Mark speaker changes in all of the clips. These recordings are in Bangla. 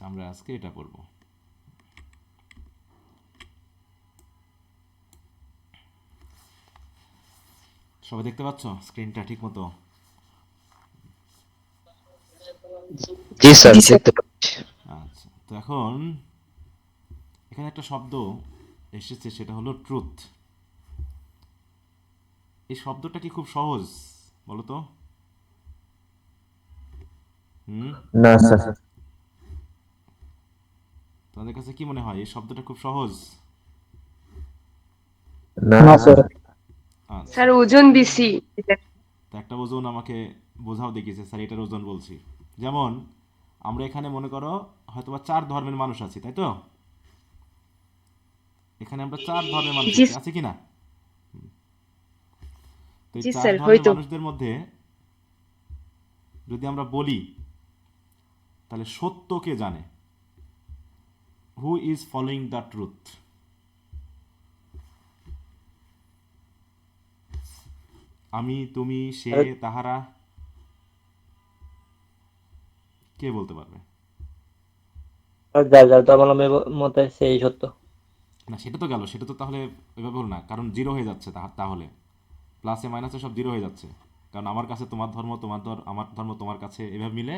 Speaker 1: আমরা আজকে এটা করব। সবাই দেখতে পাচ্ছ স্ক্রিনটা ঠিক মতো?
Speaker 2: জি স্যার, দেখতে পাচ্ছি।
Speaker 1: আচ্ছা, তো এখন এখানে একটা শব্দ এসেছে, সেটা হলো ট্রুথ। এই শব্দটা কি খুব সহজ বলো তো? হুম,
Speaker 2: না স্যার।
Speaker 1: তোমাদের কাছে কি মনে হয় এই শব্দটা খুব সহজ?
Speaker 2: না স্যার।
Speaker 1: আচ্ছা,
Speaker 3: স্যার ওজন বেশি।
Speaker 1: তো একটা ওজন আমাকে বোঝাও দেখিয়েছে স্যার, এটার ওজন বলছি। যেমন আমরা এখানে মনে করো হয়তোবা 4 ধর্মের মানুষ আছি, তাই তো? এখানে আমরা 4 ধর্মের মানুষ
Speaker 3: জি
Speaker 1: আছি, আছে কি না? তো এই
Speaker 3: জি
Speaker 1: 4
Speaker 3: স্যার,
Speaker 1: ধর্মের
Speaker 3: হয়তো।
Speaker 1: মানুষদের মধ্যে যদি আমরা বলি তাহলে সত্য কে জানে? Who is following the truth? আমি, তুমি, সে, তাহারা, কে বলতে পারবে?
Speaker 2: যার যার ধর্মাবলম্বী মতে সেই সত্য।
Speaker 1: না, সেটা তো গেল, সেটা তো তাহলে এভাবে হলো না, কারণ জিরো হয়ে যাচ্ছে তাহলে প্লাসে মাইনাসে সব জিরো হয়ে যাচ্ছে। কারণ আমার কাছে তোমার ধর্ম, আমার ধর্ম তোমার কাছে, এভাবে মিলে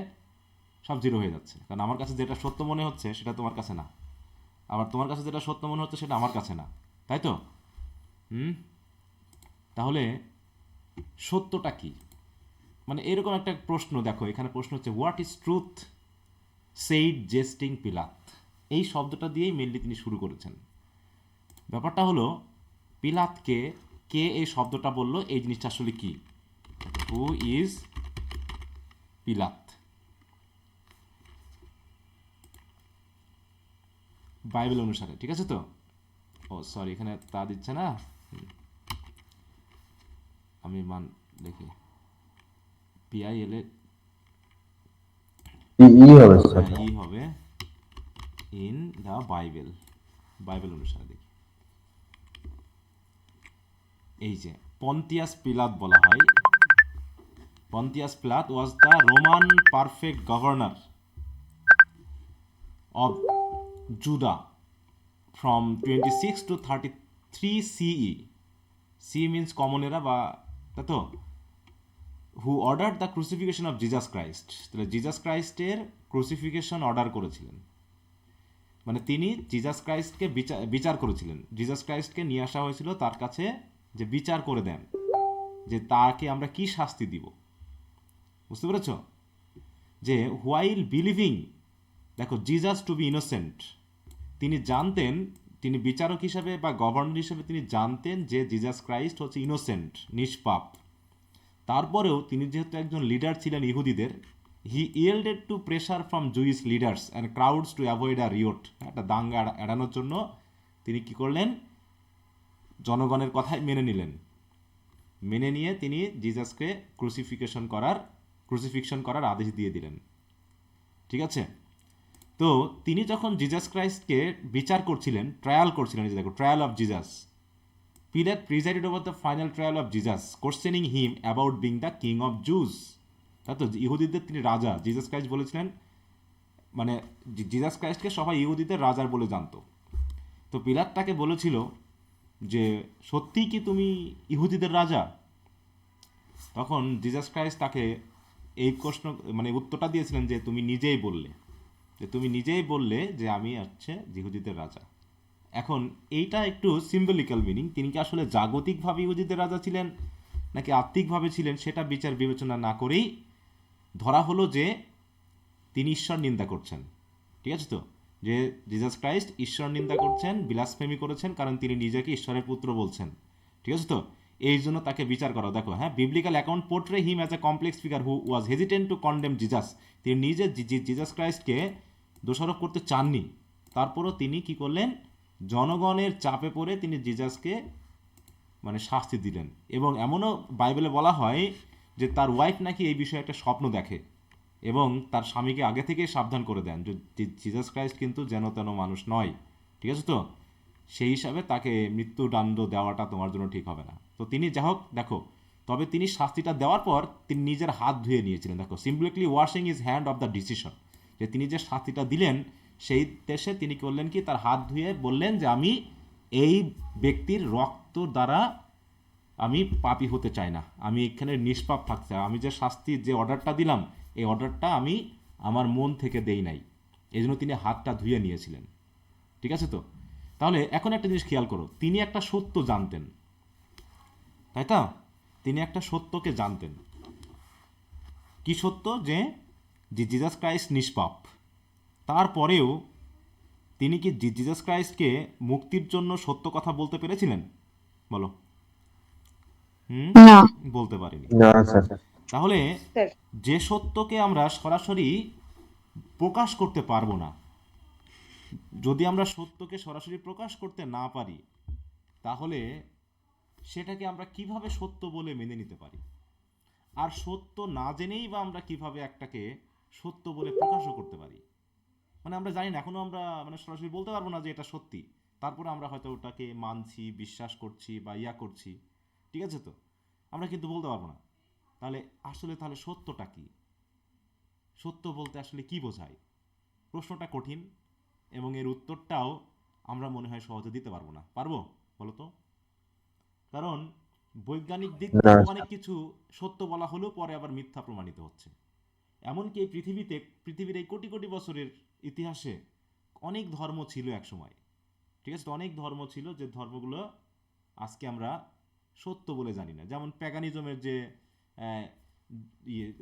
Speaker 1: সব জিরো হয়ে যাচ্ছে। কারণ আমার কাছে যেটা সত্য মনে হচ্ছে সেটা তোমার কাছে না, আবার তোমার কাছে যেটা সত্য মনে হচ্ছে সেটা আমার কাছে না, তাই তো? হুম, তাহলে সত্যটা কি? মানে এরকম একটা প্রশ্ন, দেখো এখানে প্রশ্ন হচ্ছে what is truth said jesting পিলাত। এই শব্দটা দিয়েই মেনলি তিনি শুরু করেছেন। ব্যাপারটা হলো পিলাতকে কে এই শব্দটা বলল, এই জিনিসটা আসলে কি? Who is পিলাত? বাইবেল অনুসারে, ঠিক আছে তো? ও সরি, এখানে তা দিচ্ছে না। আমি মান দেখি, পিআইএল এ,
Speaker 2: ই হবে স্যার।
Speaker 1: হ্যাঁ ই হবে, ইন দ্য বাইবেল, বাইবেল অনুসারে দেখি। এই যে পন্তিয়াস পিলাত বলা হয়, Pontius Pilate was the Roman perfect governor of Judea from 26 to 33 সিই। সি মিন্স কমন এরা বা, তাই তো? Who order the crucifixion of Jesus Christ, তাহলে জিজাস ক্রাইস্টের ক্রুসিফিকেশন অর্ডার করেছিলেন। মানে তিনি জিজাস ক্রাইস্টকে বিচার করেছিলেন। জিজাস ক্রাইস্টকে নিয়ে আসা হয়েছিল তার কাছে, যে বিচার করে দেন যে তাকে আমরা কি শাস্তি দিব। বুঝতে পেরেছ? যে হোয়াইল বিলিভিং, দেখো জিজাস টু বি ইনোসেন্ট, তিনি জানতেন, তিনি বিচারক হিসেবে বা গভর্নর হিসেবে তিনি জানতেন যে জিজাস ক্রাইস্ট হচ্ছে ইনোসেন্ট, নিষ্পাপ। তারপরেও তিনি যেহেতু একজন লিডার ছিলেন ইহুদিদের, he yielded to pressure from Jews leaders and crowds to avoid a riot, একটা দাঙ্গা এড়ানোর জন্য তিনি কি করলেন? জনগণের কথাই মেনে নিলেন। মেনে নিয়ে তিনি জিজাসকে ক্রুসিফিকশন করার আদেশ দিয়ে দিলেন। ঠিক আছে? তো তিনি যখন জিজাস ক্রাইস্টকে বিচার করছিলেন, ট্রায়াল করছিলেন, দেখো trial of Jesus, Pilate presided over the final trial of Jesus, questioning him about being the king of Jews. তাই তো, ইহুদিদের তিনি রাজা, জিজাস ক্রাইস্ট বলেছিলেন, মানে জিজাস ক্রাইস্টকে সবাই ইহুদিদের রাজার বলে জানতো। তো পিলাত তাকে বলেছিল যে সত্যিই কি তুমি ইহুদিদের রাজা? তখন জিজাস ক্রাইস্ট তাকে এই প্রশ্ন, মানে উত্তরটা দিয়েছিলেন যে তুমি নিজেই বললে যে আমি হচ্ছে ইহুদিদের রাজা। এখন এইটা একটু সিম্বলিক্যাল মিনিং, তিনি কি আসলে জাগতিকভাবে ইহুদিদের রাজা ছিলেন নাকি আত্মিকভাবে ছিলেন সেটা বিচার বিবেচনা না করেই ধরা হলো যে তিনি ঈশ্বর নিন্দা করছেন। ঠিক আছে তো? যে জিজাস ক্রাইস্ট ঈশ্বর নিন্দা করছেন, বিলাসফেমি করেছেন, কারণ তিনি নিজেকে ঈশ্বরের পুত্র বলছেন। ঠিক আছে তো? এই জন্য তাকে বিচার করা। দেখো, হ্যাঁ, biblical account portray him as a complex figure who was hesitant to condemn Jesus. তিনি নিজে জিজাস ক্রাইস্টকে দোষারোপ করতে চাননি, তারপরও তিনি কি করলেন? জনগণের চাপে পড়ে তিনি জিজাসকে মানে শাস্তি দিলেন। এবং এমনও বাইবেলে বলা হয় যে তার ওয়াইফ নাকি এই বিষয়ে একটা স্বপ্ন দেখে এবং তার স্বামীকে আগে থেকেই সাবধান করে দেন যে জিজাস ক্রাইস্ট কিন্তু যেন তেন মানুষ নয়। ঠিক আছে তো? সেই হিসাবে তাকে মৃত্যুদণ্ড দেওয়াটা তোমার জন্য ঠিক হবে না। তো তিনি যা হোক, দেখো, তবে তিনি শাস্তিটা দেওয়ার পর তিনি নিজের হাত ধুয়ে নিয়েছিলেন। দেখো, symbolically washing is hand of the decision. যে তিনি যে শাস্তিটা দিলেন সেই দেশে তিনি করলেন কি, তার হাত ধুয়ে বললেন যে আমি এই ব্যক্তির রক্ত দ্বারা আমি পাপী হতে চাই না, আমি এখানে নিষ্পাপ থাকতে চাই, আমি যে শাস্তির যে অর্ডারটা দিলাম এই অর্ডারটা আমি আমার মন থেকে দেই নাই, এই জন্য তিনি হাতটা ধুয়ে নিয়েছিলেন। ঠিক আছে তো? তাহলে এখন একটা জিনিস খেয়াল করো, তিনি একটা সত্য জানতেন, তাই তো? তিনি একটা সত্যকে জানতেন। কি সত্য? যে জিজাস ক্রাইস্ট নিষ্পাপ। তারপরেও তিনি কি জিজাস ক্রাইস্টকে মুক্তির জন্য সত্য কথা বলতে পেরেছিলেন? বলো।
Speaker 3: না।
Speaker 1: বলতে পারেনি।
Speaker 2: না স্যার।
Speaker 1: তাহলে
Speaker 4: স্যার
Speaker 1: যে সত্যকে আমরা সরাসরি প্রকাশ করতে পারবো না, যদি আমরা সত্যকে সরাসরি প্রকাশ করতে না পারি, তাহলে সেটাকে আমরা কিভাবে সত্য বলে মেনে নিতে পারি? আর সত্য না জেনেই বা আমরা কিভাবে একটাকে সত্য বলে প্রকাশও করতে পারি? মানে আমরা জানি না, এখনো আমরা মানে সরাসরি বলতে পারবো না যে এটা সত্যি, তারপরে আমরা হয়তো ওটাকে মানছি, বিশ্বাস করছি বা করছি। ঠিক আছে তো? আমরা কিন্তু বলতে পারবো না। তাহলে তাহলে সত্যটা কি? সত্য বলতে আসলে কি বোঝায়? প্রশ্নটা কঠিন এবং এর উত্তরটাও আমরা মনে হয় সহজে দিতে পারবো না। পারবো? বলো তো। কারণ বৈজ্ঞানিক দিক
Speaker 2: না
Speaker 1: থেকে
Speaker 2: স্যার।
Speaker 1: অনেক কিছু সত্য বলা হলেও পরে আবার মিথ্যা প্রমাণিত হচ্ছে। এমনকি এই পৃথিবীর এই কোটি কোটি বছরের ইতিহাসে অনেক ধর্ম ছিল এক সময়। ঠিক আছে তো? অনেক ধর্ম ছিল যে ধর্মগুলো আজকে আমরা সত্য বলে জানি না। যেমন প্যাগানিজমের যে আহ,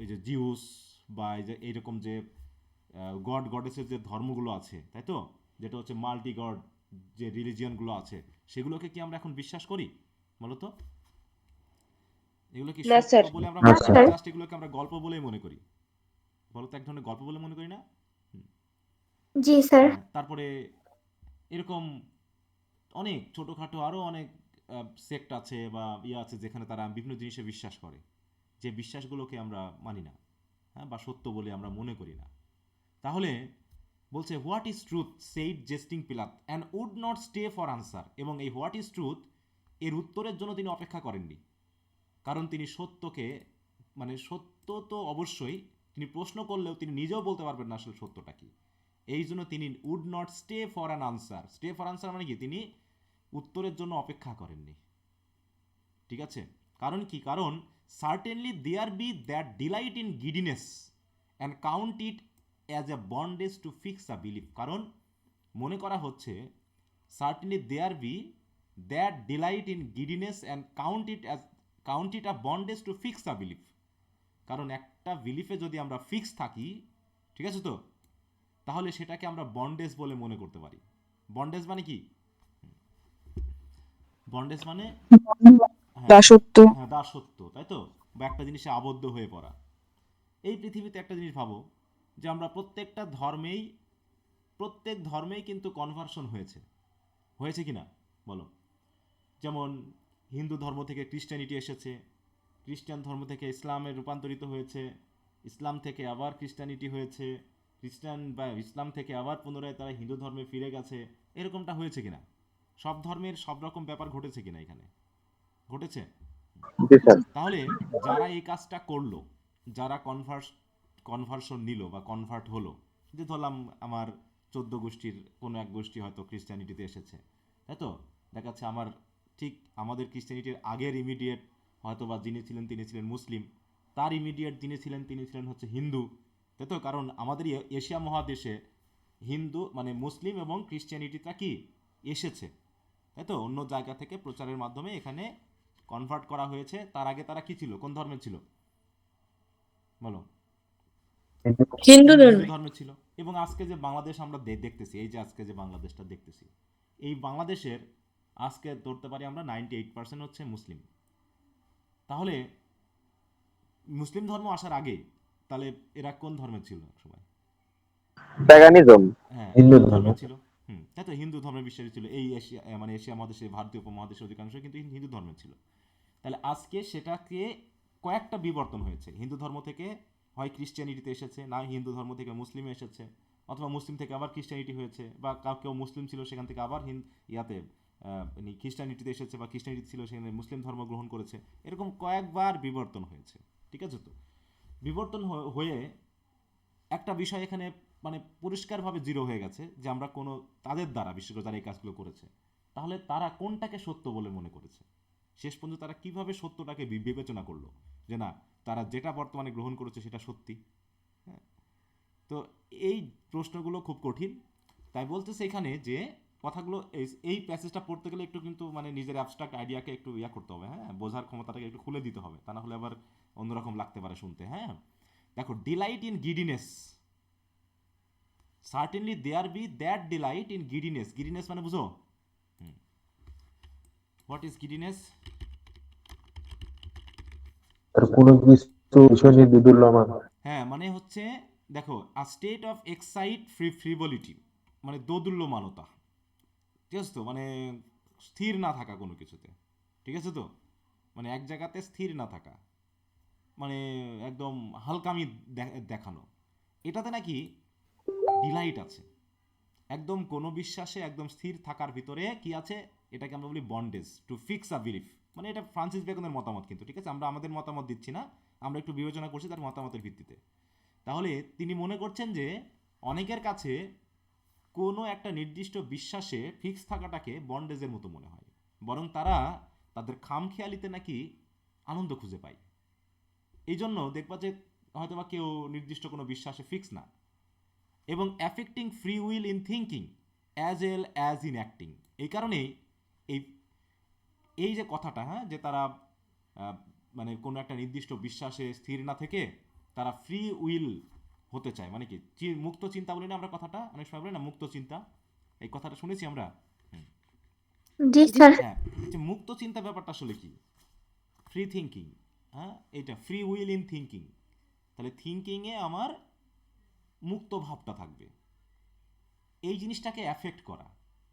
Speaker 1: এই যে জিউস বা এই যে এইরকম যে গড গডেসের যে ধর্মগুলো আছে, তাই তো, যেটা হচ্ছে মাল্টি গড যে রিলিজিয়নগুলো আছে, সেগুলোকে কি আমরা এখন বিশ্বাস করি? বলো তো। এগুলো কি
Speaker 4: না
Speaker 1: সত্য
Speaker 4: স্যার।
Speaker 1: বলে আমরা
Speaker 2: না
Speaker 1: মনে করি,
Speaker 2: স্যার।
Speaker 1: জাস্ট এগুলোকে আমরা গল্প বলেই মনে করি? বলো তো, এক ধরনের গল্প বলে মনে করি না?
Speaker 3: জি স্যার।
Speaker 1: হ্যাঁ, তারপরে এরকম অনেক ছোটোখাটো আরও অনেক সেক্ট আছে বা আছে যেখানে তারা বিভিন্ন জিনিসে বিশ্বাস করে, যে বিশ্বাসগুলোকে আমরা মানি না, হ্যাঁ, বা সত্য বলে আমরা মনে করি না। তাহলে বলছে what is truth said jesting Pilate and would not stay for answer, এবং এই হোয়াট ইজ ট্রুথ এর উত্তরের জন্য তিনি অপেক্ষা করেননি, কারণ তিনি সত্যকে মানে সত্য তো অবশ্যই, তিনি প্রশ্ন করলেও তিনি নিজেও বলতে পারবেন না আসলে সত্যটা কি। এই জন্য তিনি would not stay for an answer. Stay for answer মানে কি? তিনি উত্তরের জন্য অপেক্ষা করেননি। ঠিক আছে? কারণ কি? কারণ certainly there be that delight in giddiness and count it as a bondage to fix a belief. কারণ মনে করা হচ্ছে certainly there be that delight in giddiness and count it a bondage to fix a belief. কারণ একটা বিলিফে যদি আমরা ফিক্স থাকি, ঠিক আছে তো, তাহলে সেটাকে আমরা বন্ডেজ বলে মনে করতে পারি। বন্ডেজ মানে কি? বন্ডেজ মানে হ্যাঁ,
Speaker 3: দাসত্ব।
Speaker 1: হ্যাঁ, দাসত্ব, তাই তো, বা একটা জিনিসে আবদ্ধ হয়ে পড়া। এই পৃথিবীতে একটা জিনিস ভাবো, যে আমরা প্রত্যেক ধর্মেই কিন্তু কনভার্সন হয়েছে। হয়েছে কি না? বলো। যেমন হিন্দু ধর্ম থেকে খ্রিস্টানিটি এসেছে, খ্রিস্টান ধর্ম থেকে ইসলামে রূপান্তরিত হয়েছে, ইসলাম থেকে আবার খ্রিস্টানিটি হয়েছে, খ্রিস্টান বা ইসলাম থেকে আবার পুনরায় তারা হিন্দু ধর্মে ফিরে গেছে। এরকমটা হয়েছে কিনা? সব ধর্মের সব রকম ব্যাপার ঘটেছে কিনা এখানে? ঘটেছে।
Speaker 2: জি স্যার।
Speaker 1: তাহলে যারা এই কাজটা করলো, যারা কনভার্সন নিল বা কনভার্ট হলো, যে ধরলাম আমার 14 গোষ্ঠীর কোনো এক গোষ্ঠী হয়তো খ্রিস্টানিটিতে এসেছে, তাই তো, দেখাচ্ছে আমার ঠিক আমাদের খ্রিস্টানিটির আগের ইমিডিয়েট হয়তো বা যিনি ছিলেন তিনি ছিলেন মুসলিম, তার ইমিডিয়েট যিনি ছিলেন তিনি ছিলেন হচ্ছে হিন্দু, তাই তো, কারণ আমাদের এশিয়া মহাদেশে হিন্দু মানে মুসলিম এবং খ্রিস্টানিটিটা কি এসেছে, তাই তো, অন্য জায়গা থেকে প্রচারের মাধ্যমে এখানে কনভার্ট করা হয়েছে। তার আগে তারা কি ছিল? কোন ধর্মের ছিল? বলো।
Speaker 3: হিন্দু
Speaker 1: হিন্দু
Speaker 3: ধর্মে।
Speaker 1: ধর্মের ছিল। এবং আজকে যে বাংলাদেশ আমরা দেখতেছি, এই যে আজকে যে বাংলাদেশটা দেখতেছি, এই বাংলাদেশের আজকে ধরতে পারি আমরা 98% হচ্ছে মুসলিম। তাহলে মুসলিম ধর্ম আসার আগে তাহলে এরা কোন ধর্মের ছিল সবাই?
Speaker 2: প্যাগানিজম।
Speaker 1: হ্যাঁ,
Speaker 2: হিন্দু
Speaker 1: হিন্দু
Speaker 2: ধর্ম।
Speaker 1: ধর্মের ছিল। তাই তো, হিন্দু ধর্মের বিশ্বাসী ছিল। এই এশিয়া মানে এশিয়া মহাদেশে, ভারতীয় উপমহাদেশের অধিকাংশ কিন্তু হিন্দু ধর্মের ছিল। তাহলে আজকে সেটাকে কয়েকটা বিবর্তন হয়েছে। হিন্দু ধর্ম থেকে হয় খ্রিস্টানিটিতে এসেছে, না হিন্দু ধর্ম থেকে মুসলিমে এসেছে, অথবা মুসলিম থেকে আবার খ্রিস্টানিটি হয়েছে, বা কেউ মুসলিম ছিল সেখান থেকে আবার খ্রিস্টানিটিতে এসেছে, বা খ্রিস্টানিটি ছিল সেখানে মুসলিম ধর্ম গ্রহণ করেছে। এরকম কয়েকবার বিবর্তন হয়েছে। ঠিক আছে তো? বিবর্তন হয়ে একটা বিষয় এখানে মানে পরিষ্কারভাবে জিরো হয়ে গেছে যে আমরা কোনো তাদের দ্বারা, বিশেষ করে যারা এই কাজগুলো করেছে, তাহলে তারা কোনটাকে সত্য বলে মনে করেছে? শেষ পর্যন্ত তারা কিভাবে সত্যটাকে বিবেচনা করলো যে না, তারা যেটা বর্তমানে গ্রহণ করেছে সেটা সত্যি? হ্যাঁ, তো এই প্রশ্নগুলো খুব কঠিন। তাই বলতেছে এখানে যে কথাগুলো এই প্যাসেজটা পড়তে গেলে একটু কিন্তু মানে নিজের অ্যাবস্ট্রাক্ট আইডিয়াকে একটু ইয়া করতে হবে, হ্যাঁ, বোঝার ক্ষমতাটাকে একটু খুলে দিতে হবে, তা না হলে আবার অন্যরকম লাগতে পারে শুনতে। হ্যাঁ, দেখো, delight in giddiness, certainly there be that delight in giddiness. Giddiness মানে বুঝো? What is গিডিনেস?
Speaker 4: আর কোনো কিছু বিষয় নিয়ে দুদুল্যমান।
Speaker 1: হ্যাঁ, মানে হচ্ছে, দেখো, আ স্টেট অফ এক্সাইট ফ্রিভলিটি, মানে দোদুল্যমানতা, ঠিক আছে তো? মানে স্থির না থাকা কোনো কিছুতে, ঠিক আছে তো? মানে এক জায়গাতে স্থির না থাকা, মানে একদম হালকামি দেখানো, এটাতে নাকি ডিলাইট আছে। একদম কোনো বিশ্বাসে একদম স্থির থাকার ভিতরে কি আছে, এটাকে আমরা বলি bondage, to fix a belief. মানে এটা ফ্রান্সিস বেকনের মতামত কিন্তু, ঠিক আছে? আমরা আমাদের মতামত দিচ্ছি না, আমরা একটু বিবেচনা করছি তার মতামতের ভিত্তিতে। তাহলে তিনি মনে করছেন যে অনেকের কাছে কোনো একটা নির্দিষ্ট বিশ্বাসে ফিক্স থাকাটাকে বন্ডেজের মতো মনে হয়, বরং তারা তাদের খামখেয়ালিতে নাকি আনন্দ খুঁজে পায়। এই জন্য দেখবা যে হয়তোবা কেউ নির্দিষ্ট কোনো বিশ্বাসে ফিক্স না, এবং affecting free will in thinking as well as in acting. এই কারণেই এই এই যে কথাটা, হ্যাঁ, যে তারা মানে কোনো একটা নির্দিষ্ট বিশ্বাসে স্থির না থেকে তারা ফ্রি উইল হতে চায়, মানে কি মুক্ত চিন্তা বলি না আমরা, কথাটা অনেক সময় বলি না মুক্ত চিন্তা, এই কথাটা শুনেছি আমরা।
Speaker 3: জি স্যার।
Speaker 1: হ্যাঁ, যে মুক্ত চিন্তা ব্যাপারটা আসলে কি? ফ্রি থিঙ্কিং, হ্যাঁ, এটা ফ্রি উইল ইন থিঙ্কিং। তাহলে থিঙ্কিংয়ে আমার মুক্ত ভাবটা থাকবে, এই জিনিসটাকে অ্যাফেক্ট করা,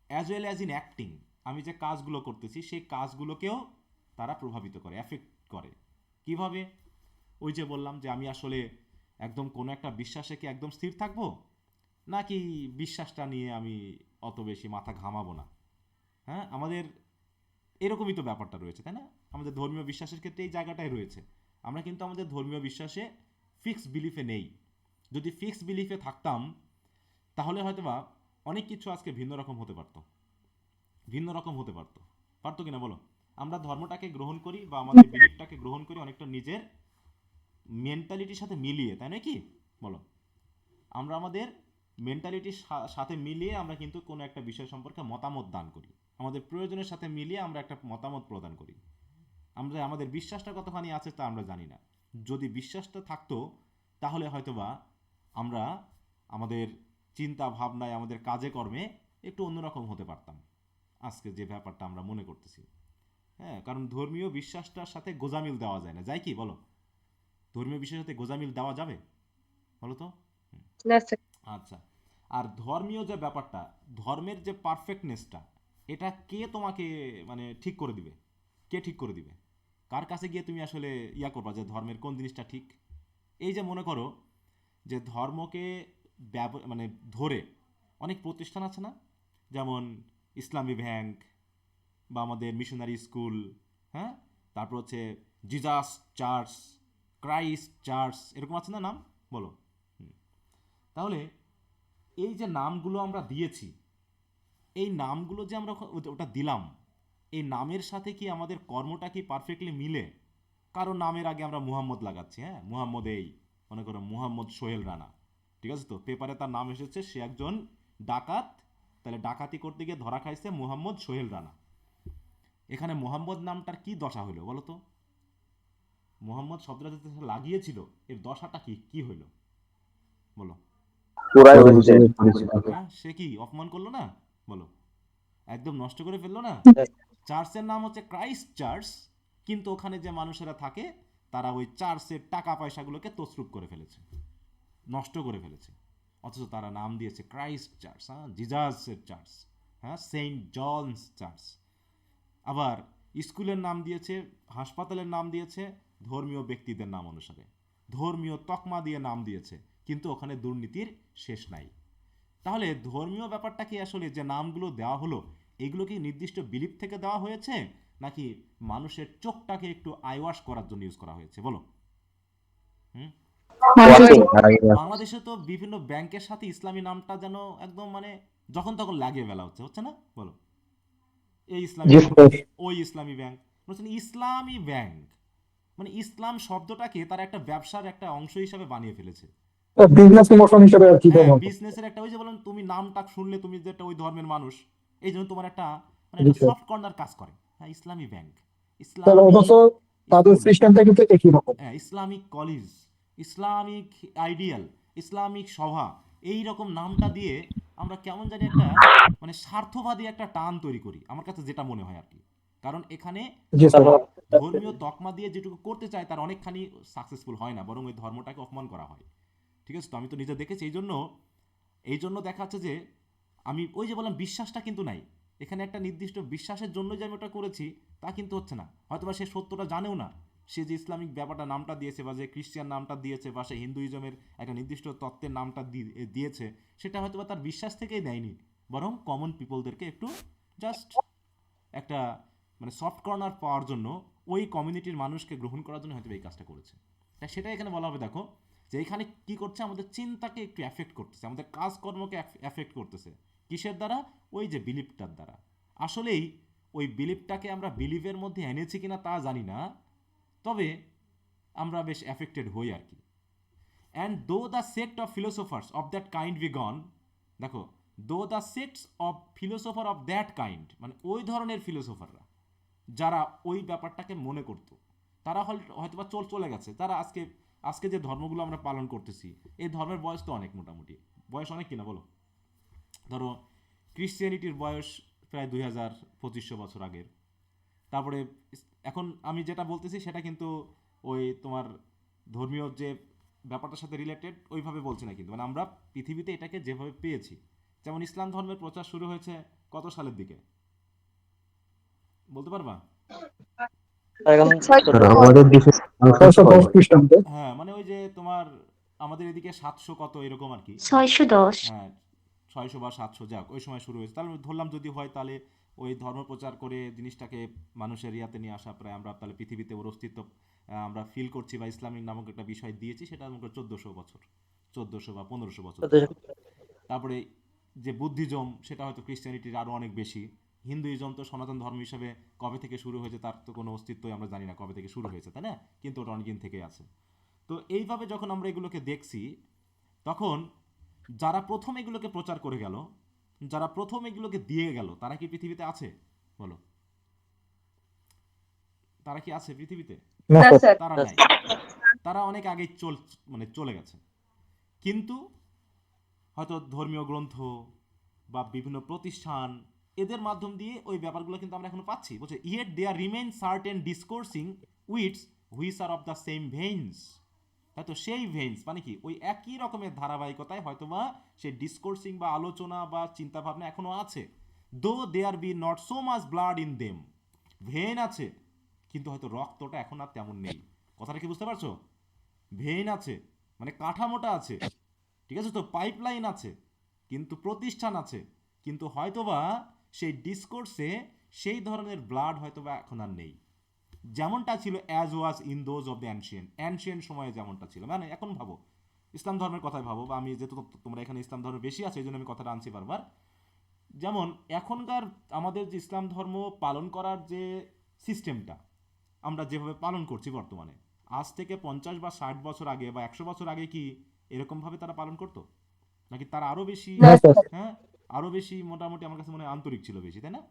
Speaker 1: as well as in acting. আমি যে কাজগুলো করতেছি সেই কাজগুলোকেও তারা প্রভাবিত করে, অ্যাফেক্ট করে। কিভাবে? ওই যে বললাম যে আমি আসলে একদম কোনো একটা বিশ্বাসে কি একদম স্থির থাকবো, নাকি বিশ্বাসটা নিয়ে আমি অত বেশি মাথা ঘামাবো না। হ্যাঁ, আমাদের এরকমই তো ব্যাপারটা রয়েছে, তাই না? আমাদের ধর্মীয় বিশ্বাসের ক্ষেত্রে এই জায়গাটাই রয়েছে। আমরা কিন্তু আমাদের ধর্মীয় বিশ্বাসে ফিক্স বিলিফে নেই। যদি ফিক্স বিলিফে থাকতাম তাহলে হয়তোবা অনেক কিছু আজকে ভিন্ন রকম হতে পারতো, ভিন্ন রকম হতে পারতো, পারতো কিনা বলো? আমরা ধর্মটাকে গ্রহণ করি বা আমাদের বিলিফটাকে গ্রহণ করি অনেকটা নিজের মেন্টালিটির সাথে মিলিয়ে, তাই নয় কি? বলো, আমরা আমাদের মেন্টালিটির সাথে মিলিয়ে আমরা কিন্তু কোনো একটা বিষয় সম্পর্কে মতামত দান করি, আমাদের প্রয়োজনের সাথে মিলিয়ে আমরা একটা মতামত প্রদান করি। আমরা আমাদের বিশ্বাসটা কতখানি আছে তা আমরা জানি না। যদি বিশ্বাসটা থাকতো তাহলে হয়তোবা আমরা আমাদের চিন্তা ভাবনায়, আমাদের কাজে কর্মে একটু অন্যরকম হতে পারতাম আজকে যে ব্যাপারটা আমরা মনে করতেছি। হ্যাঁ, কারণ ধর্মীয় বিশ্বাসটার সাথে গোজামিল দেওয়া যায় না, যায় কি বলো? ধর্মীয় বিশ্বাসের সাথে গোজামিল দেওয়া যাবে বলো তো?
Speaker 3: না স্যার।
Speaker 1: আচ্ছা, আর ধর্মীয় যে ব্যাপারটা, ধর্মের যে পারফেক্টনেসটা, এটা কে তোমাকে মানে ঠিক করে দিবে? কে ঠিক করে দিবে? কার কাছে গিয়ে তুমি আসলে ইয়া করবা যে ধর্মের কোন জিনিসটা ঠিক? এই যে মনে করো যে ধর্মকে মানে ধরে অনেক প্রতিষ্ঠান আছে না, যেমন ইসলামী ব্যাংক বা আমাদের মিশনারি স্কুল, হ্যাঁ, তারপর হচ্ছে জিজাস চার্চ, ক্রাইস্ট চার্চ, এরকম আছে না নাম, বলো? তাহলে এই যে নামগুলো আমরা দিয়েছি, এই নামগুলো যে আমরা ওটা দিলাম, এই নামের সাথে কি আমাদের কর্মটা কি পারফেক্টলি মিলে? কারণ নামের আগে আমরা মুহাম্মদ লাগাচ্ছি, হ্যাঁ, মুহাম্মদ, এই মনে করো মুহাম্মদ সোহেল রানা, ঠিক আছে তো? পেপারে তার নাম এসেছে, সে একজন ডাকাত, তাহলে ডাকাতি করতে গিয়ে ধরা খাইছে মুহাম্মদ সোহেল রানা। এখানে মোহাম্মদ নামটার কি দশা হলো বলো তো? মোহাম্মদ শব্দটা যে লাগিয়েছিল, এর দশাটা কি কি হইলো বলো?
Speaker 2: পুরাই
Speaker 4: পরে
Speaker 2: হচ্ছে
Speaker 4: হিসেবে পরিচিত।
Speaker 1: হ্যাঁ, সে কি অপমান করলো না? বলো, একদম নষ্ট করে ফেললো না? চার্চের নাম হচ্ছে ক্রাইস্ট চার্চ, কিন্তু ওখানে যে মানুষেরা থাকে তারা ওই চার্চের টাকা পয়সাগুলোকে তছরূপ করে ফেলেছে, নষ্ট করে ফেলেছে। অথচ তারা নাম দিয়েছে ক্রাইস্ট চার্চ, হ্যাঁ, জিজাসের চার্চ, হ্যাঁ, সেন্ট জনস চার্চ। আবার স্কুলের নাম দিয়েছে, হাসপাতালের নাম দিয়েছে ধর্মীয় ব্যক্তিদের নাম অনুসারে, ধর্মীয় তকমা দিয়ে নাম দিয়েছে, কিন্তু ওখানে দুর্নীতির শেষ নাই। তাহলে ধর্মীয় ব্যাপারটা কি আসলে যে নামগুলো দেওয়া হলো, এগুলো কি নির্দিষ্ট বিলিপ থেকে দেওয়া হয়েছে, নাকি মানুষের চোখটাকে একটু আইওয়াশ করার জন্য ইউজ করা হয়েছে বলো? হুম,
Speaker 2: ওয়াকিং।
Speaker 1: বাংলাদেশে তো বিভিন্ন ব্যাংকের সাথে ইসলামী নামটা যেন একদম মানে যখন তখন লাগিয়ে ফেলা হচ্ছে না? বলো, এই ইসলামী
Speaker 4: জি
Speaker 1: ব্যাংক,
Speaker 4: স্যার।
Speaker 1: ওই ইসলামী ব্যাংক, বলছেন ইসলামী ব্যাংক, মানে ইসলাম শব্দটাকে তারা একটা ব্যবসার একটা অংশ হিসাবে বানিয়ে ফেলেছে।
Speaker 5: বিজনেস প্রমোশন হিসেবে আর কি
Speaker 1: হ্যাঁ,
Speaker 5: ব্যবহার করে।
Speaker 1: বিজনেসের একটা, ওই যে বললাম, তুমি নামটা শুনলে তুমি যেটা ওই ধর্মের মানুষ, এই জন্য তোমার একটা মানে
Speaker 5: জি
Speaker 1: একটা
Speaker 5: স্যার।
Speaker 1: সফট কর্নার কাজ করে। হ্যাঁ, ইসলামী ব্যাংক,
Speaker 5: তাহলে অথচ
Speaker 1: ইসলামিক
Speaker 5: তাদের
Speaker 1: স্কুল,
Speaker 5: সিস্টেমটা কিন্তু একই রকম।
Speaker 1: হ্যাঁ, Islamic college, Islamic ideal, Islamic সভা, এই রকম নামটা দিয়ে আমরা কেমন জানি একটা মানে স্বার্থবাদী একটা টান তৈরি করি, আমার কাছে যেটা মনে হয় আর কি। কারণ এখানে
Speaker 5: জি স্যার।
Speaker 1: তারা ধর্মীয় তকমা দিয়ে যেটুকু করতে চায় তার অনেকখানি সাকসেসফুল হয় না, বরং ওই ধর্মটাকে অপমান করা হয়। ঠিক আছে, তো আমি তো নিজে দেখেছি, এই জন্য দেখা যাচ্ছে যে আমি ওই যে বললাম বিশ্বাসটা কিন্তু নাই এখানে, একটা নির্দিষ্ট বিশ্বাসের জন্য যে আমি ওটা করেছি তা কিন্তু হচ্ছে না। হয়তোবা সে সত্যটা জানেও না, সে যে ইসলামিক ব্যাপারটা নামটা দিয়েছে বা যে ক্রিশ্চিয়ান নামটা দিয়েছে বা সে হিন্দুইজমের একটা নির্দিষ্ট তত্ত্বের নামটা দিয়েছে, সেটা হয়তোবা তার বিশ্বাস থেকেই দেয়নি, বরং কমন পিপলদেরকে একটু জাস্ট একটা মানে সফট কর্নার পাওয়ার জন্য, ওই কমিউনিটির মানুষকে গ্রহণ করার জন্য হয়তো এই কাজটা করেছে। তাই সেটাই এখানে বলা হবে, দেখো যে এখানে কি করছে, আমাদের চিন্তাকে একটু এফেক্ট করতেছে, আমাদের কাজকর্মকে এফেক্ট করতেছে। কিসের দ্বারা? ওই যে বিলিফটার দ্বারা। আসলেই ওই বিলিফটাকে আমরা বিলিভের মধ্যে এনেছি কিনা তা জানি না, তবে আমরা বেশ এফেক্টেড হই আর কি। And though the sect of philosophers of that kind be gone, দেখো, though the sects of philosopher of that kind, মানে ওই ধরনের ফিলোসোফাররা যারা ওই ব্যাপারটাকে মনে করতো, তারা হয়তো বা চলে গেছে। তারা আজকে আজকে যে ধর্মগুলো আমরা পালন করতেছি, এই ধর্মের বয়স তো অনেক, মোটামুটি বয়স অনেক কিনা বলো। ধরো ক্রিশ্চিয়ানিটির বয়স প্রায় 2000-2500 বছর আগের। তারপরে এখন আমি যেটা বলতেছি সেটা কিন্তু ওই তোমার ধর্মীয় যে ব্যাপারটার সাথে রিলেটেড ওইভাবে বলছি না, কিন্তু মানে আমরা পৃথিবীতে এটাকে যেভাবে পেয়েছি, যেমন ইসলাম ধর্মের প্রচার শুরু হয়েছে কত সালের দিকে বলতে পারবা?
Speaker 4: স্যার আমাদের দেশে
Speaker 5: 610 খ্রিস্টাব্দে।
Speaker 1: হ্যাঁ, মানে ওই যে তোমার আমাদের এদিকে 700 কত এরকম আর কি।
Speaker 3: 610।
Speaker 1: হ্যাঁ, 600 বা 700, যাক ওই সময় শুরু হয়েছে, তাহলে ধরলাম যদি হয় তাহলে ওই ধর্ম প্রচার করে জিনিসটাকে মানুষের ইয়াতে নিয়ে আসা, প্রায় আমরা তাহলে পৃথিবীতে ওর অস্তিত্ব আমরা ফিল করছি বা ইসলামিক নামক একটা বিষয় দিয়েছি, সেটা আমাকে 1400 বছর, 1400 বা 1500 বছর ধরো। তারপরে যে বুদ্ধিজম, সেটা হয়তো ক্রিশ্চিয়ানিটির আরও অনেক বেশি। হিন্দুইজম তো সনাতন ধর্ম হিসেবে কবে থেকে শুরু হয়েছে তার তো কোনো অস্তিত্বই আমরা জানি না, কবে থেকে শুরু হয়েছে, তাই না? কিন্তু ওটা অনেকদিন থেকে আছে। তো এইভাবে যখন আমরা এগুলোকে দেখছি, তখন যারা প্রথম এগুলোকে প্রচার করে গেল, যারা প্রথম এগুলোকে দিয়ে গেল, তারা কি পৃথিবীতে আছে? বলো, তারা কি আছে পৃথিবীতে?
Speaker 5: না স্যার।
Speaker 1: তারা নাই, তারা অনেক আগেই মানে চলে গেছে। কিন্তু হয়তো ধর্মীয় গ্রন্থ বা বিভিন্ন প্রতিষ্ঠান, এদের মাধ্যম দিয়ে ওই ব্যাপারগুলো কিন্তু আমরা এখনো পাচ্ছি, বলছে yet there remain certain discoursing wits which are of the same veins. হয়তো সেই ভেইনস মানে কি, ওই একই রকমের ধারাবাহিকতায় হয়তোবা সেই ডিসকোর্সিং বা আলোচনা বা চিন্তাভাবনা এখনো আছে, though there be not so much blood in them. Vein আছে, কিন্তু হয়তো রক্তটা এখন আর তেমন নেই। কথাটা কি বুঝতে পারছো? ভেইন আছে মানে কাঠামোটা আছে, ঠিক আছে, তো পাইপলাইন আছে, কিন্তু প্রতিষ্ঠান আছে, কিন্তু হয়তোবা সেই ডিসকোর্সে সেই ধরনের ব্লাড হয়তোবা এখন আর নেই, যেমনটা ছিল as was in those of the ancient সময়ে যেমনটা ছিল। মানে এখন ভাবো, ইসলাম ধর্মের কথাই ভাবো, বা আমি যেহেতু তোমরা এখানে ইসলাম ধর্ম বেশি আছে এই জন্য আমি কথাটা আনছি বারবার। যেমন এখনকার আমাদের যে ইসলাম ধর্ম পালন করার যে সিস্টেমটা আমরা যেভাবে পালন করছি বর্তমানে, আজ থেকে 50 বা 60 বছর আগে বা 100 বছর আগে কি এরকমভাবে তারা পালন করতো? নাকি তারা আরও বেশি,
Speaker 5: না স্যার।
Speaker 1: হ্যাঁ, আরও বেশি মোটামুটি আমার কাছে মনে হয় আন্তরিক ছিল বেশি, তাই না?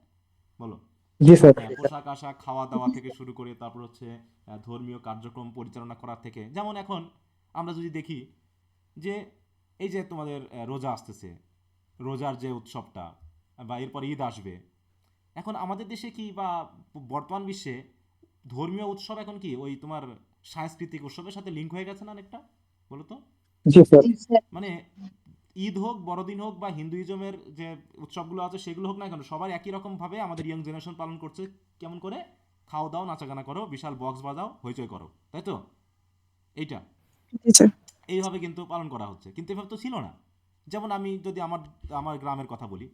Speaker 1: বলো।
Speaker 5: জি স্যার।
Speaker 1: হ্যাঁ, পোশাক আশাক খাওয়া দাওয়া থেকে শুরু করে তারপর হচ্ছে ধর্মীয় কার্যক্রম পরিচালনা করার থেকে, যেমন এখন আমরা যদি দেখি যে এই যে তোমাদের রোজা আসতেছে, রোজার যে উৎসবটা বা এরপর ঈদ আসবে, এখন আমাদের দেশে কি বা বর্তমান বিশ্বে ধর্মীয় উৎসব এখন কি ওই তোমার সাংস্কৃতিক উৎসবের সাথে লিঙ্ক হয়ে গেছে না অনেকটা, বলো তো?
Speaker 5: জি স্যার।
Speaker 1: মানে ঈদ হোক, বড়দিন হোক বা হিন্দুইজমের যে উৎসবগুলো আছে সেগুলো হোক না কেন, সবার একই রকম ভাবে আমাদের ইয়ং জেনারেশন পালন করছে। কেমন করে? খাও দাও, নাচাগানা করো, বিশাল বক্স বাজাও, হইচই করো, তাই তো? এইটা এইভাবে কিন্তু পালন করা হচ্ছে, কিন্তু এভাবে তো ছিল না। যেমন আমি যদি আমার আমার গ্রামের কথা বলি,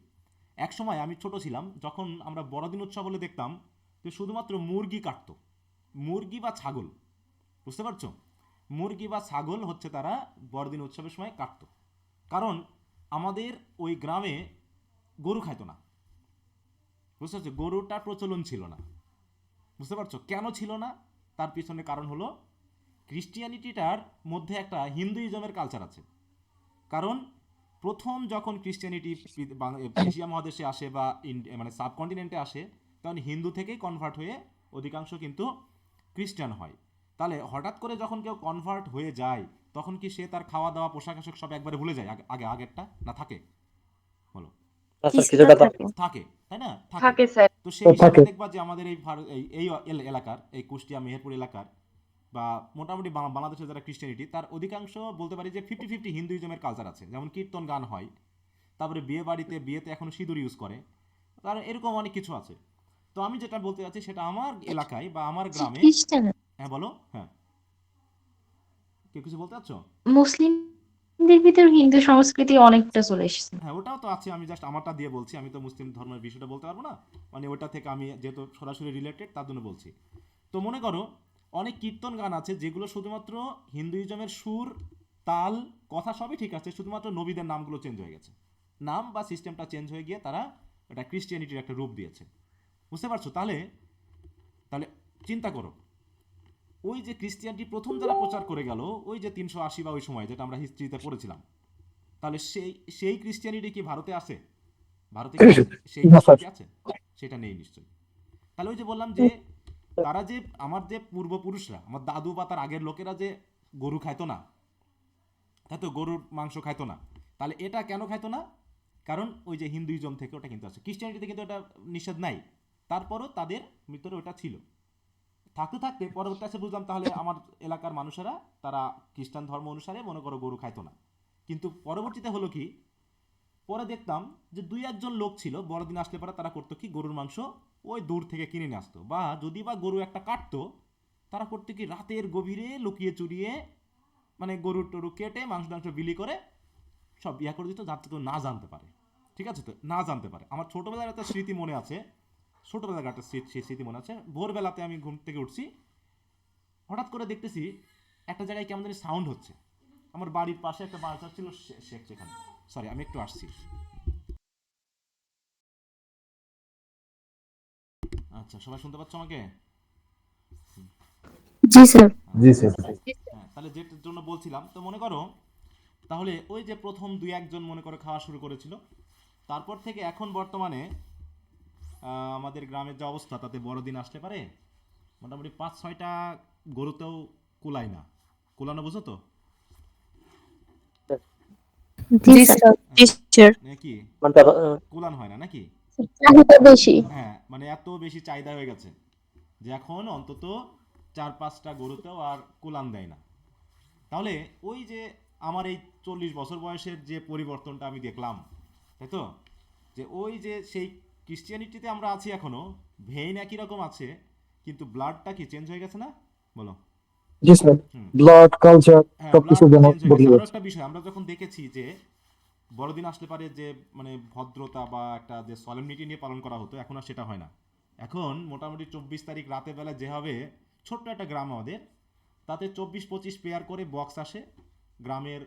Speaker 1: এক সময় আমি ছোট ছিলাম যখন আমরা বড়দিন উৎসব হলে দেখতাম যে শুধুমাত্র মুরগি কাটতো, মুরগি বা ছাগল, বুঝতে পারছো? মুরগি বা ছাগল হচ্ছে তারা বড়দিন উৎসবের সময় কাটতো। কারণ আমাদের ওই গ্রামে গরু খাইতো না, বুঝতে পারছো, গরুটার প্রচলন ছিল না। বুঝতে পারছো কেন ছিল না? তার পিছনে কারণ হলো ক্রিশ্চিয়ানিটিটার মধ্যে একটা হিন্দুইজমের কালচার আছে। কারণ প্রথম যখন ক্রিশ্চিয়ানিটি এশিয়া মহাদেশে আসে বা মানে সাবকন্টিনেন্টে আসে, তখন হিন্দু থেকেই কনভার্ট হয়ে অধিকাংশ কিন্তু খ্রিস্টান হয়। তাহলে হঠাৎ করে যখন কেউ কনভার্ট হয়ে যায়, তখন কি সে তার খাওয়া দাওয়া পোশাক আশাক সব একবারে ভুলে যায়? আগেরটা না থাকে? বলো।
Speaker 2: না স্যার,
Speaker 3: কিছুটা
Speaker 2: কিছুটা
Speaker 3: থাকে।
Speaker 1: থাকে, তাই না? থাকে।
Speaker 3: থাকে স্যার।
Speaker 1: তো সেই হিসাবে
Speaker 5: থাকে।
Speaker 1: দেখবা যে আমাদের এই এলাকার, এই কুষ্টিয়া মেহেরপুর এলাকার বা মোটামুটি বাংলাদেশের যারা ক্রিশ্চিয়ানিটি, তার অধিকাংশ বলতে পারি যে 50-50 হিন্দুইজমের কালচার আছে। যেমন কীর্তন গান হয়, তারপরে বিয়েতে এখনো সিঁদুর ইউজ করে, তার এরকম অনেক কিছু আছে। তো আমি যেটা বলতে চাচ্ছি সেটা আমার এলাকায় বা আমার গ্রামে।
Speaker 3: খ্রিস্টান
Speaker 1: হ্যাঁ বলো। হ্যাঁ, কেউ কিছু বলতে চাচ্ছ?
Speaker 3: মুসলিমদের ভিতর হিন্দু সংস্কৃতি অনেকটা চলে এসেছে।
Speaker 1: হ্যাঁ, ওটাও তো আছে, আমি জাস্ট আমারটা দিয়ে বলছি, আমি তো মুসলিম ধর্মের বিষয়টা বলতে পারবো না, মানে ওটা থেকে আমি যেহেতু সরাসরি রিলেটেড তার জন্য বলছি। তো মনে করো অনেক কীর্তন গান আছে যেগুলো শুধুমাত্র হিন্দুইজমের সুর, তাল, কথা সবই ঠিক আছে, শুধুমাত্র নবীদের নামগুলো চেঞ্জ হয়ে গেছে, নাম বা সিস্টেমটা চেঞ্জ হয়ে গিয়ে তারা এটা ক্রিশ্চিয়ানিটির একটা রূপ দিয়েছে। বুঝতে পারছো? তাহলে তাহলে চিন্তা করো, ওই যে ক্রিশ্চিয়ানিটি প্রথম যারা প্রচার করে গেল, ওই যে 380 বা ওই সময় যেটা আমরা হিস্ট্রিতে পড়েছিলাম, তাহলে সেই ক্রিশ্চিয়ানিটি কি ভারতে আছে? ভারতে কি আছে সেই
Speaker 5: না স্যার।
Speaker 1: ক্রিশ্চিয়ানিটি? আছে? সেটা নেই নিশ্চয়ই। তাহলে ওই যে বললাম যে তারা যে আমার যে পূর্বপুরুষরা, আমার দাদু বা তার আগের লোকেরা যে গরু খাইতো না, তাই তো, গরুর মাংস খাইতো না, তাহলে এটা কেন খাইতো না? কারণ ওই যে হিন্দুইজম থেকে ওটা কিন্তু আছে। ক্রিশ্চিয়ানিটিতে কিন্তু এটা নিষেধ নাই, তারপরও তাদের ভিতরে ওটা ছিল। থাকতে থাকতে পরবর্তী আসে বুঝলাম তাহলে আমার এলাকার মানুষেরা তারা খ্রিস্টান ধর্ম অনুসারে মনে করো গরু খাইতো না। কিন্তু পরবর্তীতে হলো কি, পরে দেখতাম যে 2-1 জন লোক ছিল বড়দিন আসলে পরে তারা করতো কি, গরুর মাংস ওই দূর থেকে কিনে নিয়ে আসতো, বা যদি বা গরু একটা কাটতো, তারা করতো কি রাতের গভীরে লুকিয়ে চুরিয়ে মানে গরু টরু কেটে মাংস টাংস বিলি করে সব ইয়া করে দিত, যাতে কেউ না জানতে পারে। ঠিক আছে? তো না জানতে পারে। আমার ছোটবেলার একটা স্মৃতি মনে আছে, ছোটবেলার একটা স্মৃতি মনে আছে। ভোরবেলাতে আমি ঘুম থেকে উঠছি, হঠাৎ করে দেখতেছি একটা জায়গায় কেমন জানি সাউন্ড হচ্ছে। আমার বাড়ির পাশে একটা বাজার ছিল, সেখানে, সরি আমি একটু আসছি। আচ্ছা, সবাই শুনতে পাচ্ছ আমাকে?
Speaker 3: জি স্যার।
Speaker 4: জি স্যার।
Speaker 1: হ্যাঁ, তাহলে যেটার জন্য বলছিলাম, তো মনে করো তাহলে ওই যে প্রথম 2-1 জন মনে করে খাওয়া শুরু করেছিল, তারপর থেকে এখন বর্তমানে আমাদের গ্রামের যে অবস্থা, তাতে বড়দিন আসতে পারে মোটামুটি 5-6টা গরুতেও কুলায় না। কুলানো বুঝো তো?
Speaker 3: জি স্যার। জি স্যার।
Speaker 1: নাকি
Speaker 2: মানে তারা-
Speaker 1: কুলান হয় না নাকি?
Speaker 3: চাহিদা বেশি।
Speaker 1: হ্যাঁ, মানে এত বেশি চাহিদা হয়ে গেছে যে এখন অন্তত 4-5টা গরুতেও আর কুলান দেয় না। তাহলে ওই যে আমার এই 40 বছর বয়সের যে পরিবর্তনটা আমি দেখলাম, তাই তো, যে ওই যে সেই ক্রিশ্চিয়ানিটিতে আমরা আছি এখনো, ভেইন একই রকম আছে, কিন্তু ব্লাডটা কি চেঞ্জ হয়ে গেছে না? বলো।
Speaker 5: জি স্যার।
Speaker 1: হুম।
Speaker 5: ব্লাড কালচার
Speaker 1: হ্যাঁ,
Speaker 5: সবকিছু
Speaker 1: ব্লাডটা চেঞ্জ হয়ে গেছে।
Speaker 5: বদলে
Speaker 1: আরো
Speaker 5: গেছে।
Speaker 1: একটা বিষয় আমরা যখন দেখেছি যে বড়দিন আসলে পারে যে মানে ভদ্রতা বা একটা যে সলেমনিটি নিয়ে পালন করা হতো, এখন আর সেটা হয় না। এখন মোটামুটি 24 তারিখ রাতে বেলা যেভাবে, ছোট্ট একটা গ্রাম আমাদের, তাতে 24-25 পেয়ার করে বক্স আসে, গ্রামের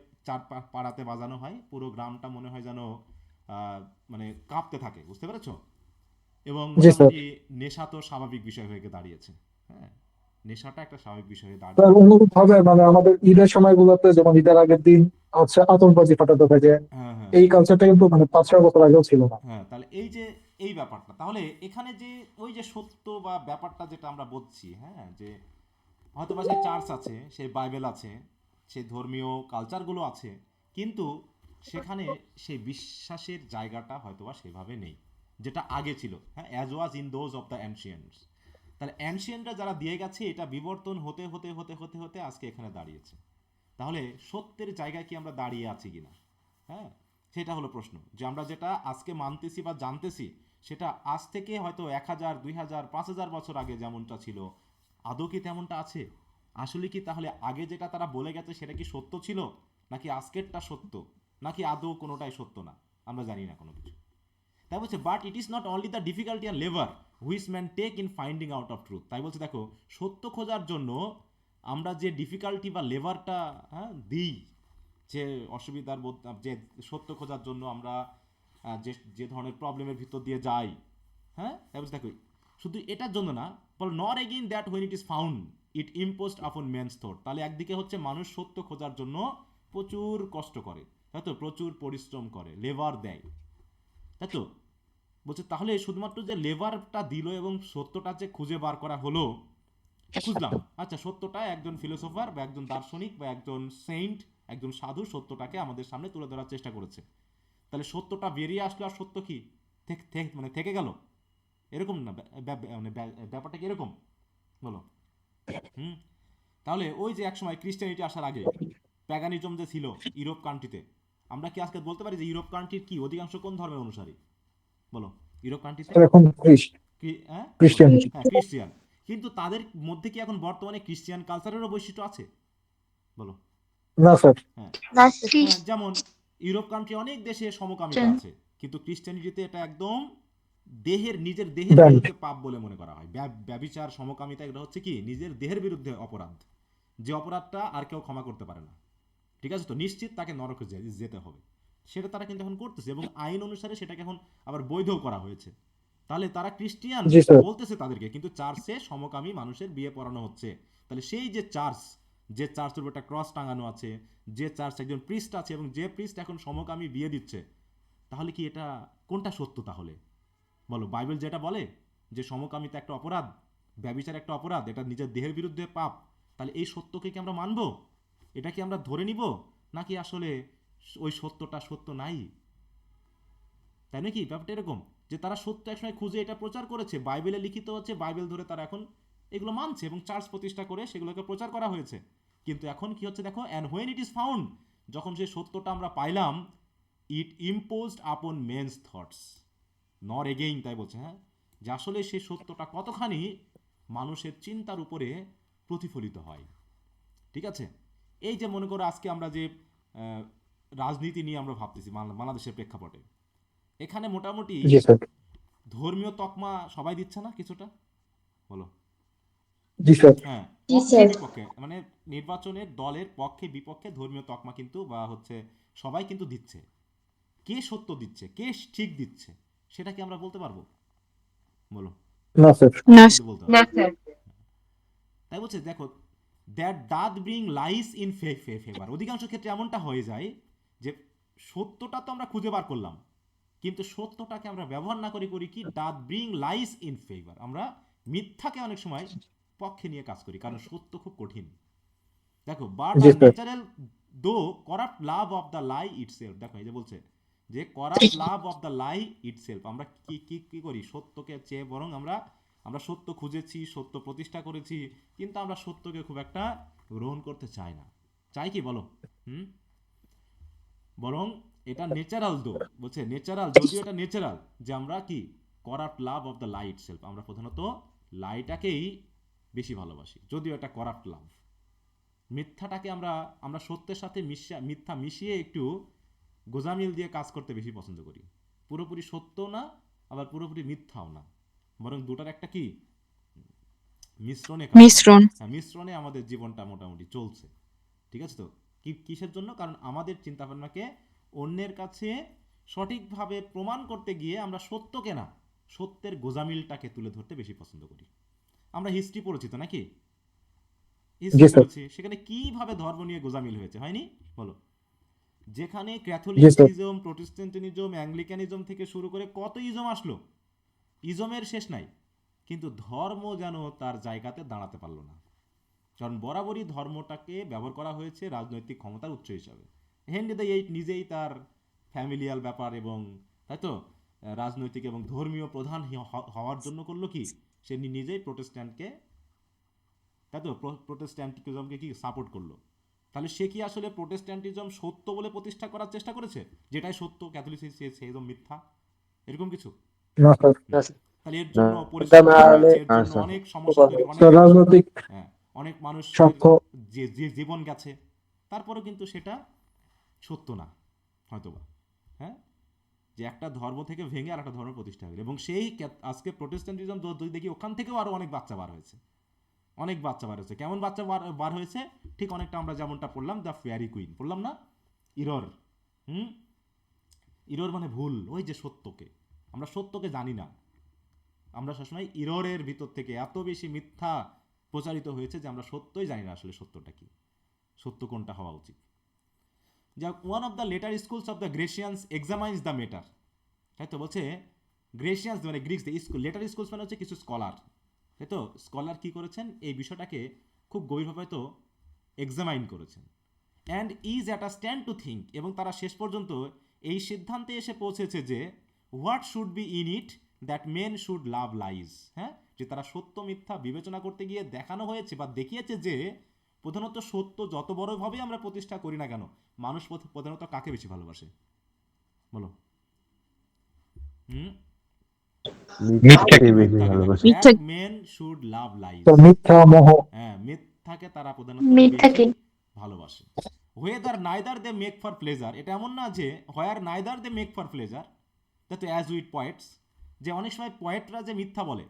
Speaker 1: পাড়াতে বাজানো হয়, পুরো গ্রামটা মনে হয় যেন মানে কাঁপতে থাকে। বুঝতে পেরেছো? এবং
Speaker 5: জি স্যার।
Speaker 1: মোটামুটি নেশা তো স্বাভাবিক বিষয় হয়ে দাঁড়িয়েছে। হ্যাঁ, নেশাটা একটা স্বাভাবিক বিষয় হয়ে
Speaker 5: স্যার
Speaker 1: দাঁড়িয়েছে।
Speaker 5: অনুরূপ ভাবে মানে আমাদের ঈদের সময়গুলোতে যেমন ঈদের আগের দিন হচ্ছে আতশবাজি ফাটাতে থাকে,
Speaker 1: হ্যাঁ, হ্যাঁ,
Speaker 5: এই কালচারটা কিন্তু মানে 5-6 বছর আগেও ছিল না।
Speaker 1: হ্যাঁ। তাহলে এই যে এই ব্যাপারটা, তাহলে এখানে যে ওই যে সত্য বা ব্যাপারটা যেটা আমরা বলছি, হ্যাঁ, যে হয়তো বা সেই চার্চ আছে, সেই বাইবেল আছে, সেই ধর্মীয় কালচারগুলো আছে, কিন্তু সেখানে সেই বিশ্বাসের জায়গাটা হয়তো বা সেভাবে নেই যেটা আগে ছিল। হ্যাঁ, as was in those of the ancients. তাহলে অ্যানশিয়েন্টরা যারা দিয়ে গেছে, এটা বিবর্তন হতে হতে হতে হতে হতে আজকে এখানে দাঁড়িয়েছে। তাহলে সত্যের জায়গায় কি আমরা দাঁড়িয়ে আছি কিনা? হ্যাঁ, সেটা হলো প্রশ্ন। যে আমরা যেটা আজকে মানতেছি বা জানতেছি, সেটা আজ থেকে হয়তো 1000, 2000, 5000 বছর আগে যেমনটা ছিল, আদৌ কি তেমনটা আছে? আসলে কি তাহলে আগে যেটা তারা বলে গেছে সেটা কি সত্য ছিল, নাকি আজকেরটা সত্য, নাকি আদৌ কোনোটাই সত্য না? আমরা জানি না কোনো কিছু। তাই বলছে, but it is not only the difficulty and labour which man take in finding out of truth. তাই বলছে দেখো, সত্য খোঁজার জন্য আমরা যে ডিফিকাল্টি বা লেভারটা দিই, যে অসুবিধার যে সত্য খোঁজার জন্য আমরা যে যে ধরনের প্রবলেমের ভিতর দিয়ে যাই, তারপর দেখো শুধু এটার জন্য না, বল not again that when it is found it imposed upon man's thought. তাহলে একদিকে হচ্ছে মানুষ সত্য খোঁজার জন্য প্রচুর কষ্ট করে, তাই তো, প্রচুর পরিশ্রম করে, লেবার দেয়, তাই তো। বলছে তাহলে শুধুমাত্র যে লেবারটা দিল এবং সত্যটা যে খুঁজে বার করা হলো, খুঁজলাম, আচ্ছা সত্যটা একজন ফিলোসোফার বা একজন দার্শনিক বা একজন সেন্ট, একজন সাধু সত্যটাকে আমাদের সামনে তুলে ধরার চেষ্টা করেছে, তাহলে সত্যটা বেরিয়ে আসলো, আর সত্য কি মানে থেকে গেল? এরকম না, মানে ব্যাপারটা কি এরকম? বলো। হুম তাহলে ওই যে একসময় ক্রিশ্চিয়ানিটি আসার আগে প্যাগানিজম যে ছিল ইউরোপ কান্ট্রিতে, আমরা কি আজকে বলতে পারি যে ইউরোপ কান্ট্রির কি অধিকাংশ কোন ধর্মের অনুসারী? বলো, ইউরোপ কান্ট্রিতে
Speaker 5: এখন ক্রিশ্চিয়ান।
Speaker 1: হ্যাঁ ক্রিশ্চিয়ান। কিন্তু তাদের মধ্যে কি এখন বর্তমানে ক্রিশ্চিয়ান কালচারেরও বৈশিষ্ট্য আছে? বলো।
Speaker 5: না স্যার।
Speaker 1: হ্যাঁ
Speaker 3: না
Speaker 1: যেমন ইউরোপ কান্ট্রি অনেক দেশে সমকামিতা আছে, কিন্তু ক্রিশ্চিয়ানিটিতে এটা একদম নিজের দেহের
Speaker 5: Banned.
Speaker 1: বিরুদ্ধে পাপ বলে মনে করা হয়। ব্যভিচার, সমকামিতা এগুলো হচ্ছে কি নিজের দেহের বিরুদ্ধে অপরাধ, যে অপরাধটা আর কেউ ক্ষমা করতে পারে না, ঠিক আছে তো, নিশ্চিত তাকে নরকে যেতে হবে। সেটা তারা কিন্তু এখন করতেছে এবং আইন অনুসারে সেটাকে এখন আবার বৈধ করা হয়েছে। তাহলে তারা ক্রিশ্চিয়ান
Speaker 5: জি স্যার।
Speaker 1: বলতেছে তাদেরকে, কিন্তু চার্চে সমকামী মানুষের বিয়ে পড়ানো হচ্ছে। তাহলে সেই যে চার্চের উপর একটা ক্রস টাঙানো আছে, যে চার্চ একজন প্রিস্ট আছে এবং যে প্রিস্ট এখন সমকামী বিয়ে দিচ্ছে, তাহলে কি এটা কোনটা সত্য? তাহলে বলো, বাইবেল যেটা বলে যে সমকামিতা একটা অপরাধ, ব্যভিচার একটা অপরাধ, এটা নিজের দেহের বিরুদ্ধে পাপ, তাহলে এই সত্যকে কি আমরা মানবো? এটা কি আমরা ধরে নিব, নাকি আসলে ওই সত্যটা সত্য নাই? তাই নাকি ব্যাপারটা এরকম যে তারা সত্য একসময় খুঁজে এটা প্রচার করেছে, বাইবেলে লিখিত হচ্ছে, বাইবেল ধরে তারা এখন এগুলো মানছে এবং চার্চ প্রতিষ্ঠা করে সেগুলোকে প্রচার করা হয়েছে। কিন্তু এখন কি হচ্ছে দেখো, and when it is found, যখন সেই সত্যটা আমরা পাইলাম, ইট ইম্পোজড আপন মেনস থটস নট এগেইন, তাই বলছে, যে আসলে সেই সত্যটা কতখানি মানুষের চিন্তার উপরে প্রতিফলিত হয়। ঠিক আছে, এই যে মনে করো আজকে আমরা যে রাজনীতি নিয়ে আমরা ভাবতেছি বাংলাদেশের প্রেক্ষাপটে, এখানে মোটামুটি
Speaker 5: জি স্যার।
Speaker 1: ধর্মীয় তকমা সবাই দিচ্ছে না কিছুটা? বলো।
Speaker 5: জি স্যার।
Speaker 1: হ্যাঁ,
Speaker 3: জি
Speaker 1: পক্ষে
Speaker 3: স্যার।
Speaker 1: বিপক্ষে, মানে নির্বাচনের দলের পক্ষে বিপক্ষে ধর্মীয় তকমা কিন্তু বা হচ্ছে সবাই কিন্তু দিচ্ছে। কে সত্য দিচ্ছে, কে ঠিক দিচ্ছে, সেটা কি আমরা বলতে পারবো? বলো।
Speaker 5: না স্যার।
Speaker 3: না
Speaker 1: কিন্তু বলতে পারবো
Speaker 3: না
Speaker 1: না।
Speaker 3: স্যার।
Speaker 1: তাই বলছে দেখো, that doth bring lies in favour. অধিকাংশ ক্ষেত্রে এমনটা হয়ে যায় যে সত্যটা তো আমরা খুঁজে বার করলাম, কিন্তু সত্যটাকে আমরা ব্যবহার না করে করি কি, doth bring lies in favour, আমরা মিথ্যাকে অনেক সময় পক্ষে নিয়ে কাজ করি, কারণ সত্য খুব কঠিন। দেখো, বাট
Speaker 5: জি
Speaker 1: আর
Speaker 5: sir.
Speaker 1: Natural though corrupt love of the lie itself. দেখো এই যে বলছে যে corrupt love of the lie itself, আমরা কি কি কি করি, সত্যকে চেয়ে বরং আমরা আমরা সত্য খুঁজেছি, সত্য প্রতিষ্ঠা করেছি, কিন্তু আমরা সত্যকে খুব একটা গ্রহণ করতে চাই না। চাই কি বলো? হুম বরং এটা ন্যাচারাল দো, বলছে ন্যাচারাল, যদিও এটা ন্যাচারাল, যে আমরা কি corrupt love of the light self, আমরা প্রধানত লাইটাকেই বেশি ভালোবাসি, যদিও এটা করাপ্ট লাভ। মিথ্যাটাকে আমরা আমরা সত্যের সাথে মিথ্যা মিশিয়ে একটু গোজামিল দিয়ে কাজ করতে বেশি পছন্দ করি। পুরোপুরি সত্য না, আবার পুরোপুরি মিথ্যাও না, বরং দুটার একটা কি মিশ্রণে কাজ করে।
Speaker 3: মিশ্রণ।
Speaker 1: হ্যাঁ, মিশ্রণে আমাদের জীবনটা মোটামুটি চলছে। ঠিক আছে তো, কিসের জন্য? কারণ আমাদের চিন্তাভাবনাকে অন্যের কাছে সঠিকভাবে প্রমাণ করতে গিয়ে আমরা সত্যকে না, সত্যের গোজামিলটাকে তুলে ধরতে বেশি পছন্দ করি। আমরা হিস্ট্রি পড়েছি তো নাকি,
Speaker 5: জি
Speaker 1: হিস্ট্রি
Speaker 5: স্যার।
Speaker 1: পড়েছি, সেখানে কিভাবে ধর্ম নিয়ে গোজামিল হয়েছে, হয়নি? বলো। যেখানে
Speaker 5: জি স্যার।
Speaker 1: ক্যাথলিসিজম, প্রোটেস্ট্যান্টিজম, অ্যাংলিকানিজম থেকে শুরু করে কত ইজম আসলো, ইজমের শেষ নাই, কিন্তু ধর্ম যেন তার জায়গাতে দাঁড়াতে পারলো না। কারণ বরাবরই ধর্মটাকে ব্যবহার করা হয়েছে রাজনৈতিক ক্ষমতার উৎস হিসাবে। হেনরি দ্য এইট নিজেই তার ফ্যামিলিয়াল ব্যাপার এবং, তাই তো, রাজনৈতিক এবং ধর্মীয় প্রধান হওয়ার জন্য করলো কি, সে নিজেই প্রোটেস্ট্যান্টকে, তাই তো, প্রোটেস্ট্যান্টিজমকে কি সাপোর্ট করলো। তাহলে সে কি আসলে প্রোটেস্ট্যান্টিজম সত্য বলে প্রতিষ্ঠা করার চেষ্টা করেছে, যেটাই সত্য, ক্যাথলিসিজম মিথ্যা, এরকম কিছু?
Speaker 5: না স্যার।
Speaker 2: না
Speaker 1: তাহলে এর
Speaker 2: না,
Speaker 1: জন্য
Speaker 2: এটা
Speaker 1: পরিশ্রম
Speaker 2: না
Speaker 1: করা
Speaker 2: হলে
Speaker 1: হয়েছে, এর জন্য
Speaker 4: আচ্ছা।
Speaker 1: অনেক সমস্যা তৈরি, অনেক
Speaker 5: স্যার রাজনৈতিক
Speaker 1: হ্যাঁ, অনেক মানুষের
Speaker 5: স্বার্থ।
Speaker 1: যে জীবন গেছে, তারপরেও কিন্তু সেটা সত্য না হয়তোবা। হ্যাঁ, যে একটা ধর্ম থেকে ভেঙে আর একটা ধর্ম প্রতিষ্ঠা হলো, এবং সেই আজকে প্রোটেস্ট্যান্টিজম যদি দেখি, ওখান থেকেও আরো অনেক বাচ্চা বার হয়েছে, অনেক বাচ্চা বার হয়েছে। কেমন বাচ্চা বার হয়েছে? ঠিক অনেকটা আমরা যেমনটা পড়লাম দ্য ফেয়ারি কুইন, পড়লাম না? ইরর, ইরর মানে ভুল, ওই যে সত্যকে, আমরা সত্যকে জানি না, আমরা সবসময় ইররের ভিতর থেকে এত বেশি মিথ্যা প্রচারিত হয়েছে যে আমরা সত্যই জানি না আসলে সত্যটা কি, সত্য কোনটা হওয়া উচিত। যা one of the later schools of the Grecians examines the matter, তাই তো বলছে গ্রেসিয়ান্স মানে গ্রিক্স, লেটার স্কুলস মানে হচ্ছে কিছু স্কলার, তাই তো স্কলার কি করেছেন এই বিষয়টাকে খুব গভীরভাবে তো এক্সামাইন করেছেন। And is at a stand to think, এবং তারা শেষ পর্যন্ত এই সিদ্ধান্তে এসে পৌঁছেছে যে what should be in it that men should love lies, হ্যাঁ, যে তারা সত্য মিথ্যা বিবেচনা করতে গিয়ে দেখানো হয়েছে বা দেখিয়েছে যে প্রধানত সত্য যত বড়ভাবেই আমরা প্রতিষ্ঠা করি না কেন, মানুষ প্রধানত কাকে বেশি ভালোবাসে বলো?
Speaker 4: মিথ্যাকে বেশি ভালোবাসে।
Speaker 3: মিথ্যা।
Speaker 1: মেন শুড লাভ লাইজ,
Speaker 5: তো মিথ্যা মোহ।
Speaker 1: হ্যাঁ, মিথ্যাকে তারা প্রধানত
Speaker 3: মিথ্যাকে
Speaker 1: বেশি ভালোবাসে। Whether neither they make for pleasure, এটা এমন না যে where neither they make for pleasure, that as with poets, যে অনেক সময় পয়েটরা যে মিথ্যা বলে,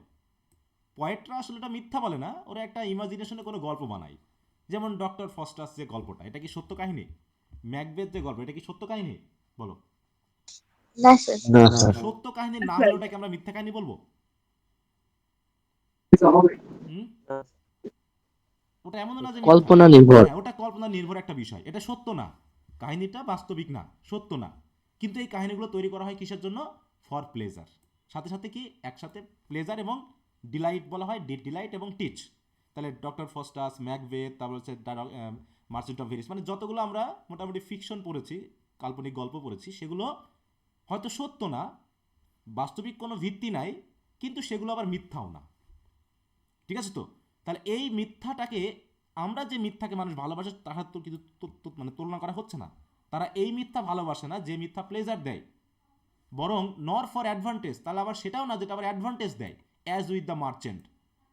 Speaker 1: পয়েটরা আসলে এটা মিথ্যা বলে না, ওরা একটা ইমাজিনেশনে কোনো গল্প বানায়। যেমন ডক্টর ফস্টাস যে গল্পটা, এটা কি সত্য কাহিনী? ম্যাকবেথ যে গল্প, এটা কি সত্য কাহিনী বলো?
Speaker 4: না স্যার।
Speaker 1: সত্য কাহিনী না হলে ওটাকে আমরা মিথ্যা কাহিনী বলবো? হুম? ওটা এমন না যে মিথ্যা।
Speaker 6: কল্পনা নির্ভর।
Speaker 1: হ্যাঁ, ওটা কল্পনা নির্ভর একটা বিষয়, এটা সত্য না, কাহিনীটা বাস্তবিক না, সত্য না। কিন্তু এই কাহিনীগুলো তৈরি করা হয় কিসের জন্য? For pleasure. সাথে সাথে কি একসাথে প্লেজার এবং ডিলাইট বলা হয়, ডিলাইট এবং টিচ। তাহলে ডক্টর ফস্টাস, ম্যাকবেথ, তারপর হচ্ছে মার্চেন্ট অফ ভেনিস, মানে যতগুলো আমরা মোটামুটি ফিকশন পড়েছি, কাল্পনিক গল্প পড়েছি, সেগুলো হয়তো সত্য না, বাস্তবিক কোনো ভিত্তি নাই, কিন্তু সেগুলো আবার মিথ্যাও না। ঠিক আছে তো? তাহলে এই মিথ্যাটাকে, আমরা যে মিথ্যাকে মানুষ ভালোবাসে তাহার তো কিন্তু মানে তুলনা করা হচ্ছে না। তারা এই মিথ্যা ভালোবাসে না যে মিথ্যা প্লেজার দেয়, বরং নর ফর অ্যাডভান্টেজ, তাহলে আবার সেটাও না যেটা আবার অ্যাডভান্টেজ দেয়। অ্যাজ উইথ দ্য মার্চেন্ট,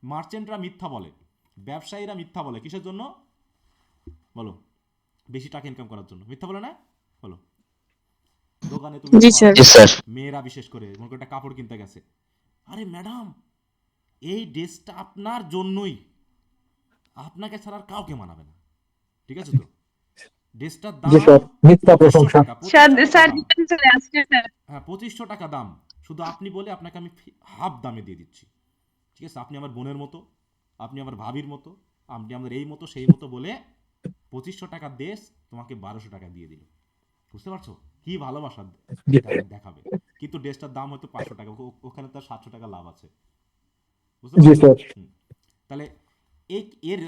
Speaker 1: মার্চেন্টরা মিথ্যা বলে, ব্যবসায়ীরা মিথ্যা বলে কিসের জন্য বলো? বেশি টাকা ইনকাম করার জন্য মিথ্যা বলে না? বলো, দোকানে তুমি
Speaker 3: জি স্যার।
Speaker 1: মেয়েরা বিশেষ করে মনে করে একটা কাপড় কিনতে গেছে, আরে ম্যাডাম এই ড্রেসটা আপনার জন্যই, আপনাকে ছাড়া আর কাউকে মানাবে না, ঠিক আছে তো? ড্রেসটার দাম
Speaker 5: জি স্যার, মিথ্যা
Speaker 1: 2500
Speaker 5: প্রশংসা।
Speaker 1: টাকা, 2500 টাকা দাম।
Speaker 3: চলে আসছে স্যার।
Speaker 1: হ্যাঁ, 2500 টাকা দাম, শুধু আপনি বলে আপনাকে আমি হাফ দামে দিয়ে দিচ্ছি, ঠিক আছে? আপনি আমার বোনের মতো, আপনি আমার ভাবির মতো, আপনি আমাদের এই মতো সেই মতো বলে 2500 টাকার ড্রেস তোমাকে 1200 টাকা দিয়ে দিল। বুঝতে পারছো কি ভালোবাসা
Speaker 5: জি
Speaker 1: দেখাবে? কিন্তু ড্রেসটার দাম হয়তো 500 টাকা, ওখানে তার 700 টাকা লাভ আছে। বুঝতে
Speaker 5: জি
Speaker 1: পারছো?
Speaker 5: স্যার।
Speaker 1: তাহলে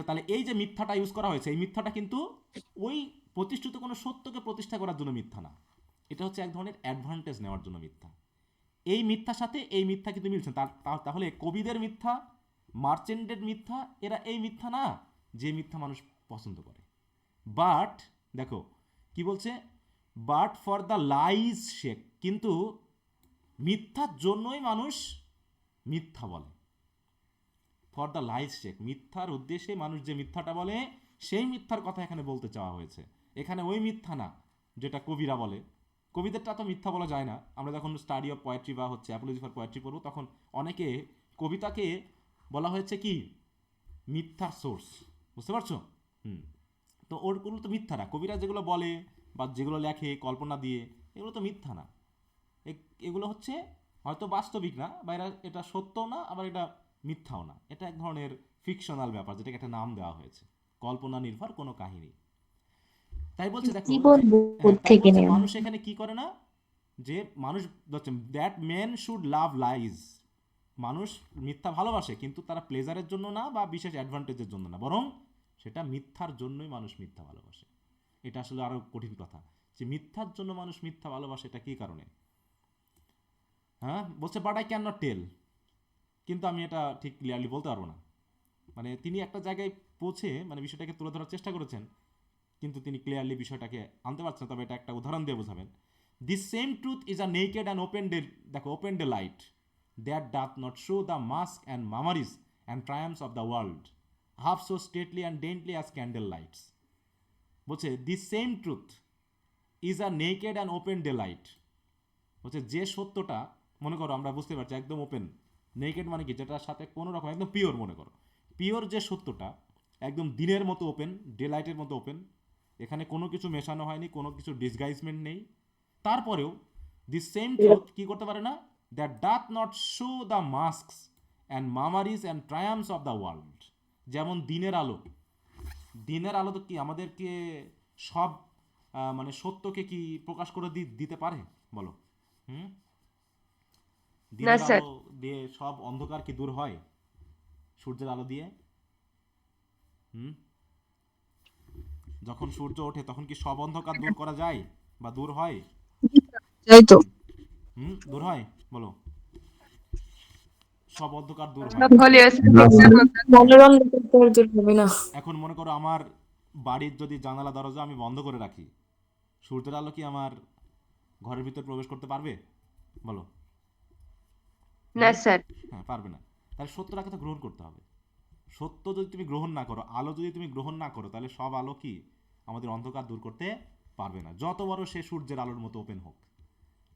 Speaker 1: তাহলে এই যে মিথ্যাটা ইউজ করা হয়েছে, এই মিথ্যাটা কিন্তু ওই প্রতিষ্ঠিত কোনো সত্যকে প্রতিষ্ঠা করার জন্য মিথ্যা না, এটা হচ্ছে এক ধরনের অ্যাডভান্টেজ নেওয়ার জন্য মিথ্যা। এই মিথ্যার সাথে এই মিথ্যা কিন্তু মিলছে। তাহলে কবিদের মিথ্যা, মার্চেন্টের মিথ্যা, এরা এই মিথ্যা না যে মিথ্যা মানুষ পছন্দ করে। বাট দেখো কি বলছে, but for the lies shake, কিন্তু মিথ্যার জন্যই মানুষ মিথ্যা বলে। ফর দ্য লাইজ শেক, মিথ্যার উদ্দেশ্যে মানুষ যে মিথ্যাটা বলে, সেই মিথ্যার কথা এখানে বলতে চাওয়া হয়েছে। এখানে ওই মিথ্যা না যেটা কবিরা বলে, কবিদেরটা তো মিথ্যা বলা যায় না। আমরা যখন স্টাডি অফ পোয়েট্রি বা হচ্ছে অ্যাপোলজি ফর পোয়েট্রি পড়বো, তখন অনেকে কবিতাকে বলা হয়েছে কি মিথ্যার সোর্স, বুঝতে পারছো? তো ওরগুলো তো মিথ্যা না, কবিরা যেগুলো বলে বা যেগুলো লেখে কল্পনা দিয়ে, এগুলো তো মিথ্যা না, এগুলো হচ্ছে হয়তো বাস্তবিক না, বা এটা সত্যও না, আবার এটা মিথ্যাও না, এটা এক ধরনের ফিকশনাল ব্যাপার, যেটাকে একটা নাম দেওয়া হয়েছে, কল্পনা নির্ভর কোনো কাহিনী। তাই বলছে দেখো,
Speaker 3: জীবন বোধ
Speaker 1: তাই
Speaker 3: থেকে
Speaker 1: বলছে
Speaker 3: নেওয়া।
Speaker 1: মানুষ এখানে কি করে না, যে মানুষ that men should love lies, মানুষ মিথ্যা ভালোবাসে, কিন্তু তারা প্লেজারের জন্য না বা বিশেষ অ্যাডভান্টেজের জন্য না, বরং সেটা মিথ্যার জন্যই মানুষ মিথ্যা ভালোবাসে। এটা আসলে আরো কঠিন কথা, যে মিথ্যার জন্য মানুষ মিথ্যা ভালোবাসে, এটা কি কারণে? হ্যাঁ, বলছে but I can not tell, কিন্তু আমি এটা ঠিক ক্লিয়ারলি বলতে পারবো না। মানে তিনি একটা জায়গায় পৌঁছে মানে বিষয়টাকে তুলে ধরার চেষ্টা করেছেন, কিন্তু তিনি ক্লিয়ারলি বিষয়টাকে আনতে পারছেন না। তবে এটা একটা উদাহরণ দিয়ে বোঝাবেন। This same truth is a naked and open day, দেখো open daylight, that doth not show the masks and mummeries and triumphs of the world, half so stately and daintily as candle lights. বলছে this same truth is a naked and open daylight, হচ্ছে যে সত্যটা মনে করো আমরা বুঝতে পারছি একদম ওপেন, নেকেড মানে কি যেটার সাথে কোনো রকম একদম পিওর, মনে করো পিওর যে সত্যটা একদম দিনের মতো ওপেন, ডে লাইটের মতো ওপেন, এখানে কোনো কিছু মেশানো হয়নি, কোনো কিছু ডিসগাইজমেন্ট নেই, তারপরেও দি সেম ট্রুথ কি করতে পারে না, that doth not show the masks and mummeries and triumphs of the world. যেমন দিনের আলো, দিনের আলো তো কি আমাদেরকে সব মানে সত্যকে কি প্রকাশ করে দিতে পারে বলো? হুম,
Speaker 6: না
Speaker 1: দিনের
Speaker 6: স্যার।
Speaker 1: আলো দিয়ে সব অন্ধকার কি দূর হয় সূর্যের আলো দিয়ে? হুম, যখন সূর্য ওঠে তখন কি সব অন্ধকার দূর করা যায় বা দূর হয়?
Speaker 6: তাই তো।
Speaker 1: হুম, দূর হয় বলো? সব অন্ধকার দূর হয়
Speaker 6: সব
Speaker 1: না।
Speaker 6: হলেও
Speaker 4: না স্যার।
Speaker 1: হ্যাঁ,
Speaker 3: মনোরম করতে দূর হবে না।
Speaker 1: এখন মনে করো আমার বাড়ির যদি জানালা দরজা আমি বন্ধ করে রাখি, সূর্যের আলো কি আমার ঘরের ভিতর প্রবেশ করতে পারবে বলো?
Speaker 6: না
Speaker 1: হুম,
Speaker 6: স্যার।
Speaker 1: হ্যাঁ, পারবে না। তাহলে সত্যটাকে তো গ্রহণ করতে হবে। সত্য যদি তুমি গ্রহণ না করো, আলো যদি তুমি গ্রহণ না করো, তাহলে সব আলো কি আমাদের অন্ধকার দূর করতে পারবে না, যত বড় সে সূর্যের আলোর মতো ওপেন হোক।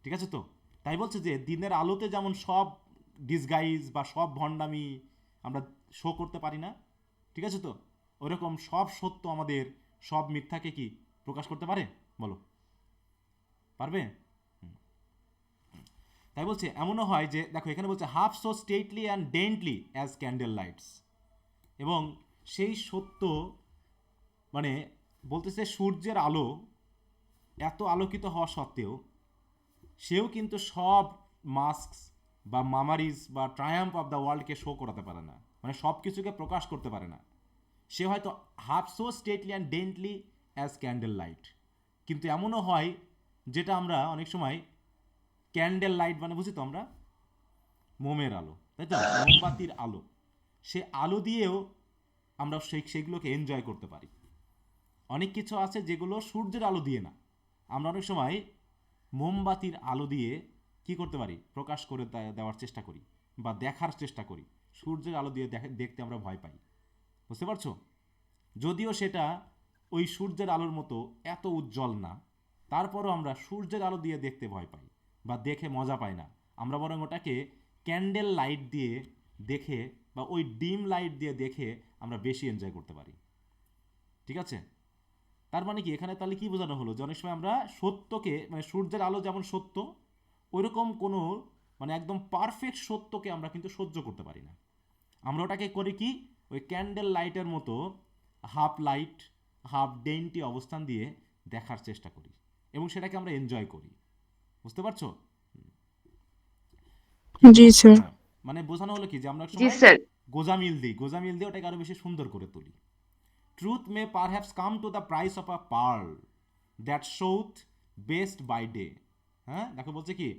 Speaker 1: ঠিক আছে তো? তাই বলছে যে দিনের আলোতে যেমন সব ডিসগাইজ বা সব ভণ্ডামি আমরা শো করতে পারি না, ঠিক আছে তো, ওরকম সব সত্য আমাদের সব মিথ্যাকে কি প্রকাশ করতে পারে বলো? পারবে? তাই বলছে এমনও হয় যে দেখো এখানে বলছে half so stately and daintily as candle lights, এবং সেই সত্য মানে বলতেছে সূর্যের আলো এত আলোকিত হওয়া সত্ত্বেও সেও কিন্তু সব মাস্ক বা মামারিজ বা ট্রায়াম্প অফ দ্য ওয়ার্ল্ডকে শো করাতে পারে না, মানে সব কিছুকে প্রকাশ করতে পারে না। সে হয়তো half so stately and daintily as candle light, কিন্তু এমনও হয় যেটা আমরা অনেক সময় ক্যান্ডেল লাইট মানে বুঝি তো আমরা মোমের আলো, তাই তো, মোমবাতির আলো, সে আলো দিয়েও আমরা সেগুলোকে এনজয় করতে পারি। অনেক কিছু আছে যেগুলো সূর্যের আলো দিয়ে না, আমরা অনেক সময় মোমবাতির আলো দিয়ে কি করতে পারি, প্রকাশ করে দেওয়ার চেষ্টা করি বা দেখার চেষ্টা করি। সূর্যের আলো দিয়ে দেখতে আমরা ভয় পাই, বুঝতে পারছো? যদিও সেটা ওই সূর্যের আলোর মতো এত উজ্জ্বল না, তারপরও আমরা সূর্যের আলো দিয়ে দেখতে ভয় পাই বা দেখে মজা পাই না। আমরা বরং ওটাকে ক্যান্ডেল লাইট দিয়ে দেখে বা ওই ডিম লাইট দিয়ে দেখে আমরা বেশি এনজয় করতে পারি। ঠিক আছে? তার মানে কি এখানে তাহলে কি বোঝানো হলো, যে অনেক সময় আমরা সত্যকে মানে সূর্যের আলো যেমন সত্য, ওইরকম কোনো মানে একদম পারফেক্ট সত্যকে আমরা কিন্তু সহ্য করতে পারি না। আমরা ওটাকে করি কি, ওই ক্যান্ডেল লাইটের মতো হাফ লাইট হাফ ডেন্টি অবস্থান দিয়ে দেখার চেষ্টা করি এবং সেটাকে আমরা এনজয় করি। বুঝতে পারছো? কিন্তু
Speaker 6: জি স্যার।
Speaker 1: হ্যাঁ, মানে বোঝানো হলো কি যে আমরা এক
Speaker 6: জি
Speaker 1: সময়
Speaker 6: স্যার।
Speaker 1: গোজামিল দিই ওটাকে আরো বেশি সুন্দর করে তুলি। Truth may perhaps come to the price of a pearl that showeth best by day. হ্যাঁ, দেখো বলছে কি,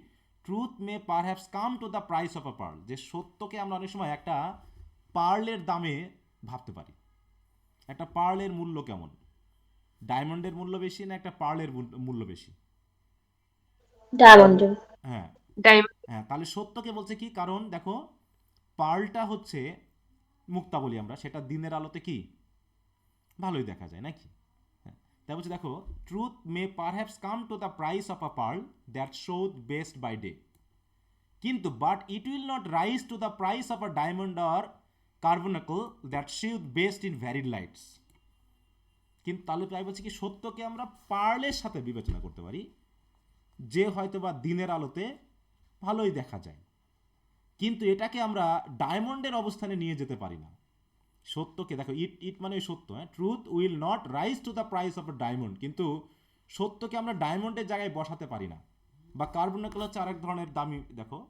Speaker 1: truth may perhaps come to the price of a pearl, যে সত্যকে আমরা অনেক সময় একটা পার্লের দামে ভাবতে পারি। একটা পার্লের মূল্য কেমন, ডায়মন্ডের মূল্য বেশি না একটা পার্লের মূল্য বেশি?
Speaker 3: ডায়মন্ডের।
Speaker 1: হ্যাঁ,
Speaker 6: ডায়মন্ড।
Speaker 1: হ্যাঁ, তাহলে সত্যকে বলছে কি, কারণ দেখো পার্লটা হচ্ছে মুক্তা বলি আমরা, সেটা দিনের আলোতে কি ভালোই দেখা যায় নাকি? হ্যাঁ, তাই বলছে দেখো, truth may perhaps come to the price of a pearl that showeth best by day, কিন্তু but it will not rise to the price of a diamond or carbuncle that showeth best in varied lights. কিন্তু তাহলে তাই বলছে কি, সত্যকে আমরা পার্লের সাথে বিবেচনা করতে পারি, যে হয়তো বা দিনের আলোতে ভালোই দেখা যায়, কিন্তু এটাকে আমরা ডায়মন্ডের অবস্থানে নিয়ে যেতে পারি না। সত্যকে দেখো, ইট ইট মানে সত্য, হ্যাঁ, truth will not rise to the price of a diamond, কিন্তু সত্যকে আমরা ডায়মন্ডের জায়গায় বসাতে পারি না। বা কার্বনাকল হচ্ছে আরেক ধরনের দামি, দেখো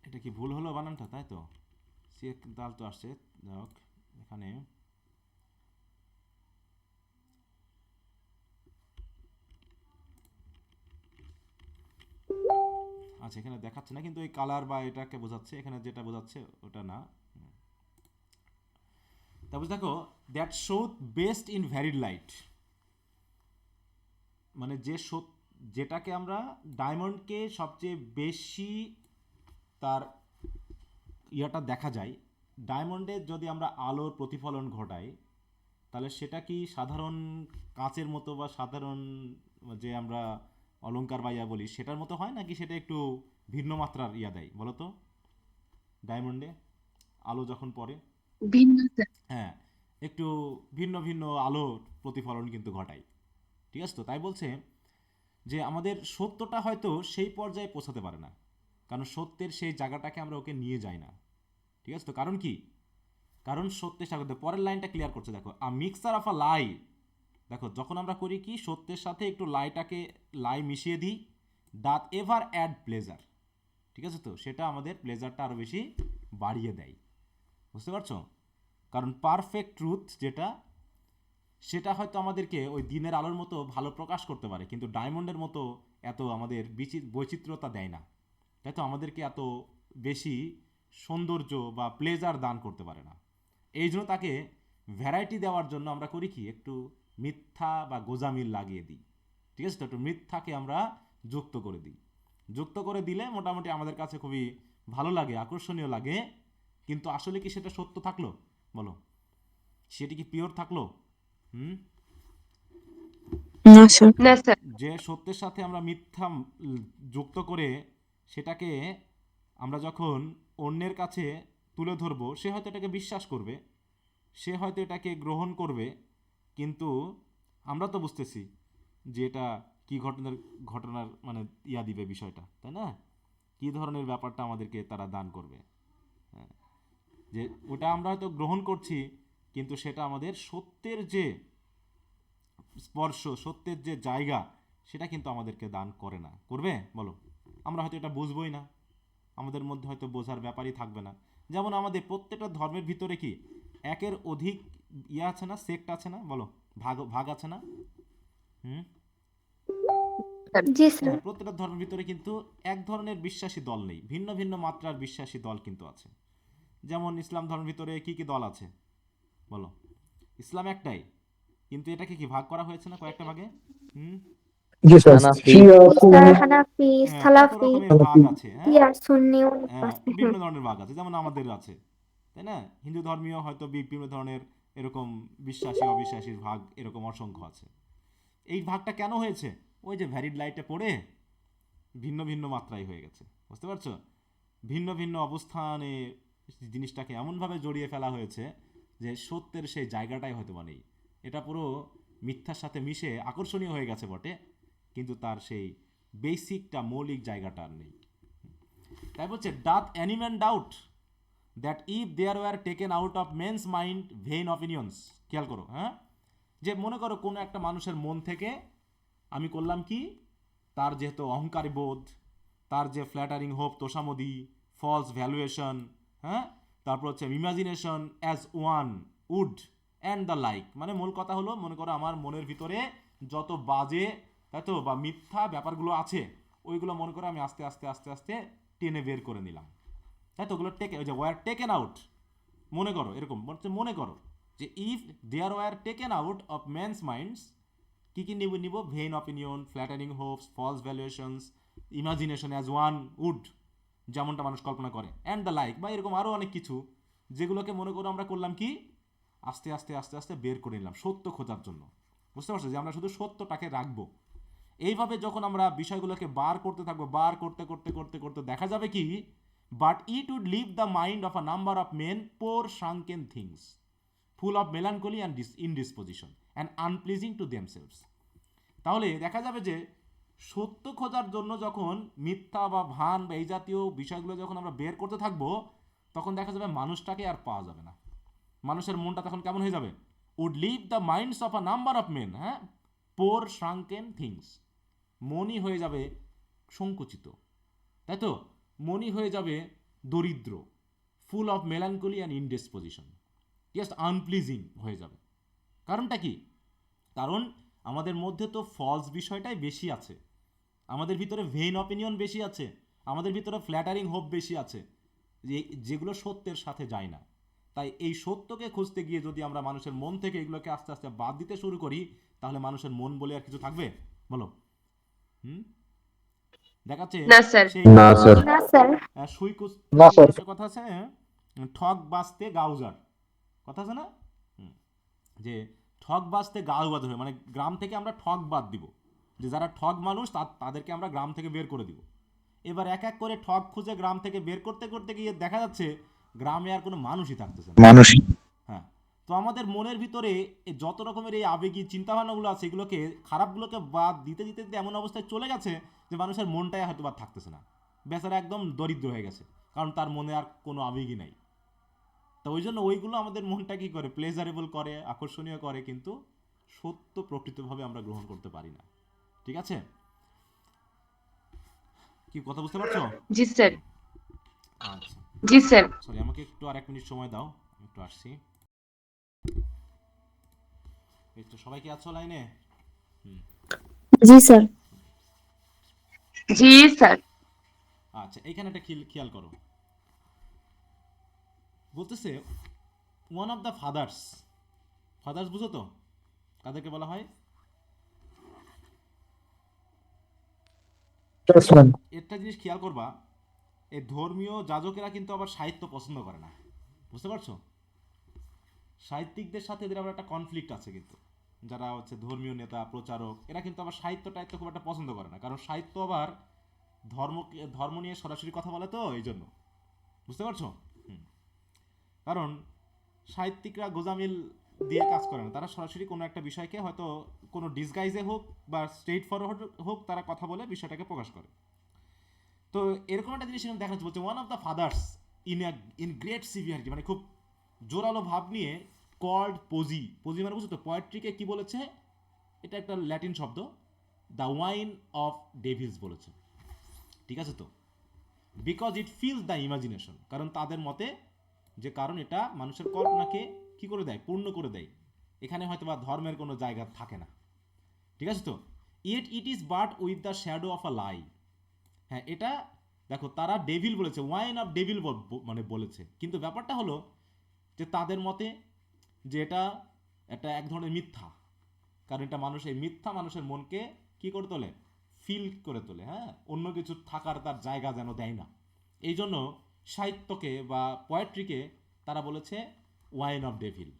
Speaker 1: এটা কি ভুল হলো বানানটা, তাই তো? সি দাল তো আসছে, যাক এখানে আচ্ছা, এখানে দেখাচ্ছে না কিন্তু ওই কালার বা এটাকে বোঝাচ্ছে, এখানে যেটা বোঝাচ্ছে ওটা না। তারপর দেখো, that showeth best in varied light, মানে যে যেটাকে আমরা ডায়মন্ডকে সবচেয়ে বেশি তার ইয়াটা দেখা যায়, ডায়মন্ডে যদি আমরা আলোর প্রতিফলন ঘটাই তাহলে সেটা কি সাধারণ কাঁচের মতো বা সাধারণ যে আমরা অলংকার বা ইয়া বলি সেটার মতো হয়, নাকি সেটা একটু ভিন্ন মাত্রার ইয়া দেয় বলো তো? ডায়মন্ডে আলো যখন পড়ে,
Speaker 6: ভিন্ন
Speaker 1: হ্যাঁ, একটু ভিন্ন ভিন্ন আলোর প্রতিফলন কিন্তু ঘটায়। ঠিক আছে, তো তাই বলছে যে আমাদের সত্যটা হয়তো সেই পর্যায়ে পৌঁছাতে পারে না, কারণ সত্যের সেই জায়গাটাকে আমরা ওকে নিয়ে যাই না। ঠিক আছে, তো কারণ কি? কারণ সত্যের সাথে পরের লাইনটা ক্লিয়ার করছে, দেখো আ মিক্সচার অফ আ লাই। দেখো যখন আমরা করি কি, সত্যের সাথে একটু লাই মিশিয়ে দিই, ডাথ এভার অ্যাড প্লেজার। ঠিক আছে, তো সেটা আমাদের প্লেজারটা আরও বেশি বাড়িয়ে দেয়। বুঝতে পারছো? কারণ পারফেক্ট ট্রুথ যেটা, সেটা হয়তো আমাদেরকে ওই দিনের আলোর মতো ভালো প্রকাশ করতে পারে, কিন্তু ডায়মন্ডের মতো এত আমাদের বৈচিত্র্যতা দেয় না, তাই তো আমাদেরকে এত বেশি সৌন্দর্য বা প্লেজার দান করতে পারে না। এই জন্য তাকে ভ্যারাইটি দেওয়ার জন্য আমরা করি কি, একটু মিথ্যা বা গোজামিল লাগিয়ে দিই। ঠিক আছে, তো একটু মিথ্যাকে আমরা যুক্ত করে দিই। যুক্ত করে দিলে মোটামুটি আমাদের কাছে খুবই ভালো লাগে, আকর্ষণীয় লাগে, কিন্তু আসলে কি সেটা সত্য থাকলো বলো? সেটি কি পিওর থাকলো? হুম?
Speaker 6: না স্যার।
Speaker 3: না স্যার।
Speaker 1: যে সত্যের সাথে আমরা মিথ্যা যুক্ত করে সেটাকে আমরা যখন অন্যের কাছে তুলে ধরবো, সে হয়তো এটাকে বিশ্বাস করবে, সে হয়তো এটাকে গ্রহণ করবে, কিন্তু আমরা তো বুঝতেছি যে এটা কি ঘটনার মানে ইয়া দিবে বিষয়টা, তাই না? কি ধরনের ব্যাপারটা আমাদেরকে তারা দান করবে, হ্যাঁ, যে ওটা আমরা হয়তো গ্রহণ করছি, কিন্তু সেটা আমাদের সত্যের যে স্পর্শ, সত্যের যে জায়গা, সেটা কিন্তু আমাদেরকে দান করে না। করবে বলো? আমরা হয়তো এটা বুঝবোই না, আমাদের মধ্যে হয়তো বোঝার ব্যাপারই থাকবে না। যেমন আমাদের প্রত্যেকটা ধর্মের ভিতরে কি একের অধিক ইয়ে আছে না, সেক্ট আছে না বলো, ভাগ ভাগ আছে না? হুম,
Speaker 3: জি স্যার।
Speaker 1: হ্যাঁ, প্রত্যেকটা ধর্মের ভিতরে কিন্তু এক ধরনের বিশ্বাসী দল নেই, ভিন্ন ভিন্ন মাত্রার বিশ্বাসী দল কিন্তু আছে। যেমন ইসলাম ধর্মের ভিতরে কি কি দল আছে বলো? ইসলাম একটাই, কিন্তু এটাকে কি ভাগ করা হয়েছে না কয়েকটা ভাগে? হুম,
Speaker 5: জি স্যার,
Speaker 2: হানাফি।
Speaker 5: শিয়া
Speaker 3: স্যার
Speaker 5: সুন্নি।
Speaker 3: হানাফি,
Speaker 1: হ্যাঁ, কত
Speaker 3: সালাফি,
Speaker 1: রকমের ভাগ আছে, হ্যাঁ,
Speaker 3: শিয়া, সুন্নি অনেক
Speaker 1: হ্যাঁ,
Speaker 3: আছে।
Speaker 1: বিভিন্ন ধরনের ভাগ আছে, যেমন আমাদের আছে, তাই না? হিন্দু ধর্মীয় হয়তো বিভিন্ন ধরনের এরকম বিশ্বাসী অবিশ্বাসীর ভাগ এরকম অসংখ্য আছে। এই ভাগটা কেন হয়েছে? ওই যে ভ্যারিড লাইটে পড়ে ভিন্ন ভিন্ন মাত্রায় হয়ে গেছে। বুঝতে পারছো? ভিন্ন ভিন্ন অবস্থানে জিনিসটাকে এমনভাবে জড়িয়ে ফেলা হয়েছে যে সত্যের সেই জায়গাটাই হয়তো বা নেই। এটা পুরো মিথ্যার সাথে মিশে আকর্ষণীয় হয়ে গেছে বটে, কিন্তু তার সেই বেসিকটা মৌলিক জায়গাটা আর নেই। তাই বলছে doth any man doubt that if there were taken out of men's mind vain opinions. খেয়াল করো, হ্যাঁ, যে মনে করো কোনো একটা মানুষের মন থেকে আমি করলাম কি, তার যেহেতু অহংকারী বোধ, তার যে ফ্ল্যাটারিং হোপ, তোষামদি, ফলস ভ্যালুয়েশন, হ্যাঁ, তারপর হচ্ছে imagination as one wood and the like, মানে মূল কথা হলো, মনে করো আমার মনের ভিতরে যত বাজে, তাই তো, বা মিথ্যা ব্যাপারগুলো আছে, ওইগুলো মনে করো আমি আস্তে আস্তে আস্তে আস্তে টেনে বের করে নিলাম, তাই তো, ওগুলো টেকে, ওই যে ওয়ার টেকেন আউট, মনে করো এরকম, মনে করো যে if there were taken out of man's minds, কী কী নিব? Vain opinion, flattering hopes, false valuations, imagination as one would, যেমনটা মানুষ কল্পনা করে, অ্যান্ড দ্য লাইক, বা এরকম আরও অনেক কিছু, যেগুলোকে মনে করো আমরা করলাম কি, আস্তে আস্তে আস্তে আস্তে বের করে নিলাম সত্য খোঁজার জন্য। বুঝতে পারছো? যে আমরা শুধু সত্যটাকে রাখবো। এইভাবে যখন আমরা বিষয়গুলোকে বার করতে থাকবো, বার করতে করতে করতে করতে দেখা যাবে কি, but it would leave the mind of a number of men poor shrunken things full of melancholy and indisposition and unpleasing to themselves. তাহলে দেখা যাবে যে সত্য খোঁজার জন্য যখন মিথ্যা বা ভান বা এই জাতীয় বিষয়গুলো যখন আমরা বের করতে থাকবো, তখন দেখা যাবে মানুষটাকে আর পাওয়া যাবে না। মানুষের মনটা তখন কেমন হয়ে যাবে? Would leave the minds of a number of men, হ্যাঁ, পোর শ্রাঙ্কেন থিংস, মনই হয়ে যাবে সংকুচিত, তাই তো, মনই হয়ে যাবে দরিদ্র, full of melancholy and indisposition, just unpleasing হয়ে যাবে। কারণটা কি? কারণ আমাদের মধ্যে তো ফলস বিষয়টাই বেশি আছে, আমাদের ভিতরে ভেইন অপিনিয়ন বেশি আছে, আমাদের ভিতরে ফ্ল্যাটারিং হোপ বেশি আছে, যেগুলো সত্যের সাথে যায় না। তাই এই সত্যকে খুঁজতে গিয়ে যদি আমরা মানুষের মন থেকে এগুলোকে আস্তে আস্তে বাদ দিতে শুরু করি, তাহলে মানুষের মন বলে আর কিছু থাকবে বলো? হুম দেখাচ্ছে
Speaker 6: না স্যার।
Speaker 1: সেই
Speaker 4: না স্যার।
Speaker 3: না স্যার।
Speaker 1: সুইকুস
Speaker 5: না স্যার।
Speaker 1: একটা কথা আছে, ঠক বাজতে গাউজার কথা আছে না? হুম, যে ঠক বাজতে গাউ বাদ হবে, মানে গ্রাম থেকে আমরা ঠক বাদ দিব, যে যারা ঠক মানুষ তাদেরকে আমরা গ্রাম থেকে বের করে দিব। এবার এক এক করে ঠক খুঁজে গ্রাম থেকে বের করতে করতে গিয়ে দেখা যাচ্ছে গ্রামে আর কোনো মানুষই থাকতেছে না।
Speaker 6: মানুষ।
Speaker 1: হ্যাঁ, তো আমাদের মনের ভিতরে যত রকমের এই আবেগী চিন্তাভাবনাগুলো আছে, এগুলোকে খারাপগুলোকে বাদ দিতে দিতে দিতে এমন অবস্থায় চলে গেছে যে মানুষের মনটাই হয়তো বা থাকতেছে না, বেচারা একদম দরিদ্র হয়ে গেছে, কারণ তার মনে আর কোনো আবেগই নাই। তো ওই জন্য ওইগুলো আমাদের মনটা কি করে, প্লেজারেবল করে, আকর্ষণীয় করে, কিন্তু সত্য প্রকৃতভাবে আমরা গ্রহণ করতে পারি না। ঠিক আছে, কি কথা বুঝতে পারছো?
Speaker 6: জি স্যার।
Speaker 1: আচ্ছা,
Speaker 6: জি স্যার।
Speaker 1: সরি, আমাকে একটু আর 1 মিনিট সময় দাও, আমি একটু আসছি। এই তো, সবাই কি আছো লাইনে?
Speaker 3: জি স্যার।
Speaker 6: জি স্যার।
Speaker 1: আচ্ছা, এইখানে একটা খেয়াল করো, বলতেছে one of the father's. Father's বুঝো তো কাদেরকে বলা হয়?
Speaker 5: Craftsman।
Speaker 1: একটা জিনিস খেয়াল করবা, এই ধর্মীয় যাজকেরা কিন্তু আবার সাহিত্য পছন্দ করে না, বুঝতে পারছো? সাহিত্যিকদের সাথে এদের আবার একটা কনফ্লিক্ট আছে, কিন্তু যারা হচ্ছে ধর্মীয় নেতা প্রচারক, এরা কিন্তু আবার সাহিত্য টাহিত্য খুব একটা পছন্দ করে না, কারণ সাহিত্য আবার ধর্ম নিয়ে সরাসরি কথা বলে, তো এই জন্য, বুঝতে পারছো? হুম, কারণ সাহিত্যিকরা গোজামিল দিয়ে কাজ করে না, তারা সরাসরি কোনো একটা বিষয়কে হয়তো কোনো ডিসগাইজে হোক বা স্ট্রেট ফরওয়ার্ড হোক, তারা কথা বলে বিষয়টাকে প্রকাশ করে। তো এরকম একটা জিনিস এখানে দেখা যাচ্ছে, বলছে one of the father's in great severity, মানে খুব জোরালো ভাব নিয়ে, কল্ড পজি, পজি মানে বুঝছো তো, পোয়েট্রিকে কি বলেছে? এটা একটা ল্যাটিন শব্দ, দ্য ওয়াইন অফ ডেভিলস বলেছে। ঠিক আছে তো, because it feels the imagination, কারণ তাদের মতে যে কারণ এটা মানুষের কল্পনাকে কি করে দেয়, পূর্ণ করে দেয়, এখানে হয়তো বা ধর্মের কোনো জায়গা থাকে না। ঠিক আছে তো, it it is but with the shadow of a lie. হ্যাঁ, এটা দেখো, তারা ডেভিল বলেছে, ওয়াইন অফ ডেভিল মানে বলেছে, কিন্তু ব্যাপারটা হলো যে তাদের মতে যে এটা একটা এক ধরনের মিথ্যা, কারণ এটা এই মিথ্যা মানুষের মনকে কি করে তোলে, ফিল করে তোলে, হ্যাঁ, অন্য কিছু থাকার তার জায়গা যেন দেয় না। এই জন্য সাহিত্যকে বা পোয়েট্রিকে তারা বলেছে ওয়াইন অফ ডেভিল।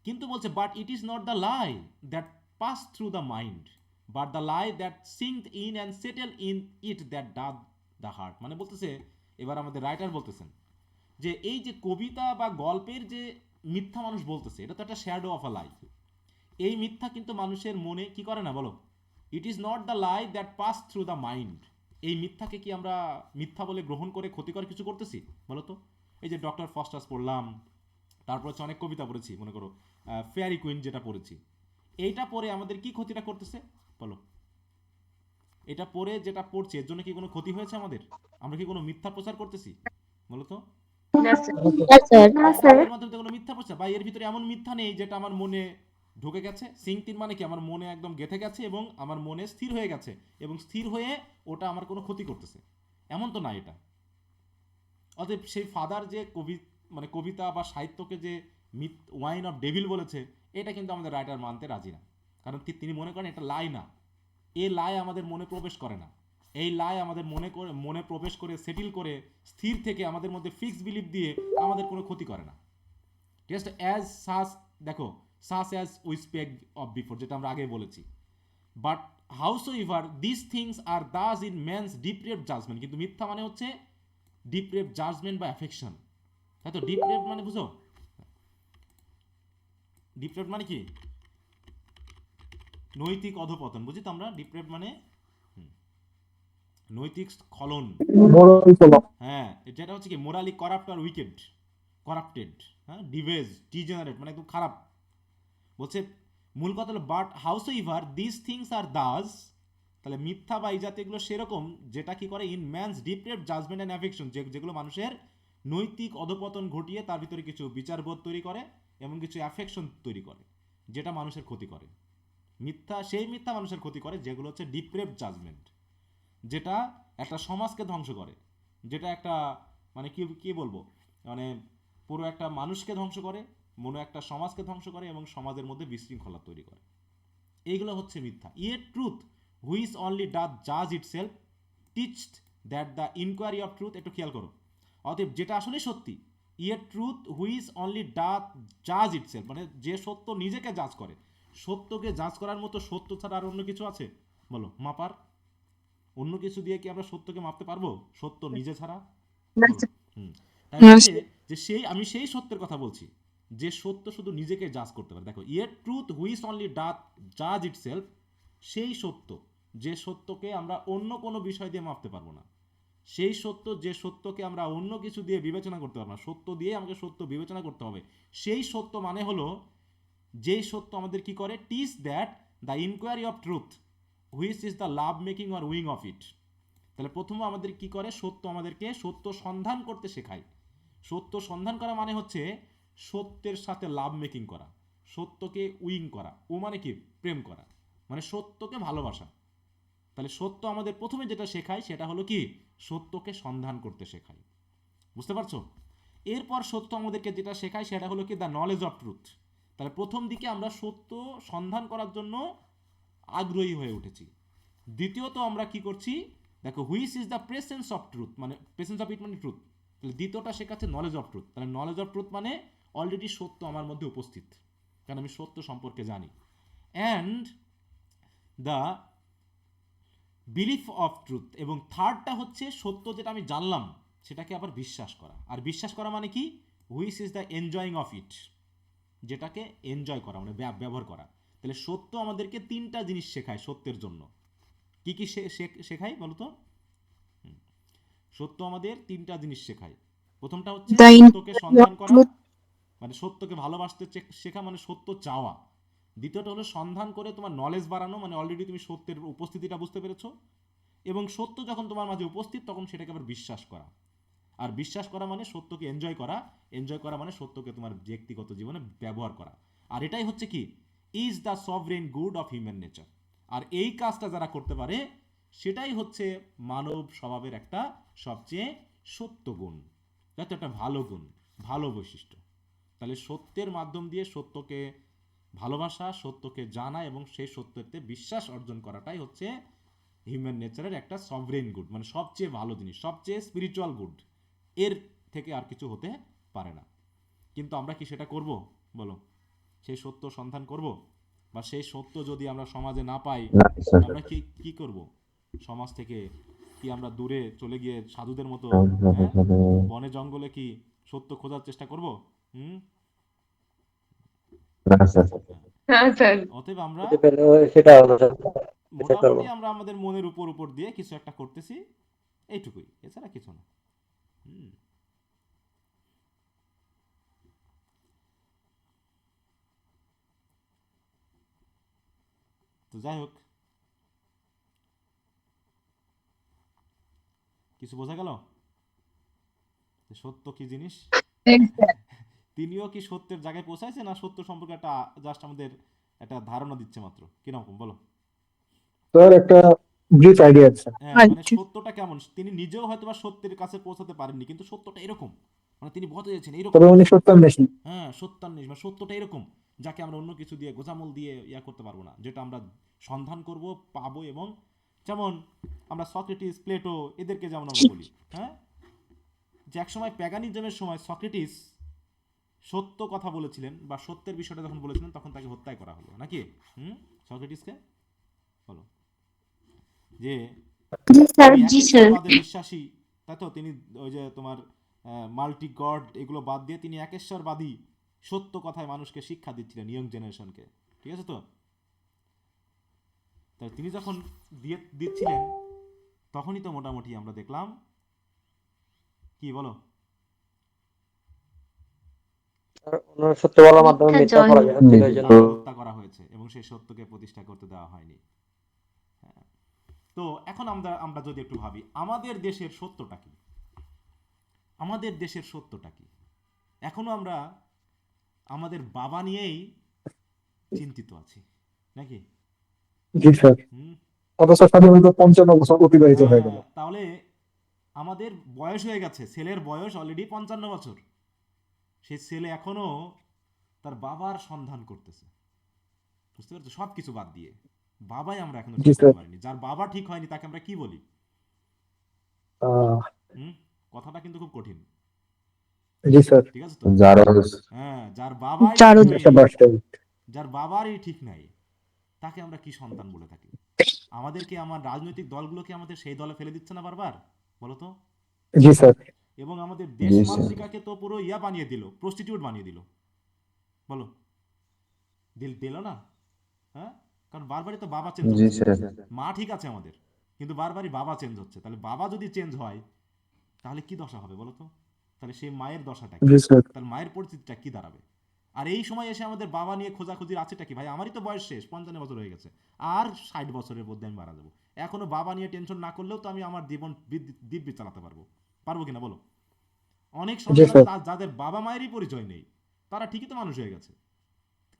Speaker 1: কিন্তু বলছে but it is not the lie that pass through the mind, but the lie that sink in and settle in it that doth the hurt. মানে বলতেছে, এবার আমাদের রাইটার বলতেছেন যে এই যে কবিতা বা গল্পের যে মিথ্যা মানুষ বলতেছে, এটা তো একটা শ্যাডো অফ আ লাই। এই মিথ্যা কিন্তু মানুষের মনে কি করে না, বলো? ইট is not the lie that pass through the mind. এই মিথ্যাকে কি আমরা মিথ্যা বলে গ্রহণ করে ক্ষতিকর কিছু করতেছি, বলো তো? এই যে ডক্টর ফস্টাস পড়লাম, তারপর হচ্ছে অনেক কবিতা পড়েছি, মনে করো ফেয়ারি কুইন যেটা পড়েছি, এইটা পড়ে আমাদের কি ক্ষতিটা করতেছে, বলো? এটা পড়ে যেটা পড়ছে, এর জন্য কি কোনো ক্ষতি হয়েছে আমাদের? আমরা কি কোনো মিথ্যা প্রচার করতেছি, বলো তো?
Speaker 6: না স্যার।
Speaker 3: না স্যার। না স্যার।
Speaker 1: এর মাধ্যমে তো কোনো মিথ্যা প্রচার, বা এর ভিতরে এমন মিথ্যা নেই যেটা আমার মনে ঢুকে গেছে। সিংতিন মানে কি, আমার মনে একদম গেঁথে গেছে এবং আমার মনে স্থির হয়ে গেছে, এবং স্থির হয়ে ওটা আমার কোনো ক্ষতি করতেছে, এমন তো না এটা। অতএব সেই ফাদার যে মানে কবিতা বা সাহিত্যকে যে ওয়াইন অফ ডেভিল বলেছে, এটা কিন্তু আমাদের রাইটার মানতে রাজি না, কারণ তিনি মনে করেন এটা লাই না, এ লাই আমাদের মনে প্রবেশ করে না। এই লাই আমাদের মনে প্রবেশ করে সেটেল করে স্থির থেকে আমাদের মধ্যে ফিক্স বিলিফ দিয়ে আমাদের কোনো ক্ষতি করে না। ঠিক আছে, অ্যাজ সাস, দেখো, such as we spake of before, যেটা আমরা আগে বলেছি। But howsoever this things are thus in man's deprave judgment, কিন্তু মিথ্যা মানে হচ্ছে ডিপ্রেভ জাজমেন্ট বা অ্যাফেকশন। তাই তো, ডিপ্রেভ মানে বুঝো, ডিপ্রেভ মানে কি, নৈতিক অধপতন, বুঝি তো আমরা? ডিপ্রেভ মানে নৈতিক স্খলন।
Speaker 5: Moral collapse।
Speaker 1: হ্যাঁ, যেটা হচ্ছে কি মোরালি করাপ্ট আর উইকেড, করাপ্টেড, হ্যাঁ, ডিভেজ, ডিজেনারেট, মানে একদম খারাপ। বলছে মূল কথা হলো but howsoever this things are thus, তাহলে মিথ্যা বা এই জাতীয়গুলো সেরকম যেটা কি করে, in man's deprave judgment and affection, যেগুলো মানুষের নৈতিক অধপতন ঘটিয়ে তার ভিতরে কিছু বিচারবোধ তৈরি করে এবং কিছু অ্যাফেকশন তৈরি করে, যেটা মানুষের ক্ষতি করে। মিথ্যা, সেই মিথ্যা মানুষের ক্ষতি করে যেগুলো হচ্ছে ডিপ্রেভ জাজমেন্ট, যেটা একটা সমাজকে ধ্বংস করে, যেটা একটা মানে কি কি বলবো, মানে পুরো একটা মানুষকে ধ্বংস করে, মনে একটা সমাজকে ধ্বংস করে এবং সমাজের মধ্যে বিশৃঙ্খলা তৈরি করে। এইগুলো হচ্ছে মিথ্যা। Yet truth which only doth জাজ itself teacheth that the inquiry of truth, একটু খেয়াল করো, অতএব যেটা আসলে সত্যি, yet truth which only doth জাজ ইটসেলফ, মানে যে সত্য নিজেকে জাজ করে। সত্যকে জাজ করার মতো সত্য ছাড়া আর অন্য কিছু আছে বলো মাপার? অন্য কিছু দিয়ে কি আমরা সত্যকে মাপতে পারবো সত্য নিজে ছাড়া? বলো। তাই হচ্ছে যে আমি সেই সত্যের কথা বলছি যে সত্য শুধু নিজেকে জাজ করতে পারে। দেখো, ইয়ের ট্রুথ হুইচ অনলি ডাথ জাজ ইটসেলফ, সেই সত্য যে সত্যকে আমরা অন্য কোনো বিষয় দিয়ে মাপতে পারবো না, সেই সত্য যে সত্যকে আমরা অন্য কিছু দিয়ে বিবেচনা করতে পারবো না, সত্য দিয়ে আমাকে সত্য বিবেচনা করতে হবে, সেই সত্য মানে হলো যেই সত্য আমাদের কি করে, teach that the inquiry of truth which is the love making or wooing of it. তাহলে প্রথমে আমাদের কি করে, সত্য আমাদেরকে সত্য সন্ধান করতে শেখায়। সত্য সন্ধান করা মানে হচ্ছে সত্যের সাথে লাভ মেকিং করা, সত্যকে উইং করা, ও মানে কি প্রেম করা, মানে সত্যকে ভালোবাসা। তাহলে সত্য আমাদের প্রথমে যেটা শেখায় সেটা হলো কি, সত্যকে সন্ধান করতে শেখায়। বুঝতে পারছো? এরপর সত্য আমাদেরকে যেটা শেখায় সেটা হলো কি, দ্য নলেজ অফ ট্রুথ। তাহলে প্রথম দিকে আমরা সত্য সন্ধান করার জন্য আগ্রহী হয়ে উঠেছি। দ্বিতীয়ত আমরা কি করছি, দেখো, which is the presence of truth, মানে প্রেসেন্স অফ ইট মানে ট্রুথ। তাহলে দ্বিতীয়টা শেখাচ্ছে নলেজ অফ ট্রুথ। তাহলে নলেজ অফ ট্রুথ মানে অলরেডি সত্য আমার মধ্যে উপস্থিত, কারণ আমি সত্য সম্পর্কে জানি। And the belief of truth, এবং থার্ডটা হচ্ছে সত্য যেটা আমি জানলাম সেটাকে আবার বিশ্বাস করা। আর বিশ্বাস করা মানে কি, which is the enjoying of it, যেটাকে এনজয় করা মানে ব্যবহার করা। তাহলে সত্য আমাদেরকে তিনটা জিনিস শেখায় সত্যের জন্য। কি কি শেখায় বলো তো? সত্য আমাদের তিনটা জিনিস শেখায়। প্রথমটা হচ্ছে
Speaker 6: The
Speaker 1: সত্যকে
Speaker 6: inquiry
Speaker 1: সন্ধান
Speaker 6: of
Speaker 1: করা,
Speaker 6: truth.
Speaker 1: মানে সত্যকে ভালোবাসতে শেখা, মানে সত্য চাওয়া। দ্বিতীয়টা হলো সন্ধান করে তোমার নলেজ বাড়ানো, মানে অলরেডি তুমি সত্যের উপস্থিতিটা বুঝতে পেরেছো, এবং সত্য যখন তোমার মাঝে উপস্থিত তখন সেটাকে আবার বিশ্বাস করা। আর বিশ্বাস করা মানে সত্যকে এনজয় করা, এনজয় করা মানে সত্যকে তোমার ব্যক্তিগত জীবনে ব্যবহার করা। আর এটাই হচ্ছে কি, is the sovereign good of human nature. আর এই কাজটা যারা করতে পারে সেটাই হচ্ছে মানব স্বভাবের একটা সবচেয়ে সত্য গুণ, যাতে একটা ভালো গুণ, ভালো বৈশিষ্ট্য। তাহলে সত্যের মাধ্যম দিয়ে সত্যকে ভালোবাসা, সত্যকে জানা এবং সেই সত্যতে বিশ্বাস অর্জন করাটাই হচ্ছে হিউম্যান নেচারের একটা সভরেন গুড, মানে সবচেয়ে ভালো জিনিস, সবচেয়ে স্পিরিচুয়াল গুড। এর থেকে আর কিছু হতে পারে না। কিন্তু আমরা কি সেটা করব বলো? সেই সত্য সন্ধান করব? বা সেই সত্য যদি আমরা সমাজে না পাই,
Speaker 4: না, স্যার।
Speaker 1: আমরা কি কি করব? সমাজ থেকে কি আমরা দূরে চলে গিয়ে সাধুদের মতো,
Speaker 4: না,
Speaker 1: হ্যাঁ,
Speaker 4: স্যার।
Speaker 1: বনে জঙ্গলে কি সত্য খোঁজার চেষ্টা করব? হুম।
Speaker 4: না, স্যার।
Speaker 1: অতএব আমরা
Speaker 2: সেটা হলো চেষ্টা করবো।
Speaker 1: মোটামুটি আমরা আমাদের মনের উপর দিয়ে কিছু একটা করতেছি, এইটুকুই, এছাড়া কিছু না। হুম। তো যাই হোক, কিছু বোঝা গেল যে সত্য কি জিনিস?
Speaker 6: Exactly.
Speaker 1: তিনিও কি সত্যের জায়গায় পৌঁছাইছে, না সত্য সম্পর্কে একটা জাস্ট আমাদের একটা ধারণা দিচ্ছে মাত্র? কিরকম বলো?
Speaker 5: স্যার একটা ব্রিফ আইডিয়া আছে।
Speaker 1: হ্যাঁ, মানে সত্যটা কেমন, তিনি নিজেও হয়তো বা সত্যের কাছে পৌঁছাতে পারেননি, কিন্তু সত্যটা এরকম, মানে তিনি বলতে চাইছেন এরকম।
Speaker 5: তবে উনি সত্যান্বেষী।
Speaker 1: হ্যাঁ, সত্যান্বেষ মানে সত্যটা এরকম, যাকে আমরা অন্য কিছু দিয়ে গোজামল দিয়ে ইয়া করতে পারবো না, যেটা আমরা সন্ধান করব, পাবো। এবং যেমন আমরা সক্রেটিস, প্লেটো, এদেরকে যেমন আমরা বলি, হ্যাঁ, যে একসময় প্যাগানিজমের সময় সক্রেটিস সত্য কথা বলেছিলেন বা সত্যের বিষয়টা যখন বলেছিলেন তখন তাকে হত্যাই করা হলো নাকি? সক্রেটিসকে বলো যে
Speaker 3: জি স্যার,
Speaker 1: তিনি
Speaker 3: জি স্যার।
Speaker 1: একেশ্বরবাদে বিশ্বাসী, তাই তো? তিনি ওই যে তোমার মাল্টি গড এগুলো বাদ দিয়ে তিনি একেশ্বরবাদী সত্য কথায় মানুষকে শিক্ষা দিচ্ছিলেন, ইয়ং জেনারেশনকে, ঠিক আছে তো? তাই তিনি যখন দিচ্ছিলেন তখনই তো মোটামুটি আমরা দেখলাম কি বলো,
Speaker 2: ওনার সত্য বলার মাধ্যমে
Speaker 3: মিথ্যা
Speaker 2: মিথ্যা
Speaker 3: জয়
Speaker 2: পরাজয় হচ্ছিল এই জন্য।
Speaker 1: তাকে হত্যা করা হয়েছে এবং সেই সত্যকে প্রতিষ্ঠা করতে দেওয়া হয়নি। হ্যাঁ। তো এখন আমরা যদি একটু ভাবি আমাদের দেশের সত্যটা কি, আমাদের দেশের সত্যটা কি? এখনো আমরা আমাদের বাবা নিয়েই চিন্তিত আছি নাকি?
Speaker 5: জি স্যার।
Speaker 1: হুম।
Speaker 5: অথচ স্বাধীনতা 55 বছর অতিবাহিত হয়ে গেল।
Speaker 1: তাহলে আমাদের বয়স হয়ে গেছে, ছেলের বয়স অলরেডি 55 বছর, সেই ছেলে এখনো তার বাবার সন্ধান করতেছে, বুঝতে পারছো? সব কিছু বাদ দিয়ে বাবাই আমরা এখনো
Speaker 5: জি
Speaker 1: ঠিক
Speaker 5: স্যার।
Speaker 1: করতে পারিনি। যার বাবা ঠিক হয়নি তাকে আমরা কি বলি?
Speaker 5: আহ,
Speaker 1: হুম, কথাটা কিন্তু খুব কঠিন।
Speaker 5: জি স্যার।
Speaker 1: ঠিক আছে তো?
Speaker 4: যারা
Speaker 1: হ্যাঁ, যার বাবাই
Speaker 6: যার
Speaker 1: ঠিক হয়নি,
Speaker 5: বাস্তবিক।
Speaker 1: যার বাবারই ঠিক নাই, তাকে আমরা কি সন্তান বলে থাকি? আমাদেরকে আমার রাজনৈতিক দলগুলোকে আমাদের সেই দলে ফেলে দিচ্ছে না বারবার, বলো তো?
Speaker 5: জি স্যার।
Speaker 1: এবং আমাদের
Speaker 4: জি স্যার।
Speaker 1: দেশমাতৃকাকে তো পুরো ইয়া বানিয়ে দিল, প্রস্টিটিউট বানিয়ে দিল, বলো? দিল না? হ্যাঁ, কারণ বারবারই তো বাবা চেঞ্জ
Speaker 4: জি
Speaker 1: হচ্ছে।
Speaker 4: স্যার।
Speaker 1: মা ঠিক আছে আমাদের, কিন্তু বারবারই বাবা চেঞ্জ হচ্ছে। তাহলে বাবা যদি চেঞ্জ হয় তাহলে কি দশা হবে বলো তো? তাহলে সেই মায়ের দশাটা কি?
Speaker 5: জি স্যার।
Speaker 1: তাহলে মায়ের পরিস্থিতিটা কি দাঁড়াবে? আর এই সময় এসে আমাদের বাবা নিয়ে খোঁজাখুঁজির আছেটা কি? ভাই আমারই তো বয়স শেষ, 55 বছর হয়ে গেছে, আর 60 বছরের মধ্যে আমি মারা যাবো। এখনো বাবা নিয়ে টেনশন না করলেও তো আমি আমার জীবন দিব্যি চালাতে পারবো, পারবো কিনা বলো? অনেক
Speaker 5: জি
Speaker 1: সন্তান
Speaker 5: স্যার।
Speaker 1: আছে যাদের বাবা মায়েরই পরিচয় নেই, তারা ঠিকই তো মানুষ হয়ে গেছে,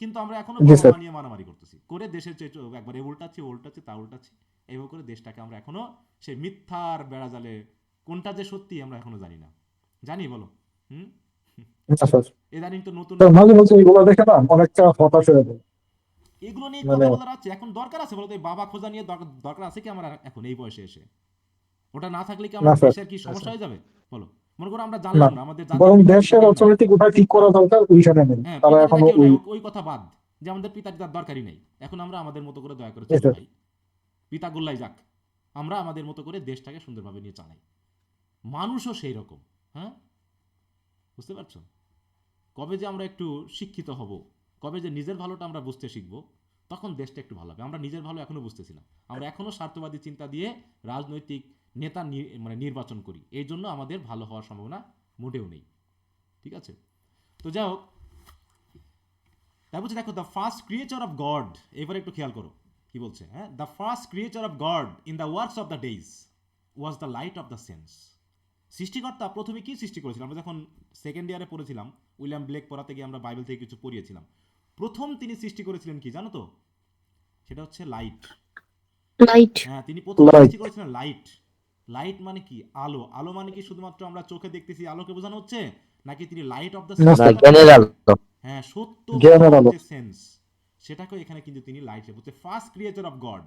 Speaker 1: কিন্তু আমরা এখনো
Speaker 5: জি
Speaker 1: বাবা
Speaker 5: স্যার।
Speaker 1: মা নিয়ে মারামারি করতেছি, করে দেশের একবার এ উল্টাচ্ছি ও উল্টাচ্ছি তা উল্টাচ্ছি, এইভাবে করে দেশটাকে আমরা এখনো সেই মিথ্যার বেড়াজালে কোনটা যে সত্যি আমরা এখনো জানি না। জানি বলো? হুম।
Speaker 5: না স্যার।
Speaker 1: ইদানিং তো নতুন
Speaker 5: স্যার
Speaker 1: নতুন
Speaker 5: মাঝে মাঝে এগুলো দেখে না অনেকটা হতাশ হয়ে যায়।
Speaker 1: এগুলো নিয়ে
Speaker 5: মানে
Speaker 1: কথা বলার আছে, এখন দরকার আছে বলো তো? এই বাবা খোঁজা নিয়ে দরকার আছে কি আমার এখন এই বয়সে এসে? ওটা না থাকলে কি
Speaker 5: না
Speaker 1: আমাদের
Speaker 5: স্যার।
Speaker 1: দেশের কি সমস্যা হয়ে যাবে বলো? মনে করো আমরা
Speaker 5: না,
Speaker 1: জানলাম না আমাদের জাতির
Speaker 5: বরং
Speaker 1: পিতা
Speaker 5: দেশের
Speaker 1: কে আমরা।
Speaker 5: অর্থনৈতিক উন্নয়ন ঠিক করা দরকার, ওইখানে নেই
Speaker 1: হ্যাঁ,
Speaker 5: তারা
Speaker 1: পিতা টিতা
Speaker 5: এখনো
Speaker 1: কেউ নাই,
Speaker 5: ওই।
Speaker 1: ওই কথা বাদ, যে আমাদের পিতা টিতার দরকারই নেই, এখন আমরা আমাদের মতো করে দয়া করে
Speaker 5: জি
Speaker 1: চলি
Speaker 5: স্যার।
Speaker 1: ভাই। পিতা গোল্লাই যাক, আমরা আমাদের মতো করে দেশটাকে সুন্দরভাবে নিয়ে চালাই। মানুষও সেই রকম। হ্যাঁ, বুঝতে পারছো? কবে যে আমরা একটু শিক্ষিত হব, কবে যে নিজের ভালোটা আমরা বুঝতে শিখব, তখন দেশটা একটু ভালো হবে। আমরা নিজের ভালো এখনো বুঝতেছি না, আমরা এখনো স্বার্থবাদী চিন্তা দিয়ে রাজনৈতিক নেতা মানে নির্বাচন করি, এই জন্য আমাদের ভালো হওয়ার সম্ভাবনা মোটেও নেই। ঠিক আছে, তো যাই হোক, তাই বলছে দেখো, the first creature of god, এবার একটু খেয়াল করো কি বলছে। হ্যাঁ, the first creature of god in the works of the days was the light off the sense. সৃষ্টিকর্তা প্রথমে কি সৃষ্টি করেছিলাম? আমরা যখন সেকেন্ড ইয়ারে পড়েছিলাম, উইলিয়াম ব্লেক পড়াতে গিয়ে আমরা বাইবেল থেকে কিছু পড়িয়েছিলাম। প্রথম তিনি সৃষ্টি করেছিলেন কি জানো তো? সেটা হচ্ছে লাইট।
Speaker 6: লাইট।
Speaker 1: হ্যাঁ, তিনি প্রথমে
Speaker 5: লাইট।
Speaker 1: সৃষ্টি করেছিলেন লাইট। লাইট মানে কি? আলো। আলো মানে কি শুধুমাত্র আমরা চোখে দেখতেছি আলোকে বোঝানো হচ্ছে, নাকি তিনি লাইট অফ দ্য
Speaker 5: না
Speaker 1: সেন্স
Speaker 2: না,
Speaker 5: স্যার।
Speaker 1: কথা
Speaker 2: জ্ঞানের
Speaker 1: বলছেন?
Speaker 2: আলো।
Speaker 1: হ্যাঁ, সত্য
Speaker 5: জ্ঞানের
Speaker 1: বোধক
Speaker 5: আলো।
Speaker 1: যে সেন্স, সেটাকেও এখানে কিন্তু তিনি লাইট বলছে। ফার্স্ট ক্রিয়েচার অফ গড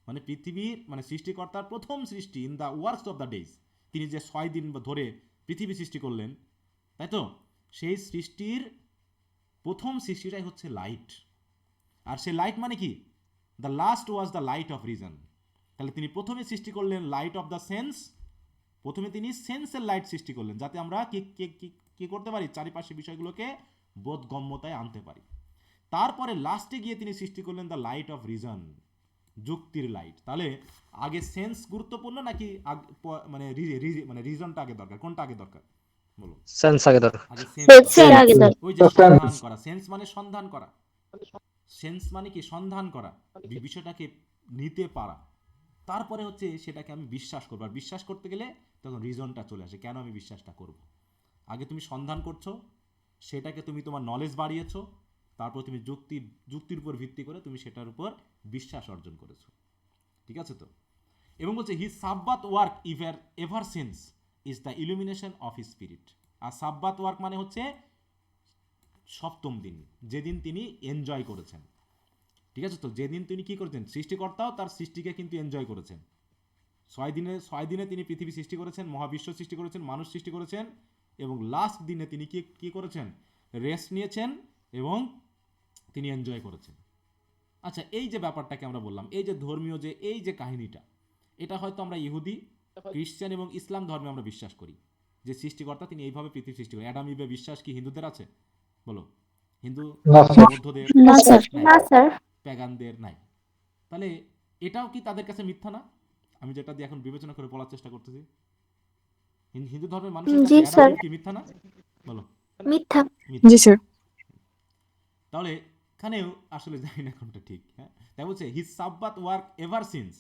Speaker 1: মানে পৃথিবীর মানে সৃষ্টিকর্তার প্রথম সৃষ্টি, in the works of the days, তিনি যে 6 দিন ধরে পৃথিবী সৃষ্টি করলেন, তাই তো? সেই সৃষ্টির প্রথম সৃষ্টিটাই হচ্ছে লাইট। আর সেই লাইট মানে কি? The last was the light off reason. তাহলে তিনি প্রথমে সৃষ্টি করলেন লাইট অফ দ্য সেন্স, প্রথমে তিনি সেন্সের লাইট সৃষ্টি করলেন, যাতে আমরা কি করতে পারি? চারিপাশে বিষয়গুলোকে বোধগম্যতায় আনতে পারি। তারপরে লাস্টে গিয়ে তিনি সৃষ্টি করলেন দ্য লাইট অফ রিজন, যুক্তির লাইট। তাহলে আগে সেন্স গুরুত্বপূর্ণ নাকি মানে রিজনটা আগে দরকার? কোনটা আগে দরকার বলো?
Speaker 2: সেন্স আগে দরকার।
Speaker 1: আগে সেন্স
Speaker 3: সেন্সের
Speaker 1: দরকার।
Speaker 3: আগে দরকার।
Speaker 1: ওই যে সন্ধান করা, সেন্স মানে সন্ধান করা। সেন্স মানে কি? সন্ধান করা, বিষয়টাকে নিতে পারা। তারপরে হচ্ছে সেটাকে আমি বিশ্বাস করবো, আর বিশ্বাস করতে গেলে তখন রিজনটা চলে আসে, কেন আমি বিশ্বাসটা করব। আগে তুমি সন্ধান করছো, সেটাকে তুমি তোমার নলেজ বাড়িয়েছো, তারপর তুমি যুক্তির উপর ভিত্তি করে তুমি সেটার উপর বিশ্বাস অর্জন করেছো। ঠিক আছে তো? এবং বলছে he sabbath work ever since is the illumination of his spirit. আর সাব্বাত ওয়ার্ক মানে হচ্ছে সপ্তম দিন, যেদিন তিনি এনজয় করেছেন। ঠিক আছে তো? যেদিন তিনি কি করেছেন, সৃষ্টিকর্তাও তার সৃষ্টিকে কিন্তু এনজয় করেছেন। 6 দিনে তিনি পৃথিবী সৃষ্টি করেছেন, মহাবিশ্ব সৃষ্টি করেছেন, মানুষ সৃষ্টি করেছেন, এবং লাস্ট দিনে তিনি কি করেছেন? রেস্ট নিয়েছেন এবং তিনি এনজয় করেছেন। আচ্ছা, এই যে ব্যাপারটাকে আমরা বললাম, এই যে ধর্মীয় যে এই যে কাহিনীটা, এটা হয়তো আমরা ইহুদি, খ্রিস্টান এবং ইসলাম ধর্মে আমরা বিশ্বাস করি যে সৃষ্টিকর্তা তিনি এইভাবে পৃথিবী সৃষ্টি করেন। অ্যাডাম ইভের বিশ্বাস কি হিন্দুদের আছে বলো? হিন্দু,
Speaker 5: না স্যার।
Speaker 1: বৌদ্ধদের
Speaker 3: না স্যার।
Speaker 1: নাই,
Speaker 3: না স্যার।
Speaker 1: প্যাগানদের নাই। তাহলে এটাও কি তাদের কাছে মিথ্যা না? আমি যেটা দিয়ে এখন বিবেচনা করে বলার চেষ্টা করতেছি, হিন্দু ধর্মের মানুষের কাছে
Speaker 3: জি
Speaker 1: অ্যাডাম
Speaker 3: স্যার।
Speaker 1: ইভ কি মিথ্যা না বলো?
Speaker 3: মিথ্যা।
Speaker 1: মিথ্যা।
Speaker 6: জি স্যার।
Speaker 1: তাহলে এখানেও আসলে জানি না কোনটা ঠিক। হ্যাঁ, তাই বলছে হিজ সাব্বাত ওয়ার্ক এভার সিন্স,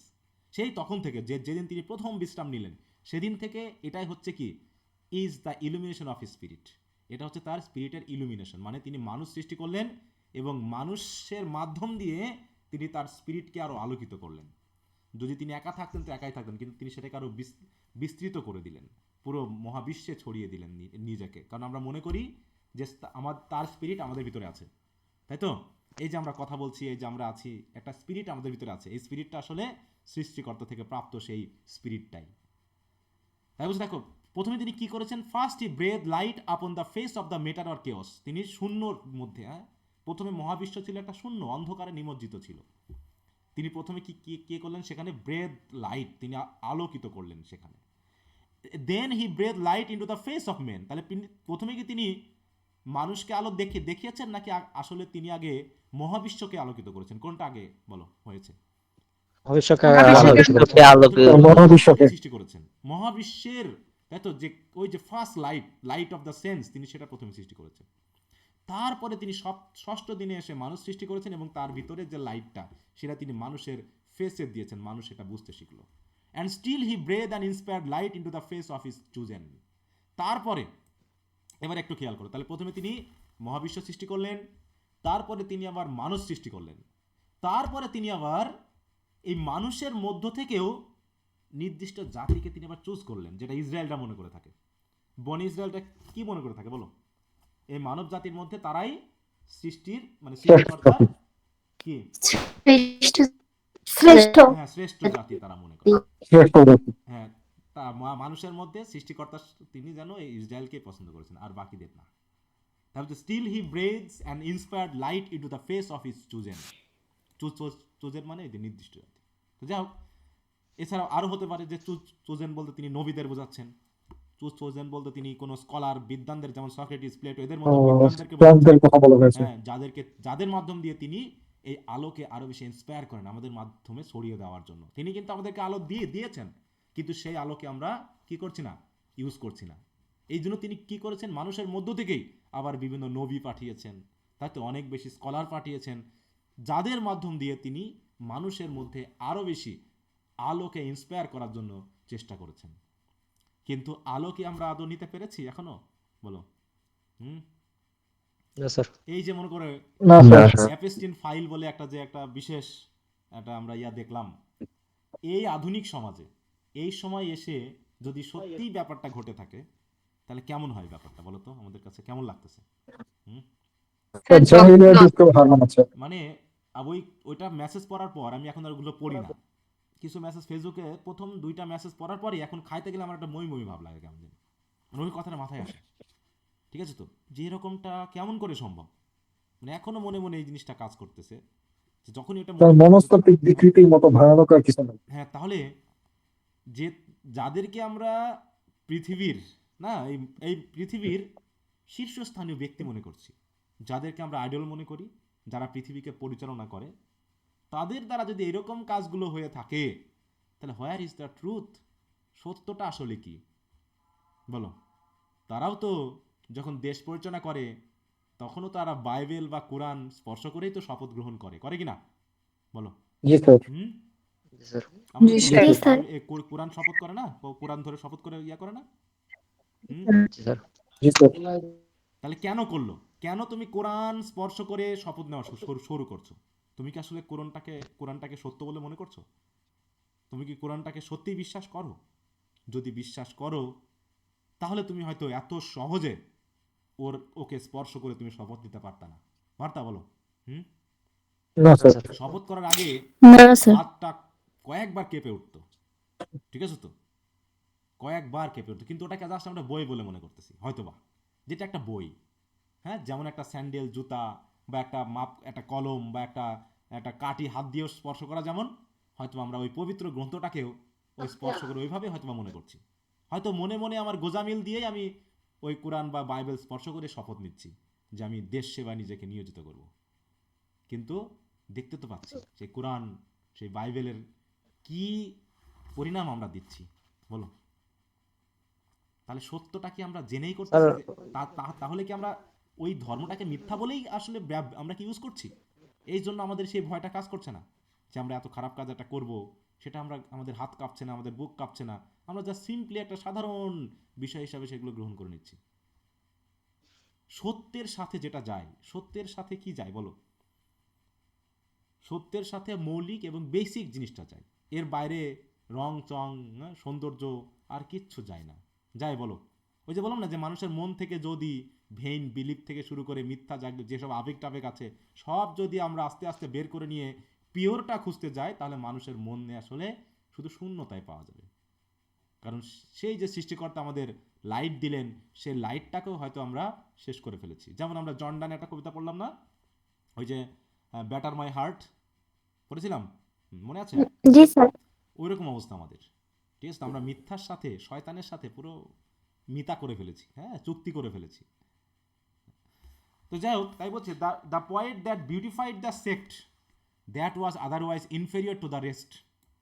Speaker 1: সেই তখন থেকে যেদিন তিনি প্রথম বিশ্রাম নিলেন, সেদিন থেকে এটাই হচ্ছে কি? Is the illumination of his spirit. এটা হচ্ছে তার স্পিরিটের ইলুমিনেশন, মানে তিনি মানুষ সৃষ্টি করলেন এবং মানুষের মাধ্যম দিয়ে তিনি তার স্পিরিটকে আরো আলোকিত করলেন। যদি তিনি একা থাকতেন তো একাই থাকতেন, কিন্তু তিনি সেটাকে আরো বিস্তৃত করে দিলেন, পুরো মহাবিশ্বে ছড়িয়ে দিলেন নিজেকে। কারণ আমরা মনে করি যে তার স্পিরিট আমাদের ভিতরে আছে, তাই তো? এই যে আমরা কথা বলছি, এই যে আমরা আছি, একটা স্পিরিট আমাদের ভিতরে আছে, এই স্পিরিটটা আসলে সৃষ্টিকর্তা থেকে প্রাপ্ত সেই স্পিরিটটাই। তাই বুঝে দেখো, প্রথমে তিনি কি করেছেন, first he breadth light upon the face of the matter or chaos. তিনি শূন্যর মধ্যে, প্রথমে মহাবিশ্ব ছিল একটা শূন্য, অন্ধকারে নিমজ্জিত ছিল। তিনি প্রথমে কি করলেন সেখানে, ব্রেথ লাইট, তিনি আলোকিত করলেন সেখানে। Then he breadth light into the face of men. তাহলে প্রথমে কি তিনি মানুষকে আলো দেখিয়েছেন, নাকি আসলে তিনি আগে মহাবিশ্বকে আলোকিত করেছেন? কোনটা আগে বলো হয়েছে?
Speaker 2: ভবিষ্যৎকে
Speaker 6: মহাবিশ্বকে
Speaker 2: আলোকে
Speaker 5: মহাবিশ্বকে।
Speaker 1: সৃষ্টি করেছেন মহাবিশ্বের, তাই তো, যে ওই যে first light off the sense, তিনি সেটা প্রথমে সৃষ্টি করেছেন। তারপরে তিনি ষষ্ঠ দিনে এসে মানুষ সৃষ্টি করেছেন, এবং তার ভিতরে যে লাইটটা সেটা তিনি মানুষের ফেসে দিয়েছেন, মানুষ সেটা বুঝতে শিখলো। And still he breath and inspired light into the face of his chosen. তারপরে এবার একটু খেয়াল করো, তাহলে প্রথমে তিনি মহাবিশ্ব সৃষ্টি করলেন, তারপরে তিনি আবার মানুষ সৃষ্টি করলেন, তারপরে তিনি আবার এই মানুষের মধ্য থেকেও নির্দিষ্ট জাতিকে তিনি আবার চুজ করলেন, যেটা ইসরায়েলটা মনে করে থাকে। বনি ইসরায়েলটা কি মনে করে থাকে বলো? এই মানব জাতির মধ্যে তারাই সৃষ্টির, মানে সৃষ্টিকর্তার কি,
Speaker 3: শ্রেষ্ঠ।
Speaker 1: হ্যাঁ, শ্রেষ্ঠ জাতি তারা মনে করে।
Speaker 5: শ্রেষ্ঠ জাতি।
Speaker 1: হ্যাঁ, তা মানুষের মধ্যে সৃষ্টিকর্তা তিনি যেন এই ইসরায়েলকে পছন্দ করেছেন, আর বাকিদের না। তারপরে still he breathes and inspired light into the face of his chosen. Chosen মানে এই যে নির্দিষ্ট জাতি। তো যাই হোক, এছাড়াও আরও হতে পারে যে চুজেন বলতে তিনি নবীদের বোঝাচ্ছেন, চুজেন বলতে তিনি কোনো স্কলার, বিদ্বানদের, যেমন সক্রেটিস, প্লেটো, এদের মতো বিদ্বানদেরকে
Speaker 5: প্রাণদের কথা বলা হয়েছে।
Speaker 1: হ্যাঁ, যাদের মাধ্যম দিয়ে তিনি এই আলোকে আরো বেশি ইন্সপায়ার করেন, আমাদের মাধ্যমে ছড়িয়ে দেওয়ার জন্য। তিনি কিন্তু আমাদেরকে আলো দিয়েছেন, কিন্তু সেই আলোকে আমরা কি করছি না, ইউজ করছি না। এই জন্য তিনি কি করেছেন, মানুষের মধ্য থেকেই আবার বিভিন্ন নবী পাঠিয়েছেন, তাই তো অনেক বেশি স্কলার পাঠিয়েছেন, যাদের মাধ্যম দিয়ে তিনি মানুষের মধ্যে আরো বেশি আলোকে ইন্সপায়ার করার জন্য চেষ্টা করেছেন। কিন্তু আলো কি আমরা আদৌ নিতে পেরেছি এখনো বলো?
Speaker 2: না স্যার।
Speaker 1: এই যে মনে করে
Speaker 5: না স্যার।
Speaker 1: অ্যাপেস্টিন ফাইল বলে একটা বিশেষ একটা আমরা দেখলাম, এই আধুনিক সমাজে এই সময় এসে যদি সত্যি ব্যাপারটা ঘটে থাকে, তাহলে কেমন হয় ব্যাপারটা বলো তো, আমাদের কাছে কেমন লাগতেছে?
Speaker 5: হার মানাচ্ছে।
Speaker 1: মানে ওইটা মেসেজ পড়ার পর আমি এখন আর ওগুলো পড়ি না। কিছু মেসেজ ফেসবুকে প্রথম 2টা মেসেজ পড়ার পরই এখন খাইতে গেলে আমার একটা মই ভাব লাগে, কেমন জানি, মানে ওই কথাটা মাথায় আসে। ঠিক আছে, তো যে এরকমটা কেমন করে সম্ভব, মানে এখনো মনে মনে এই জিনিসটা কাজ করতেছে, যে যখনই এটা
Speaker 5: মনস্তাত্ত্বিক বিকৃতির মতো ভয়ানক আর কিছু নেই।
Speaker 1: হ্যাঁ, তাহলে যে যাদেরকে আমরা পৃথিবীর এই পৃথিবীর শীর্ষস্থানীয় ব্যক্তি মনে করছি, যাদেরকে আমরা আইডল মনে করি, যারা পৃথিবীকে পরিচালনা করে, তাদের দ্বারা যদি এরকম কাজগুলো হয়ে থাকে, তাহলে হোয়ার ইজ দ্য ট্রুথ? সত্যটা আসলে কি বলো? তারাও তো যখন দেশ পরিচালনা করে, তখনও তারা বাইবেল বা কোরআন স্পর্শ করেই তো শপথ গ্রহণ করে কিনা বলো?
Speaker 5: জি স্যার।
Speaker 1: কোরআন শপথ করে না, কোরআন ধরে শপথ করে করে না।
Speaker 5: জি স্যার।
Speaker 1: তাহলে কেন করলো? কেন তুমি কোরআন স্পর্শ করে শপথ নেওয়া শুরু করছো? তুমি কি আসলে কোরআনটাকে সত্য বলে মনে করছো? তুমি কি কোরআনটাকে সত্যিই বিশ্বাস করো? যদি বিশ্বাস করো, তাহলে তুমি হয়তো এত সহজে ওকে স্পর্শ করে তুমি শপথ নিতে পারতা না, পারতা বলো?
Speaker 5: না স্যার।
Speaker 1: শপথ করার আগে হাতটা কয়েকবার কেঁপে উঠতো, ঠিক আছে তো, কয়েকবার কেঁপে উঠতো, কিন্তু ওটাকে জাস্ট আমরা বই বলে মনে করতেছি হয়তোবা, যেটা একটা বই। হ্যাঁ, যেমন একটা স্যান্ডেল, জুতা, বা একটা কলম, বা একটা কাঠি হাত দিয়েও স্পর্শ করা, যেমন হয়তো আমরা ওই পবিত্র গ্রন্থটাকেও ওই স্পর্শ করে ওইভাবে হয়তো মনে করছি। হয়তো মনে মনে আমার গোজামিল দিয়েই আমি ওই কোরআন বা বাইবেল স্পর্শ করে শপথ নিচ্ছি যে আমি দেশ সেবায় নিজেকে নিয়োজিত করব। কিন্তু দেখতে তো পাচ্ছি সেই কোরআন, সেই বাইবেলের কি পরিণাম আমরা দিচ্ছি বলো? তাহলে সত্যটা কি আমরা জেনেই করতেছি? তাহলে কি আমরা ওই ধর্মটাকে মিথ্যা বলেই আসলে আমরা কি ইউজ করছি? এই জন্য আমাদের সেই ভয়টা কাজ করছে না যে আমরা এত খারাপ কাজ একটা করব, সেটা আমাদের হাত কাঁপছে না, আমাদের বুক কাঁপছে না, আমরা জাস্ট সিম্পলি একটা সাধারণ বিষয় হিসাবে সেগুলো গ্রহণ করে নিচ্ছি। সত্যের সাথে যেটা যায়, সত্যের সাথে কি যায় বলো? সত্যের সাথে মৌলিক এবং বেসিক জিনিসটা যায়, এর বাইরে রং চং, সৌন্দর্য আর কিচ্ছু যায় না। যায় বলো? ওই যে বললাম না, যে মানুষের মন থেকে যদি ভেইন বিলিভ থেকে শুরু করে মিথ্যা যেসব আবেগ টাবেগ আছে সব যদি আমরা আস্তে আস্তে বের করে নিয়ে পিওরটা খুঁজতে যাই তাহলে মানুষের মনে আসলে শুধু শূন্যতাই পাওয়া যাবে। কারণ সেই যে সৃষ্টিকর্তা আমাদের লাইট দিলেন সেই লাইটটাকেও হয়তো আমরা শেষ করে ফেলেছি। যেমন আমরা জন ডানে একটা কবিতা পড়লাম না, ওই যে ব্যাটার মাই হার্ট পড়েছিলাম, মনে আছে?
Speaker 3: জি স্যার।
Speaker 1: ওই রকম অবস্থা আমাদের, ঠিক আছে? আমরা মিথ্যার সাথে শয়তানের সাথে পুরো মিতা করে ফেলেছি, হ্যাঁ, চুক্তি করে ফেলেছি। তো যাই হোক, তাই বলছে the poet that beautified the sect that was otherwise inferior to the rest.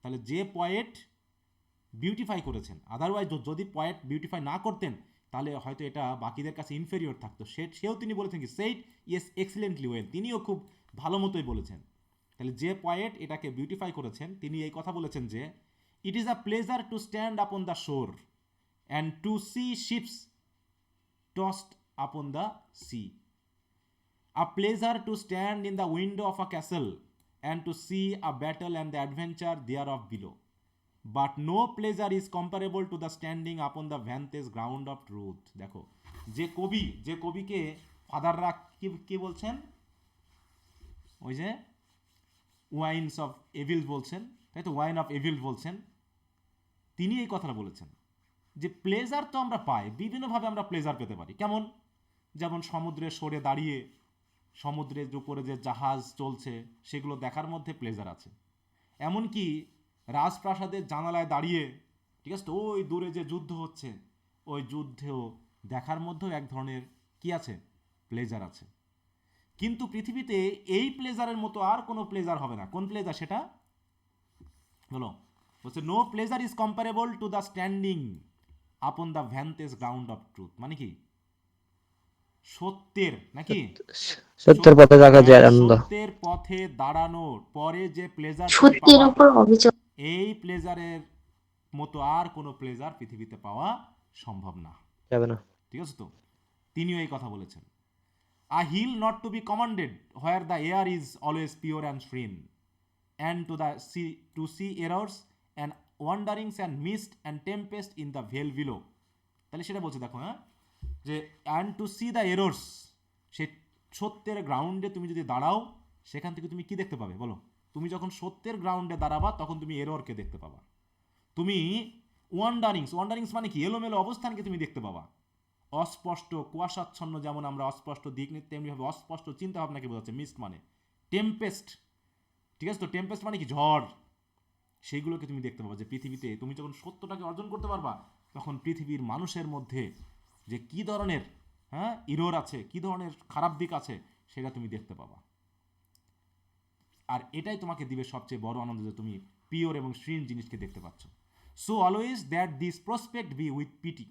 Speaker 1: তাহলে যে পয়েট বিউটিফাই করেছেন, আদারওয়াইজ যদি পয়েট বিউটিফাই না করতেন তাহলে হয়তো এটা বাকিদের কাছে ইনফেরিয়র থাকতো। সেও তিনি বলেছেন কি সেইড ইয়েস এক্সিলেন্টলি ওয়েল, তিনিও খুব ভালো মতোই বলেছেন। তাহলে যে পয়েট এটাকে বিউটিফাই করেছেন তিনি এই কথা বলেছেন যে it is a pleasure to stand upon the shore and to see ships tossed upon the sea, a pleasure to stand in the window of a castle and to see a battle and the adventure thereof below, but no pleasure is comparable to the standing upon the vantage ground of truth. দেখো যে কবিকে ফাদাররা কি বলছেন, ওই যে ওয়াইনস অফ এভিল বলছেন, তাই তো, ওয়াইন অফ এভিল বলছেন, তিনি এই কথাটা বলেছেন যে প্লেজার তো আমরা পাই বিভিন্নভাবে, আমরা প্লেজার পেতে পারি। কেমন? যেমন সমুদ্রের সরে দাঁড়িয়ে সমুদ্রের উপরে যে জাহাজ চলছে সেগুলো দেখার মধ্যে প্লেজার আছে। এমনকি রাজপ্রাসাদের জানালায় দাঁড়িয়ে, ঠিক আছে, ওই দূরে যে যুদ্ধ হচ্ছে ওই যুদ্ধেও দেখার মধ্যেও এক ধরনের কি আছে, প্লেজার আছে। কিন্তু পৃথিবীতে এই প্লেজারের মতো আর কোনো প্লেজার হবে না। কোন প্লেজার সেটা বলো? বলছে no pleasure is comparable to the standing upon the vantage ground of truth. মানে কি? সত্যের, নাকি
Speaker 2: সত্যের পথে থাকা যে আনন্দ,
Speaker 1: সত্যের পথে দাঁড়ানোর পরে যে প্লেজার
Speaker 3: সত্যের উপর অবিচল।
Speaker 1: এই প্লেজারের মতো আর কোনো প্লেজার পৃথিবীতে পাওয়া সম্ভব না,
Speaker 2: যাবে না।
Speaker 1: ঠিক আছে? তো তিনিও এই কথা বলেছেন। A hill not to be commanded where the air is always pure and serene and to see errors and wanderings and mist and tempest in the vale below. তাহলে সেটা বলছে, দেখো, হ্যাঁ, যে and to see the errors, সে সত্যের গ্রাউন্ডে তুমি যদি দাঁড়াও সেখান থেকে তুমি কি দেখতে পাবে বলো? তুমি যখন সত্যের গ্রাউন্ডে দাঁড়াবা তখন তুমি এররকে দেখতে পাবা। তুমি ওয়ান্ডারিংস মানে কি, এলোমেলো অবস্থানকে তুমি দেখতে পাবা। অস্পষ্ট কুয়াশাচ্ছন্ন, যেমন আমরা অস্পষ্ট দিক নিতে তেমনিভাবে অস্পষ্ট চিন্তা ভাবনাকে বোঝাচ্ছে। মিস্ট মানে টেম্পেস্ট, ঠিক আছে? তো টেম্পেস্ট মানে কি, ঝড়, সেইগুলোকে তুমি দেখতে পাবা। যে পৃথিবীতে তুমি যখন সত্যটাকে অর্জন করতে পারবা তখন পৃথিবীর মানুষের মধ্যে যে কি ধরনের, হ্যাঁ, ইরোর আছে, কি ধরনের খারাপ দিক আছে সেটা তুমি দেখতে পাবা। আর এটাই তোমাকে দিবে সবচেয়ে বড় আনন্দ, যে তুমি পিওর এবং শ্রীন জিনিসকে দেখতে পাচ্ছ। So always that this prospect be with pity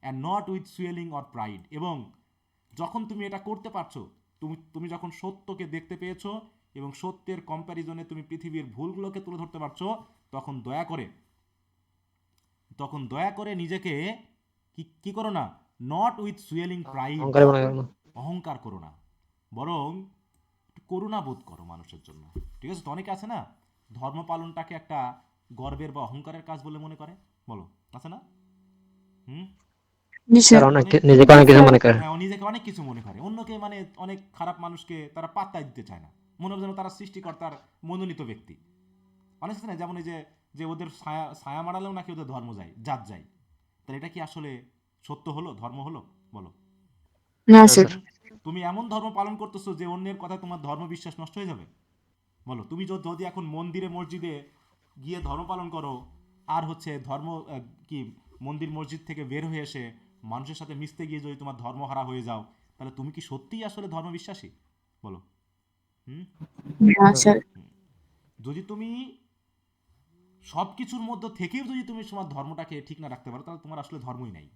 Speaker 1: and not with swelling or pride. এবং যখন তুমি এটা করতে পারছো, তুমি যখন সত্যকে দেখতে পেয়েছো এবং সত্যের কম্প্যারিজনে তুমি পৃথিবীর ভুলগুলোকে তুলে ধরতে পারছো, তখন দয়া করে নিজেকে কি করো না, নট উইথ সুয়েলিং প্রাইড, অহংকার করো না, বরং করুণা বোধ করো মানুষের জন্য, ঠিক আছে? তো অনেকে আছে না ধর্ম পালনটাকে একটা গর্বের বা অহংকারের কাজ বলে মনে করে, বলো, আছে না?
Speaker 2: নিজেকে অনেক কিছু মনে করে।
Speaker 1: হ্যাঁ, নিজেকে অনেক কিছু মনে করে, অন্যকে মানে অনেক খারাপ মানুষকে তারা পাত্তা দিতে চায় না, মনে হয় যেন তারা সৃষ্টিকর্তার মনোনীত ব্যক্তি। অনেক আছে না, যেমন এই যে ওদের ছায়া মারালেও নাকি ওদের ধর্ম জাত যায়। তাহলে এটা কি আসলে সত্য হলো, ধর্ম হলো, বলো?
Speaker 6: না স্যার।
Speaker 1: তুমি এমন ধর্ম পালন করতেছো যে অন্যের কথা তোমার ধর্ম বিশ্বাস নষ্ট হয়ে যাবে, বলো? তুমি যদি এখন মন্দিরে মসজিদে গিয়ে ধর্ম পালন করো আর হচ্ছে কি মন্দির মসজিদ থেকে বের হয়ে এসে মানুষের সাথে মিশতে গিয়ে যদি তোমার ধর্ম হারা হয়ে যাও, তাহলে তুমি কি সত্যিই আসলে ধর্ম বিশ্বাসী, বলো?
Speaker 6: না স্যার।
Speaker 1: যদি তুমি সব কিছুর মধ্যে থেকেও যদি তুমি তোমার ধর্মটাকে ঠিক না রাখতে পারো তাহলে তোমার আসলে ধর্মই নাই,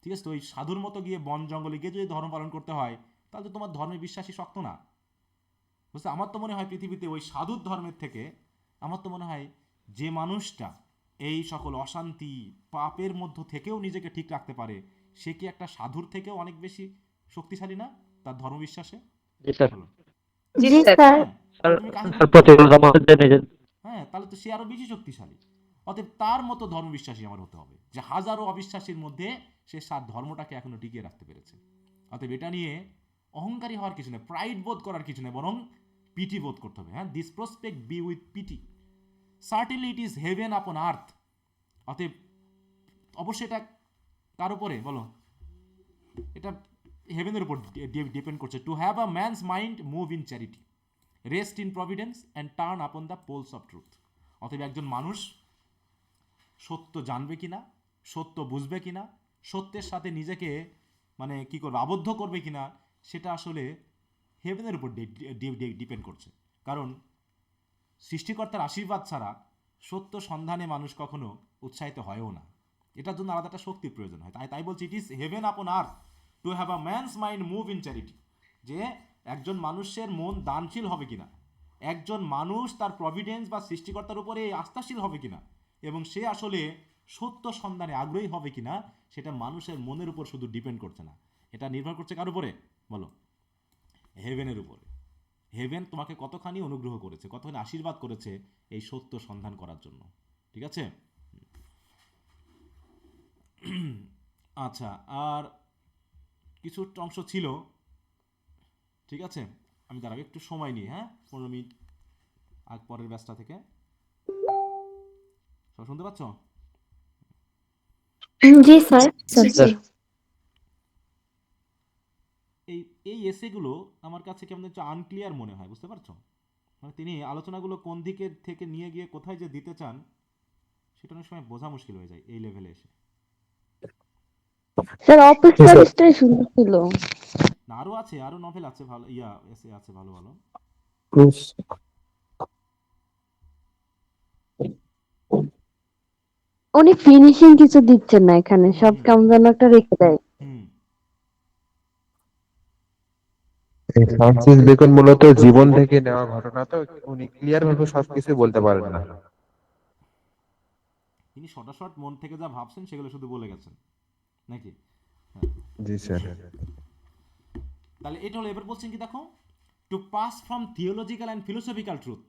Speaker 1: ঠিক আছে? তো ওই সাধুর মতো গিয়ে বন জঙ্গলে গিয়ে যদি ধর্ম পালন করতে হয় তাহলে তো তোমার ধর্মে বিশ্বাসী শক্ত না, বুঝতে? আমার তো মনে হয় পৃথিবীতে ওই সাধুর ধর্মের থেকে আমার তো মনে হয় যে মানুষটা এই সকল অশান্তি পাপের মধ্য থেকেও নিজেকে ঠিক রাখতে পারে সে কি একটা সাধুর থেকেও অনেক বেশি শক্তিশালী না তার ধর্মবিশ্বাসে?
Speaker 3: জি স্যার।
Speaker 1: হ্যাঁ, তাহলে তো সে আরো বেশি শক্তিশালী। অতএব তার মতো ধর্মবিশ্বাসী আমার হতে হবে, যে হাজারো অবিশ্বাসীর মধ্যে সে ধর্মটাকে এখনো টিকিয়ে রাখতে পেরেছে। অতএব এটা নিয়ে অহংকারী হওয়ার কিছু নেই, প্রাইড বোধ করার কিছু নেই, বরং পিটি বোধ করতে হবে। হ্যাঁ, this prospect be with pity, certainly it is heaven upon earth. অতএব অবশ্যই এটা কার উপরে বলো, এটা হেভেনের উপর ডিপেন্ড করছে। To have a man's mind move in charity, rest in Providence and turn upon the polls of truth. অতএব একজন মানুষ সত্য জানবে কিনা, সত্য বুঝবে কিনা, সত্যের সাথে নিজেকে মানে কি করবে, আবদ্ধ করবে কিনা, সেটা আসলে হেভেনের উপর ডিপেন্ড করছে। কারণ সৃষ্টিকর্তার আশীর্বাদ ছাড়া সত্য সন্ধানে মানুষ কখনো উৎসাহিত হয়ও না, এটার জন্য আলাদা একটা শক্তির প্রয়োজন হয়। তাই বলছি, ইট is heaven upon earth to have a man's mind move in charity, যে একজন মানুষের মন দানশীল হবে কিনা, একজন মানুষ তার প্রভিডেন্স বা সৃষ্টিকর্তার উপরে আস্থাশীল হবে কিনা, এবং সে আসলে সত্য সন্ধানে আগ্রহী হবে কিনা, সেটা মানুষের মনের উপর শুধু ডিপেন্ড করছে না, এটা নির্ভর করছে কার উপরে বলো, হেভেনের উপরে। হেভেন তোমাকে কতখানি অনুগ্রহ করেছে, কতখানি আশীর্বাদ করেছে এই সত্য সন্ধান করার জন্য। ঠিক আছে? আচ্ছা, আর কিছু অংশ ছিল, ঠিক আছে, আমি দাঁড়াবো একটু সময় নিয়ে, হ্যাঁ 15 মিনিট আগ পরের ব্যাচটা থেকে। সব শুনতে পাচ্ছ?
Speaker 6: জি স্যার।
Speaker 2: স্যার
Speaker 1: এই এই এসেগুলো আমার কাছে কেমন একটু আনক্লিয়ার মনে হয়, বুঝতে পারছো? মানে তিনি আলোচনাগুলো কোন দিকে থেকে নিয়ে গিয়ে কোথায় যে দিতে চান, সেটা অনেক সময় বোঝা মুশকিল হয়ে যায় এই লেভেলে এসে।
Speaker 7: স্যার অফিস প্যারিসটাই সুন্দর ছিল।
Speaker 1: না, আরও আছে, আরও নভেল আছে ভালো, এসে আছে ভালো ভালো।
Speaker 7: উনি ফিনিশিং কিছু দিচ্ছেন না এখানে, সব কেমন যেন একটা রেখে দেয়।
Speaker 1: হুম,
Speaker 4: ফ্রান্সিস বেকন মূলত জীবন থেকে নেওয়া ঘটনা, তো উনি ক্লিয়ার ভাবে সবকিছু বলতে পারেন না।
Speaker 1: তিনি শর্ট মন থেকে যা ভাবছেন সেগুলো শুধু বলে গেছেন নাকি? হ্যাঁ,
Speaker 4: জি স্যার।
Speaker 1: তাহলে এটা হলো, এবার বলছেন কি দেখো, to pass from theological and philosophical truth.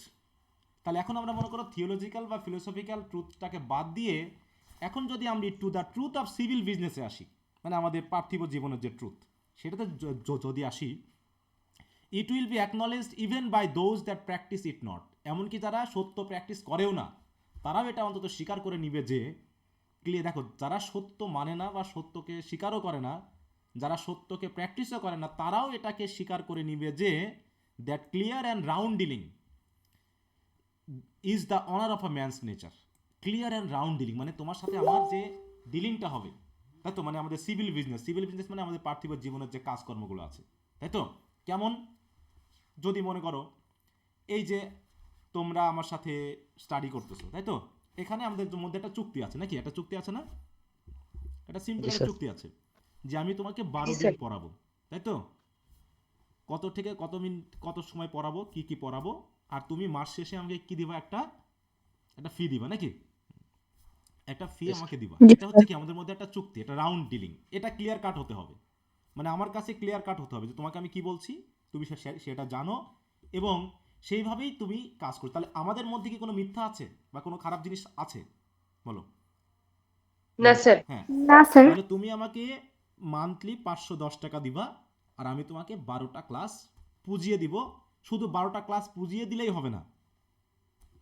Speaker 1: তাহলে এখন আমরা মনে করো থিওলজিক্যাল বা ফিলোসফিক্যাল ট্রুথটাকে বাদ দিয়ে এখন যদি আমরা to the truth of civil বিজনেসে আসি, মানে আমাদের পার্থিব জীবনের যে ট্রুথ, সেটাতে যদি আসি, it will be acknowledged even by those that practise it not. এমনকি যারা সত্য প্র্যাকটিস করেও না, তারাও এটা অন্তত স্বীকার করে নিবে যে, ক্লিয়ার দেখো, যারা সত্য মানে না বা সত্যকে স্বীকারও করে না, যারা সত্যকে প্র্যাকটিসও করে না, তারাও এটাকে স্বীকার করে নিবে যে that clear and round dealing is the honour of a man's nature. Clear and round dealing মানে তোমার সাথে আমার যে ডিলিংটা হবে, তাই তো, মানে আমাদের সিভিল বিজনেস মানে আমাদের পার্থিব জীবনের যে কাজকর্মগুলো আছে, তাই তো। কেমন, যদি মনে করো এই যে তোমরা আমার সাথে স্টাডি করতেছো, তাই তো, এখানে আমাদের মধ্যে একটা চুক্তি আছে নাকি, একটা চুক্তি আছে না, একটা সিম্পল
Speaker 2: জি,
Speaker 1: একটা
Speaker 2: স্যার।
Speaker 1: চুক্তি আছে যে আমি তোমাকে 12 দিন পড়াবো, তাই তো, কত থেকে কত মিনিট কত সময় পড়াবো, কি কি পড়াবো, আর তুমি মাস শেষে আমাকে কি দিবা, একটা ফি দিবা নাকি, একটা ফি আমাকে দিবা।
Speaker 6: জি
Speaker 1: এটা হচ্ছে কি আমাদের মধ্যে একটা চুক্তি, এটা রাউন্ড ডিলিং, এটা ক্লিয়ার কাট হতে হবে। মানে আমার কাছে ক্লিয়ার কাট হতে হবে যে তোমাকে আমি কি বলছি, তুমি সেটা জানো এবং সেইভাবেই তুমি কাজ করো। তাহলে আমাদের মধ্যে কি কোনো মিথ্যা আছে বা কোনো খারাপ জিনিস আছে বলো?
Speaker 8: না স্যার।
Speaker 1: হ্যাঁ,
Speaker 6: না স্যার।
Speaker 1: তাহলে তুমি আমাকে মান্থলি 510 টাকা দিবা, আর আমি তোমাকে 12টা ক্লাস পুজিয়ে দিব। শুধু 12টা ক্লাস পুজিয়ে দিলেই হবে না,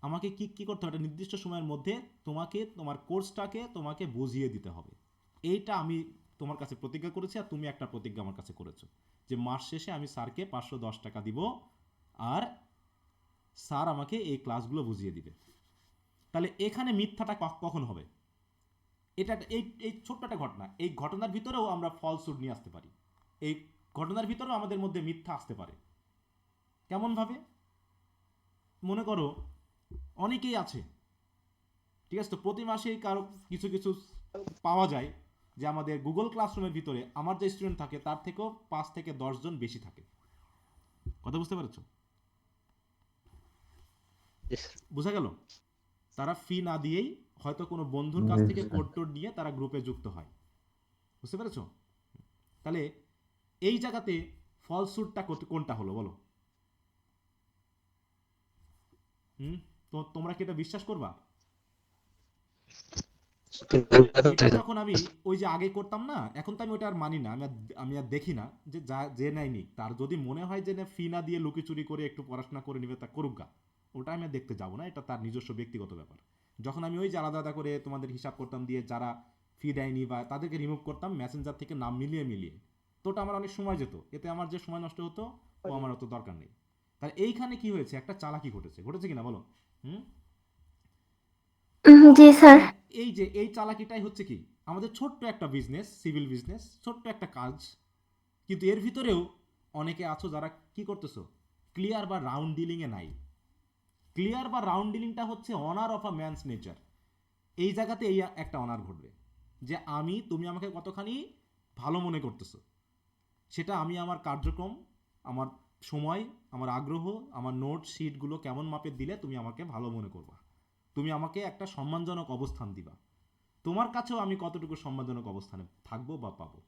Speaker 1: আমাকে কি কি করতে হবে, একটা নির্দিষ্ট সময়ের মধ্যে তোমাকে তোমার কোর্সটাকে তোমাকে বুঝিয়ে দিতে হবে। এইটা আমি তোমার কাছে প্রতিজ্ঞা করেছি, আর তুমি একটা প্রতিজ্ঞা আমার কাছে করেছো যে মাস শেষে আমি স্যারকে 510 টাকা দিব, আর স্যার আমাকে এই ক্লাসগুলো বুঝিয়ে দিবে। তাহলে এখানে মিথ্যাটা কখন হবে? এটা এই ছোট্ট একটা ঘটনা, এই ঘটনার ভিতরেও আমরা ফলসুড নিয়ে আসতে পারি, এই ঘটনার ভিতরেও আমাদের মধ্যে মিথ্যা আসতে পারে। কেমনভাবে? মনে করো অনেকেই আছে, ঠিক আছে, তো প্রতি মাসেই কারো কিছু কিছু পাওয়া যায় যে আমাদের গুগল ক্লাসরুমের ভিতরে আমার যে স্টুডেন্ট থাকে তার থেকেও 5 থেকে 10 জন বেশি থাকে। কথা বুঝতে পেরেছো?
Speaker 2: জি, স্যার।
Speaker 1: বোঝা গেল? তারা ফি না দিয়েই হয়তো কোনো বন্ধুর কাছ থেকে কোড টোড নিয়ে তারা গ্রুপে যুক্ত হয়। বুঝতে পেরেছো? তাহলে এই জায়গাতে ফলসুটটা কোনটা হলো বলো? তো তোমরা কি এটা বিশ্বাস করবা? এটা যখন আমি ওই যে আগে করতাম না, এখন তো আমি ওটা আর মানি না, আমি আর দেখি না যে যে নেয়নি তার যদি মনে হয় যে ফি না দিয়ে লুকিচুরি করে একটু পড়াশোনা করে নিবে, তা করুক গা, ওটা আমি আর দেখতে যাবো না, এটা তার নিজস্ব ব্যক্তিগত ব্যাপার। যখন আমি ওই যে আলাদা আলাদা করে তোমাদের হিসাব করতাম দিয়ে যারা ফি দেয়নি বা তাদেরকে রিমুভ করতাম মেসেঞ্জার থেকে নাম মিলিয়ে, তো ওটা আমার অনেক সময় যেত, এতে আমার যে সময় নষ্ট হতো ও আমার অত দরকার নেই। তাহলে এইখানে কি হয়েছে, একটা চালাকি ঘটেছে কিনা বলো? হুম।
Speaker 6: জি স্যার।
Speaker 1: এই যে এই চালাকিটাই হচ্ছে কি, আমাদের ছোট্ট একটা বিজনেস, সিভিল বিজনেস, ছোট্ট একটা কাজ, কিন্তু এর ভিতরেও অনেকে আছো যারা কি করতেছো, ক্লিয়ার বা রাউন্ড ডিলিং এ নাই। ক্লিয়ার বা রাউন্ড ডিলিংটা হচ্ছে honour of a man's nature. এই জায়গাতে এই একটা অনার ঘটবে যে তুমি আমাকে কতখানি ভালো মনে করতেছো, সেটা আমি আমার কার্যক্রম, আমার সময়, আমার আগ্রহ, আমার নোট শিটগুলো কেমন মাপের দিলে তুমি আমাকে ভালো মনে করবা, তুমি আমাকে একটা সম্মানজনক অবস্থান দিবা, তোমার কাছেও আমি কতটুকু সম্মানজনক অবস্থানে থাকবো বা পাবো।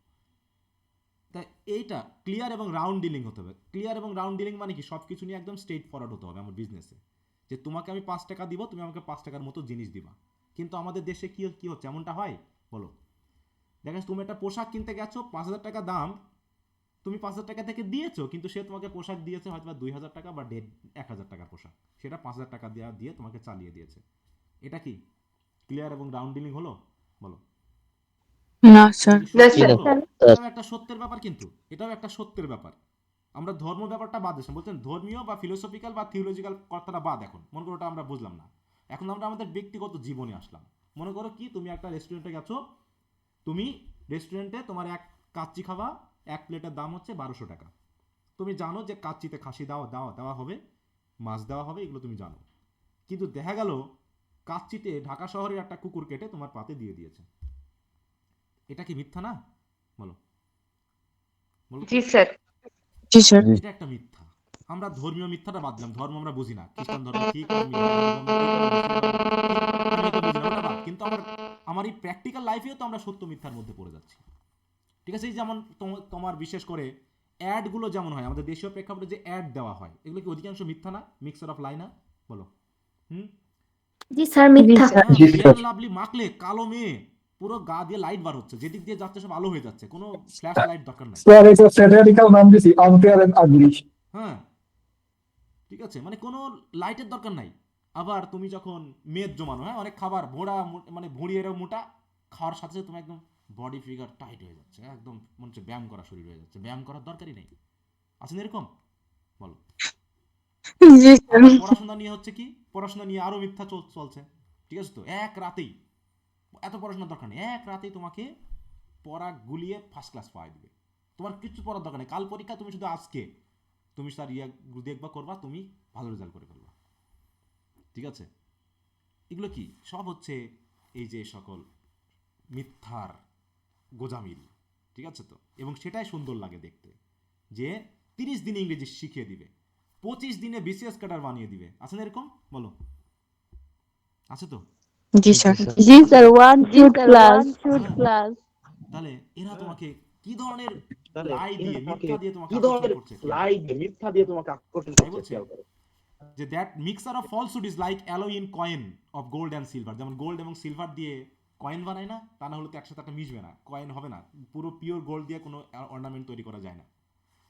Speaker 1: তাই এইটা ক্লিয়ার এবং রাউন্ড ডিলিং হতে হবে। ক্লিয়ার এবং রাউন্ড ডিলিং মানে কি, সব কিছু নিয়ে একদম স্ট্রেট ফরওয়ার্ড হতে হবে আমার বিজনেসে, যে তোমাকে আমি 5 টাকা দিব, তুমি আমাকে 5 টাকার মতো জিনিস দিবা। কিন্তু আমাদের দেশে কি কি হচ্ছে, এমনটা হয় বলো? দেখা যাচ্ছে তুমি একটা পোশাক কিনতে গেছো, 5,000 টাকা দাম, তুমি 5,000 টাকা থেকে দিয়েছো, কিন্তু সে তোমাকে পোশাক দিয়েছে হয়তো 2,000 টাকা বা 1,000 টাকার পোশাক, সেটা 5,000 টাকা দিয়ে তোমাকে চালিয়ে দিয়েছে। এটা কি ক্লিয়ার এবং রাউন্ড ডিলিং হলো বলো?
Speaker 6: না স্যার।
Speaker 8: না
Speaker 1: সত্যি
Speaker 8: স্যার।
Speaker 1: হলো? এটাও একটা সত্যের ব্যাপার, কিন্তু এটাও একটা সত্যের ব্যাপার। আমরা ধর্ম ব্যাপারটা বাদ দিচ্ছি, বলছেন ধর্মীয় বা ফিলোসফিক্যাল বা থিওলজিক্যাল কথাটা বাদ, এখন মনে করো ওটা আমরা বুঝলাম না, এখন আমরা আমাদের ব্যক্তিগত জীবনে আসলাম। মনে করো কি, তুমি একটা রেস্টুরেন্টে গেছো, তুমি রেস্টুরেন্টে তোমার এক কাচ্চি খাওয়া, এক প্লেটের দাম হচ্ছে 1200 টাকা। তুমি জানো যে কাচ্চিতে খাসি দেওয়া হবে, মাছ দেওয়া হবে, এগুলো তুমি জানো, কিন্তু দেখা গেল কাচ্চিতে ঢাকা শহরের একটা কুকুর কেটে তোমার পাতে দিয়ে দিয়েছে। এটা কি মিথ্যা না বলো? বলো তো?
Speaker 8: জি স্যার।
Speaker 6: জি স্যার।
Speaker 1: এটা একটা মিথ্যা। আমরা ধর্মীয় মিথ্যাটা বাদ দিলাম, ধর্ম আমরা বুঝি না, খ্রিস্টান ধর্ম ঠিক, আমি হিন্দু ধর্ম ঠিক, আমি মুসলিম ধর্ম ঠিক, আমি এটা বুঝি না, ওটা বাদ। কিন্তু আমার এই প্র্যাকটিক্যাল লাইফেও তো আমরা সত্য মিথ্যার মধ্যে পড়ে যাচ্ছি। ঠিক আছে, এই যেমন তোমার বিশেষ করে অ্যাডগুলো যেমন হয় আমাদের দেশীয় প্রেক্ষাপটে, যে অ্যাড দেওয়া হয়, এগুলো কি অধিকাংশ মিথ্যা না? মিক্সার অফ লাই না বলো? হুম।
Speaker 6: জি স্যার মিথ্যা।
Speaker 1: হ্যাঁ,
Speaker 5: জি,
Speaker 1: ফেয়ার
Speaker 5: স্যার।
Speaker 1: লাভলি মাখলে কালো মেয়ে পুরো গা দিয়ে লাইট বার হচ্ছে, যেদিক দিয়ে যাচ্ছে সব আলো হয়ে যাচ্ছে, কোনো ফ্ল্যাশ লাইট দরকার নাই।
Speaker 5: স্যার এটা স্যাটারিক্যাল নাম দিছি আনফেয়ার এন্ড আগলি।
Speaker 1: হ্যাঁ, ঠিক আছে, মানে কোনো লাইটের দরকার নাই। আবার তুমি যখন মেদ জমানো, হ্যাঁ, অনেক খাবার মানে ভুঁড়ি এরও মোটা, খাওয়ার সাথে সাথে তুমি একদম বডি ফিগার টাইট হয়ে যাচ্ছে, একদম মনে হচ্ছে ব্যায়াম করা শরীর হয়ে যাচ্ছে, ব্যায়াম করার দরকারই নেই। আছে না এরকম বলো?
Speaker 6: জি স্যার।
Speaker 1: আবার পড়াশোনা নিয়ে হচ্ছে কি, পড়াশোনা নিয়ে আরো মিথ্যা চলছে। ঠিক আছে, তো এক রাতেই, এত পড়াশোনার দরকার নেই, এক রাতেই তোমাকে পড়া গুলিয়ে ফার্স্ট ক্লাস পাওয়াই দিবে, তোমার কিছু পড়ার দরকার নেই। কাল পরীক্ষা, তুমি শুধু আজকে তুমি স্যার দেখবা করবা, তুমি ভালো রেজাল্ট করে ফেলবা। ঠিক আছে, এগুলো কি সব হচ্ছে এই যে সকল মিথ্যার গোজামিল। ঠিক আছে তো, এবং সেটাই সুন্দর লাগে দেখতে, যে 30 দিনে ইংরেজি শিখিয়ে দিবে, 25 দিনে বিসিএস ক্যাডার বানিয়ে দিবে। আছে না এরকম বলো? আছে তো?
Speaker 6: জি স্যার।
Speaker 7: জি স্যার, ওয়ান শুট ক্লাস।
Speaker 1: হ্যাঁ, তাহলে এরা তোমাকে কি ধরনের লাই দিয়ে, মিথ্যা দিয়ে তোমাকে আকর্ষণ করছে, তাই বলছে যে that mixture of falsehood is like alloy in coin of gold and silver. যেমন গোল্ড এবং সিলভার দিয়ে কয়েন বানায় না, তা না হলে তো একসাথে একটা মিশবে না, কয়েন হবে না। পুরো পিওর গোল্ড দিয়ে কোনো অর্নামেন্ট তৈরি করা যায় না।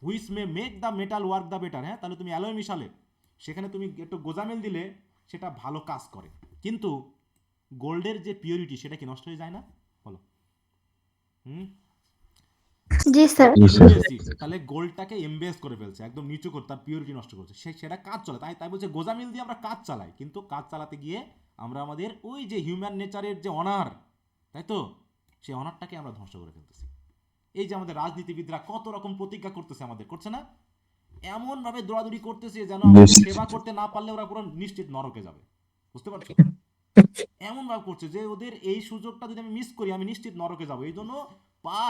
Speaker 1: Which may make the metal work the better. হ্যাঁ, তাহলে তুমি অ্যালয় মিশালে, সেখানে তুমি একটু গোজামিল দিলে সেটা ভালো কাজ করে, কিন্তু গোল্ডের যে পিওরিটি সেটা কি নষ্ট হয়ে যায় না বলো? হুম।
Speaker 6: জি স্যার।
Speaker 1: তাহলে গোল্ডটাকে এমবেস করে ফেলছে, একদম নিচু করে তার পিওরিটি নষ্ট করছে, সেটা কাজ চলে। তাই বলছে গোজামিল দিয়ে আমরা কাজ চালাই, কিন্তু কাজ চালাতে গিয়ে আমরা আমাদের ওই যে হিউম্যান নেচারের যে অনার, তাই তো, সেই অনারটাকে আমরা ধ্বংস করে ফেলতেছি। এই যে আমাদের রাজনীতিবিদরা কত রকম প্রতিজ্ঞা করতেছে, আমাদের করছে না, এমন ভাবে দৌড়াদৌড়ি করতেছে যেন আমাদের সেবা করতে না পারলে ওরা পুরো নিশ্চিত নরকে যাবে। বুঝতে পারছো? এমন ভাবে করছে যে ওদের এই সুযোগটা যদি আমি মিস করি, আমি নিশ্চিত নরকে যাবো। এই জন্য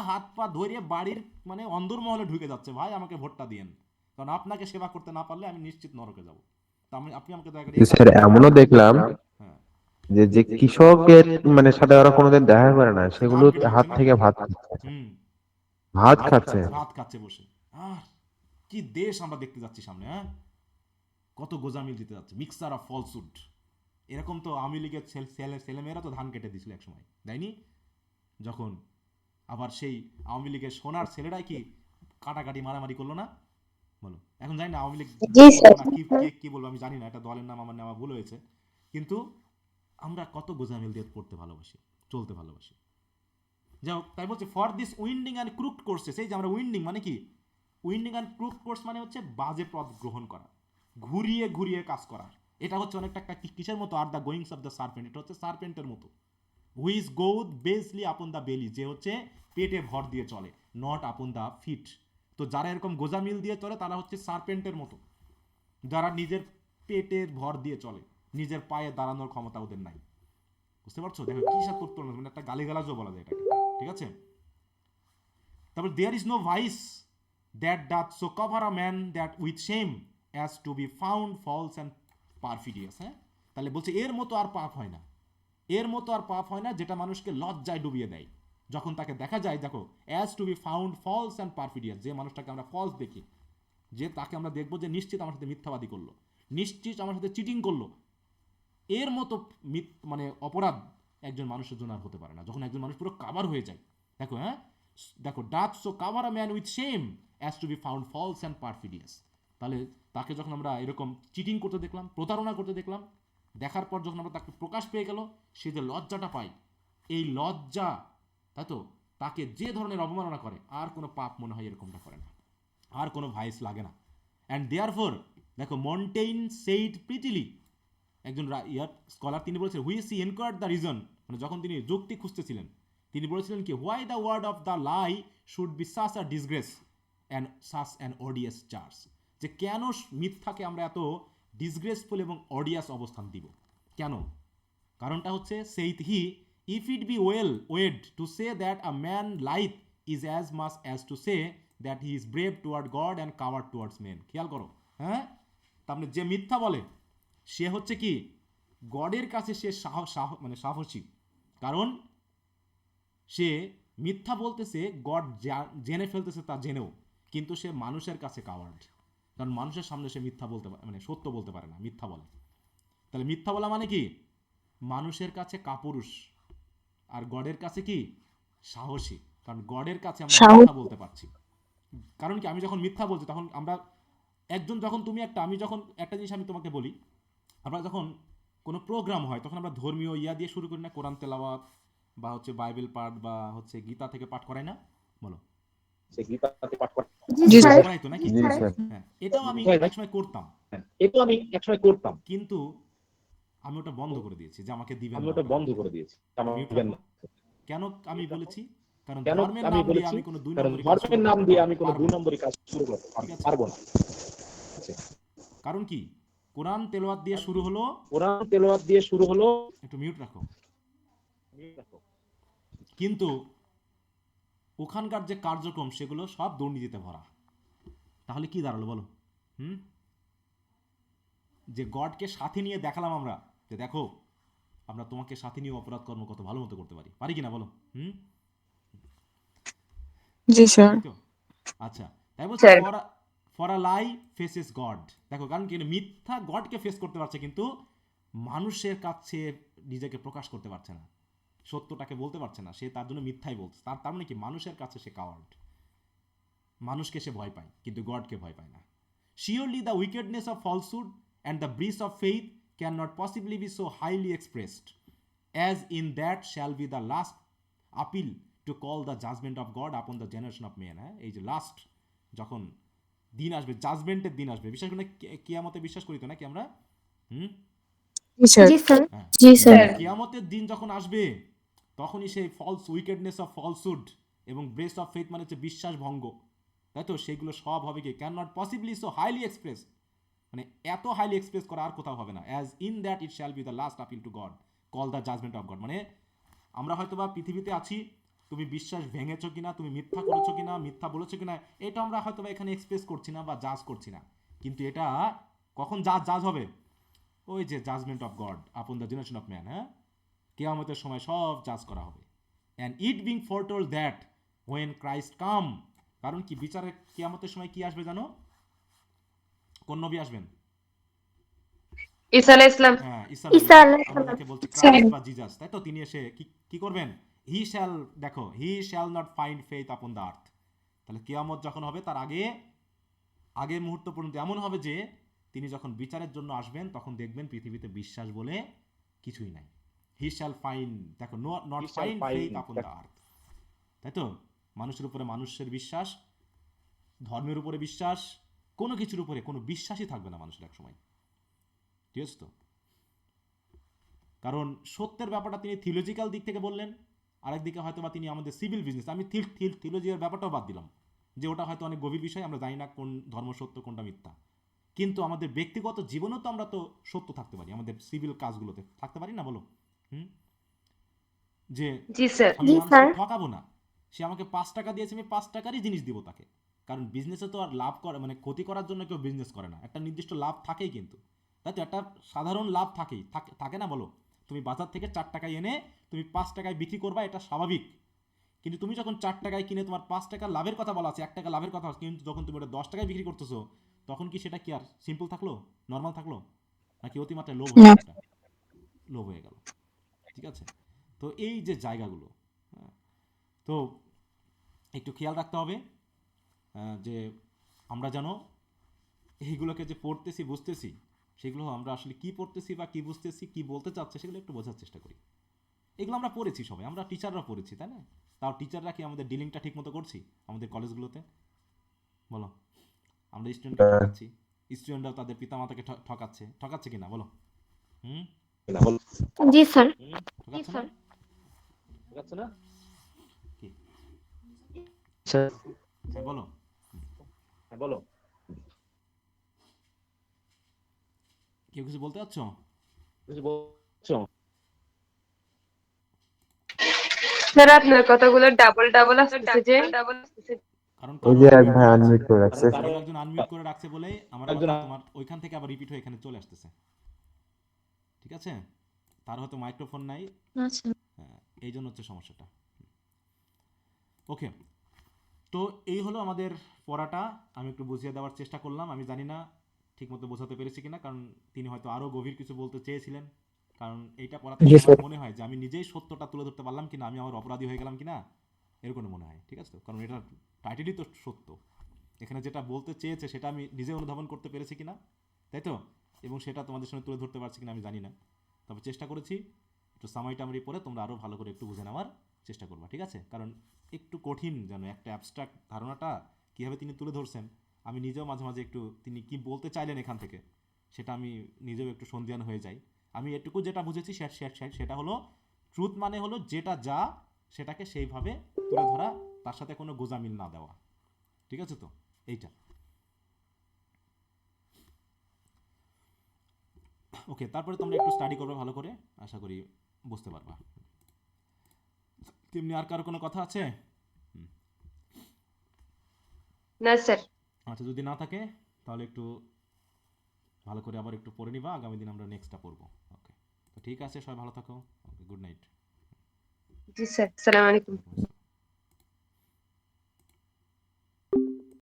Speaker 1: হাত পা ধরে বাড়ির মানে অন্দরমহলে ঢুকে যাচ্ছে, ভাই আমাকে ভোটটা দিয়েন, কারণ আপনাকে সেবা করতে না পারলে আমি নিশ্চিত নরকে যাবো। তা আপনি আমাকে দয়া করে
Speaker 4: স্যার এমনও দেখলাম
Speaker 1: হ্যাঁ,
Speaker 4: যে যে কৃষকের মানে সাথে ওরা কোনোদিন দেখা করে না, সেগুলো
Speaker 1: ধান কেটে
Speaker 4: হাত
Speaker 1: দিচ্ছে না?
Speaker 4: থেকে ভাত খাচ্ছে,
Speaker 1: হুম,
Speaker 4: ভাত খাচ্ছে।
Speaker 1: ভাত খাচ্ছে বসে। আর কি দেশ আমরা দেখতে যাচ্ছি সামনে, হ্যাঁ, কত গোজামিল দিতে যাচ্ছে, মিক্সার অফ ফলসুড। এরকম তো আওয়ামী লীগের ছেলেমেয়েরা তো ধান কেটে দিয়েছিল এক সময়, দেয়নি? যখন আবার সেই আওয়ামী লীগের সোনার ছেলেরাই কি কাটাকাটি মারামারি করলো না? বলো, এখন জানি না আওয়ামী লীগ
Speaker 6: জি স্যার।
Speaker 1: না কি বলবো আমি জানি না, এটা দলের নাম আমার নেওয়া ভুল হয়েছে, কিন্তু আমরা কত গোজামিল দিয়ে পড়তে ভালোবাসি, চলতে ভালোবাসি। যাই হোক, তাই বলছে for this winding and crooked courses, এই যে আমরা উইন্ডিং মানে কি, উইন্ডিং অ্যান্ড ক্রুকড কোর্স মানে হচ্ছে বাজে পথ গ্রহণ করা, ঘুরিয়ে ঘুরিয়ে কাজ করা। এটা হচ্ছে অনেকটা একটা কিসের মতো, are the goings of the serpent, এটা হচ্ছে সার্পেন্টের মতো। হুইজ গোথ বেসলি আপন দ্য বেলি, যে হচ্ছে পেটে ভর দিয়ে চলে, নট আপন দ্য ফিট। তো যারা এরকম গোজামিল দিয়ে চলে তারা হচ্ছে সার্পেন্টের মতো, যারা নিজের পেটের ভর দিয়ে চলে, নিজের পায়ে দাঁড়ানোর ক্ষমতা ওদের নাই। বুঝতে পারছো? দেখো কি সাথে তত্ত্ব, মানে একটা গালিগালাজও বলা যায় এটাকে, ঠিক আছে? তারপর there is no vice that doth so cover a man that with shame as to be found false and perfidious. হ্যাঁ, তাহলে বলছে এর মতো আর পাপ হয় না, এর মতো আর পাপ হয় না যেটা মানুষকে লজ্জায় ডুবিয়ে দেয় যখন তাকে দেখা যায়। দেখো, as to be found false and perfidious, যে মানুষটাকে আমরা ফলস দেখি, যে তাকে আমরা দেখবো যে নিশ্চিত আমার সাথে মিথ্যাবাদী করলো, নিশ্চিত আমার সাথে চিটিং করলো, এর মতো মানে অপরাধ একজন মানুষের জন্য আর হতে পারে না, যখন একজন মানুষ পুরো কাভার হয়ে যায়। দেখো, হ্যাঁ, দেখো, doth so cover a man with shame as to be found false and perfidious. তাহলে তাকে যখন আমরা এরকম চিটিং করতে দেখলাম, প্রতারণা করতে দেখলাম, দেখার পর যখন আমরা তাকে প্রকাশ পেয়ে গেল, সে যে লজ্জাটা পায়, এই লজ্জা, তাই তো, তাকে যে ধরনের অবমাননা করে, আর কোনো পাপ মনে হয় এরকমটা করে না, আর কোনো ভাইস লাগে না। অ্যান্ড দেয়ারফর, দেখো, মন্টেইন সেইড প্রিটিলি, একজন স্কলার, তিনি বলেছেন which he enquired the reason, মানে যখন তিনি যুক্তি খুঁজতেছিলেন, তিনি বলেছিলেন কি, why the word of the lie should be such a disgrace and such an odious charge, যে কেন মিথ্যাকে আমরা এত ডিসগ্রেসফুল এবং অডিয়াস অবস্থান দিব, কেন? কারণটা হচ্ছে, saith he, if it be weighed to say that a man lieth is as much as to say that he is brave toward God and coward towards men. খেয়াল করো, হ্যাঁ, তার মানে যে মিথ্যা বলে সে হচ্ছে কি, গডের কাছে সে মানে সাহসী, কারণ সে মিথ্যা বলতেছে, গড জেনে ফেলতেছে তা জেনেও, কিন্তু সে মানুষের কাছে কাওয়ার্ড, কারণ মানুষের সামনে সে মিথ্যা বলতে পারে, মানে সত্য বলতে পারে না, মিথ্যা বলে। তাহলে মিথ্যা বলা মানে কি, মানুষের কাছে কাপুরুষ, আর গডের কাছে কি, সাহসী, কারণ গডের কাছে আমরা মিথ্যা বলতে পারছি। কারণ কি, আমি যখন মিথ্যা বলছি তখন আমরা একজন, যখন তুমি একটা, আমি যখন একটা জিনিস আমি তোমাকে বলি, আমরা যখন কোনো প্রোগ্রাম হয় তখন আমরা ধর্মীয় ইয়া দিয়ে শুরু করি না, কোরআন তেলাওয়াত বা হচ্ছে বাইবেল পাঠ বা হচ্ছে গীতা থেকে পাঠ করাই না, বলো?
Speaker 6: জি স্যার।
Speaker 1: করাই তো নাকি?
Speaker 4: জি স্যার।
Speaker 1: হ্যাঁ, এটাও আমি একসময় করতাম, কিন্তু আমি ওটা বন্ধ করে দিয়েছি, যে আমাকে দিবেন না, Mute রাখো। কেন আমি বলেছি? কারণ ধর্মের নাম দিয়ে আমি কোনো দুই নম্বরই কাজ শুরু করতে পারবো না। কারণ কি, কোরআন তেলাওয়াত দিয়ে শুরু হলো, একটু মিউট রাখো, কিন্তু ওখানকার যে কার্যক্রম সেগুলো সব দুর্নীতিতে ভরা। তাহলে কি দাঁড়ালো বলো? যে গডকে সাথে নিয়ে দেখালাম আমরা, যে দেখো আমরা তোমাকে সাথে নিয়ে অপরাধ কর্ম কত ভালো মতো করতে পারি কিনা বলো?
Speaker 6: জি স্যার।
Speaker 1: আচ্ছা, তাই বলছে for a lie faces god. দেখো, কারণ কি, মিথ্যা গডকে ফেস করতে পারছে, কিন্তু মানুষের কাছে নিজেকে প্রকাশ করতে পারছে না, সত্যটাকে বলতে পারছে না, সে তার জন্য মিথ্যাই বলছে। তার মানে কি, মানুষের কাছে সে কাওয়ার্ড, মানুষকে সে ভয় পায়, কিন্তু গডকে ভয় পায় না। Surely the wickedness of falsehood and the breach of faith can not possibly be so highly expressed as in that shall be the last appeal to call the judgement of God upon the generation of men. হ্যাঁ, এই যে লাস্ট যখন দিন আসবে, জাজমেন্টের দিন আসবে, বিশেষ করে কিয়ামতে বিশ্বাস করি তো নাকি আমরা?
Speaker 6: জি স্যার।
Speaker 3: জি স্যার।
Speaker 6: জি স্যার।
Speaker 1: কিয়ামতের দিন যখন আসবে, তখনই সেই ফলস উইকেডনেস অফ ফলসহুড এবং ব্রেস অফ ফেথ, মানে হচ্ছে বিশ্বাস ভঙ্গ, তাই তো, সেগুলো সব হবে কি, can not possibly so highly express, মানে এত হাইলি এক্সপ্রেস করা আর কোথাও হবে না, as in that it shall be the last appeal to God call the judgement of God. মানে আমরা হয়তো বা পৃথিবীতে আছি, তুমি বিশ্বাস ভেঙেছো কিনা, তুমি মিথ্যা করেছো কিনা, মিথ্যা বলেছো কিনা, এটা আমরা হয়তো বা এখানে এক্সপ্রেস করছি না বা জাজ করছি না, কিন্তু এটা কখন জাজ হবে, ওই যে judgment of God upon the generation of man. হ্যাঁ, কিয়ামতের সময় সব জাজ করা হবে। And it being foretold that when Christ come, কারণ কি, বিচারের কিয়ামতের সময় কি আসবে জানো? কোন নবী আসবেন?
Speaker 8: ঈসা আলাইহিস সালাম।
Speaker 1: হ্যাঁ, ঈসা
Speaker 3: ঈসা
Speaker 1: আলাইহিস
Speaker 3: আলাইহিস
Speaker 1: আমরা
Speaker 3: সালাম।
Speaker 1: যাকে বলছি
Speaker 3: আচ্ছা।
Speaker 1: ক্রাইস্ট বা জিজাস, তাই তো? তিনি এসে কি করবেন? হি শ্যাল, দেখো, he shall not find faith upon the earth. তাহলে কিয়ামত যখন হবে তার আগের মুহূর্ত পর্যন্ত এমন হবে যে তিনি যখন বিচারের জন্য আসবেন তখন দেখবেন পৃথিবীতে বিশ্বাস বলে কিছুই নাই। হি শ্যাল ফাইন্ড, দেখো, not find faith upon the earth, তাই তো? মানুষের উপরে মানুষের বিশ্বাস, ধর্মের উপরে বিশ্বাস, কোনো কিছুর উপরে কোনো বিশ্বাসই থাকবে না মানুষের এক সময়, ঠিক আছে তো? কারণ সত্যের ব্যাপারটা তিনি থিওলজিক্যাল দিক থেকে বললেন, আরেকদিকে হয়তো বা তিনি আমাদের সিভিল বিজনেস, আমি থিওলজির ব্যাপারটাও বাদ দিলাম, যে ওটা হয়তো অনেক গভীর বিষয়, আমরা জানি না কোন ধর্ম সত্য কোনটা মিথ্যা, কিন্তু আমাদের ব্যক্তিগত জীবনেও তো আমরা তো সত্য থাকতে পারি, আমাদের সিভিল কাজগুলোতে থাকতে পারি না, বলো? হুম, যে
Speaker 8: জি স্যার।
Speaker 1: আমি
Speaker 3: জি
Speaker 1: মানুষকে
Speaker 3: স্যার।
Speaker 1: ঠকাবো না, সে আমাকে 5 টাকা দিয়েছে, আমি 5 টাকারই জিনিস দিব তাকে। কারণ বিজনেসে তো আর লাভ করে, মানে ক্ষতি করার জন্য কেউ বিজনেস করে না, একটা নির্দিষ্ট লাভ থাকেই, কিন্তু তাই তো? একটা সাধারণ লাভ থাকেই, থাকে না, বলো? তুমি বাজার থেকে 4 টাকায় এনে তুমি 5 টাকায় বিক্রি করবা, এটা স্বাভাবিক। কিন্তু তুমি যখন 4 টাকায় কিনে তোমার 5 টাকা লাভের কথা বলা আছে, 1 টাকা লাভের কথা, কিন্তু যখন তুমি ওটা 10 টাকায় বিক্রি করতেছো, তখন কি সেটা কি আর সিম্পল থাকলো, নর্মাল থাকলো, নাকি অতিমাত্রায় লোভ হয়ে
Speaker 6: না।
Speaker 1: গেল? লোভ হয়ে গেল, ঠিক আছে? তো এই যে জায়গাগুলো, হ্যাঁ, তো একটু খেয়াল রাখতে হবে যে আমরা যেন এইগুলোকে যে পড়তেছি বুঝতেছি, সেগুলো আমরা আসলে কি পড়তেছি বা কি বুঝতেছি, কি বলতে চাচ্ছে, সেগুলো একটু বোঝার চেষ্টা করি। এগুলো আমরা পড়েছি সবাই, আমরা টিচাররা পড়েছি, তাই না? তাও টিচাররা কি আমাদের ডিলিংটা ঠিক মতো করছি আমাদের কলেজগুলোতে, বলো? আমরা স্টুডেন্টকে ঠকাচ্ছি, স্টুডেন্টরাও তাদের পিতামাতাকে ঠকাচ্ছে কিনা, বলো? হুম,
Speaker 3: জি স্যার।
Speaker 1: ঠকাচ্ছে না? কি?
Speaker 2: স্যার
Speaker 1: হ্যাঁ, বলো। কেউ কিছু বলতে চাচ্ছ?
Speaker 8: স্যার আপনার কথাগুলো ডাবল ডাবল আসতেছে যে।
Speaker 1: কারণ
Speaker 4: ওই
Speaker 1: কারো
Speaker 4: যে এক ভাই আনমিউট করে রাখছে।
Speaker 1: একজন আনমিউট করে রাখছে বলে আমার কথা তোমার ওইখান থেকে আবার রিপিট হয়ে এখানে চলে আসতেছে, ঠিক আছে? তার হয়তো মাইক্রোফোন নাই,
Speaker 3: আচ্ছা।
Speaker 1: এই জন্য হচ্ছে সমস্যাটা। ওকে, তো এই হলো আমাদের পড়াটা, আমি একটু বুঝিয়ে দেওয়ার চেষ্টা করলাম। আমি জানি না ঠিকমতো বোঝাতে পেরেছি কিনা, কারণ তিনি হয়তো আরও গভীর কিছু বলতে চেয়েছিলেন। কারণ এইটা পড়া থেকে
Speaker 5: জি
Speaker 1: আমার
Speaker 5: স্যার।
Speaker 1: মনে হয় যে আমি নিজেই সত্যটা তুলে ধরতে পারলাম কিনা, আমি আমার অপরাধী হয়ে গেলাম কিনা, এরকম মনে হয়, ঠিক আছে তো? কারণ এটা টাইটেলই তো সত্য, এখানে যেটা বলতে চেয়েছে সেটা আমি নিজে অনুধাবন করতে পেরেছি কিনা, তাই তো? এবং সেটা তোমাদের সামনে তুলে ধরতে পারছি কিনা আমি জানি না, তবে চেষ্টা করেছি। একটু সামাইটামারি পরে তোমরা আরও ভালো করে একটু বুঝে নেওয়ার চেষ্টা করবা, ঠিক আছে? কারণ একটু কঠিন, যেন একটা অ্যাবস্ট্রাক্ট ধারণাটা কীভাবে তিনি তুলে ধরছেন, আমি নিজেও মাঝে মাঝে একটু তিনি কি বলতে চাইলেন এখান থেকে, সেটা আমি নিজেও একটু সন্দিহান হয়ে যাই। আমি এটুকু যেটা বুঝেছি সেটা হলো ট্রুথ মানে হলো যেটা যা সেটাকে সেইভাবে তুলে ধরা, তার সাথে কোনো গোজামিল না দেওয়া, ঠিক আছে তো? এইটা ওকে। তারপরে তোমরা একটু স্টাডি করবে ভালো করে, আশা করি বুঝতে পারবা। তেমনি আর কারো কোনো কথা আছে?
Speaker 8: না স্যার।
Speaker 1: আচ্ছা, যদি না থাকে তাহলে একটু ভালো করে আবার একটু পড়ে নিবা, আগামী দিন আমরা নেক্সটটা পড়বো। ওকে, তো ঠিক আছে, সবাই ভালো থাকো। ওকে, গুড নাইট।
Speaker 8: জি স্যার, আসসালামু আলাইকুম।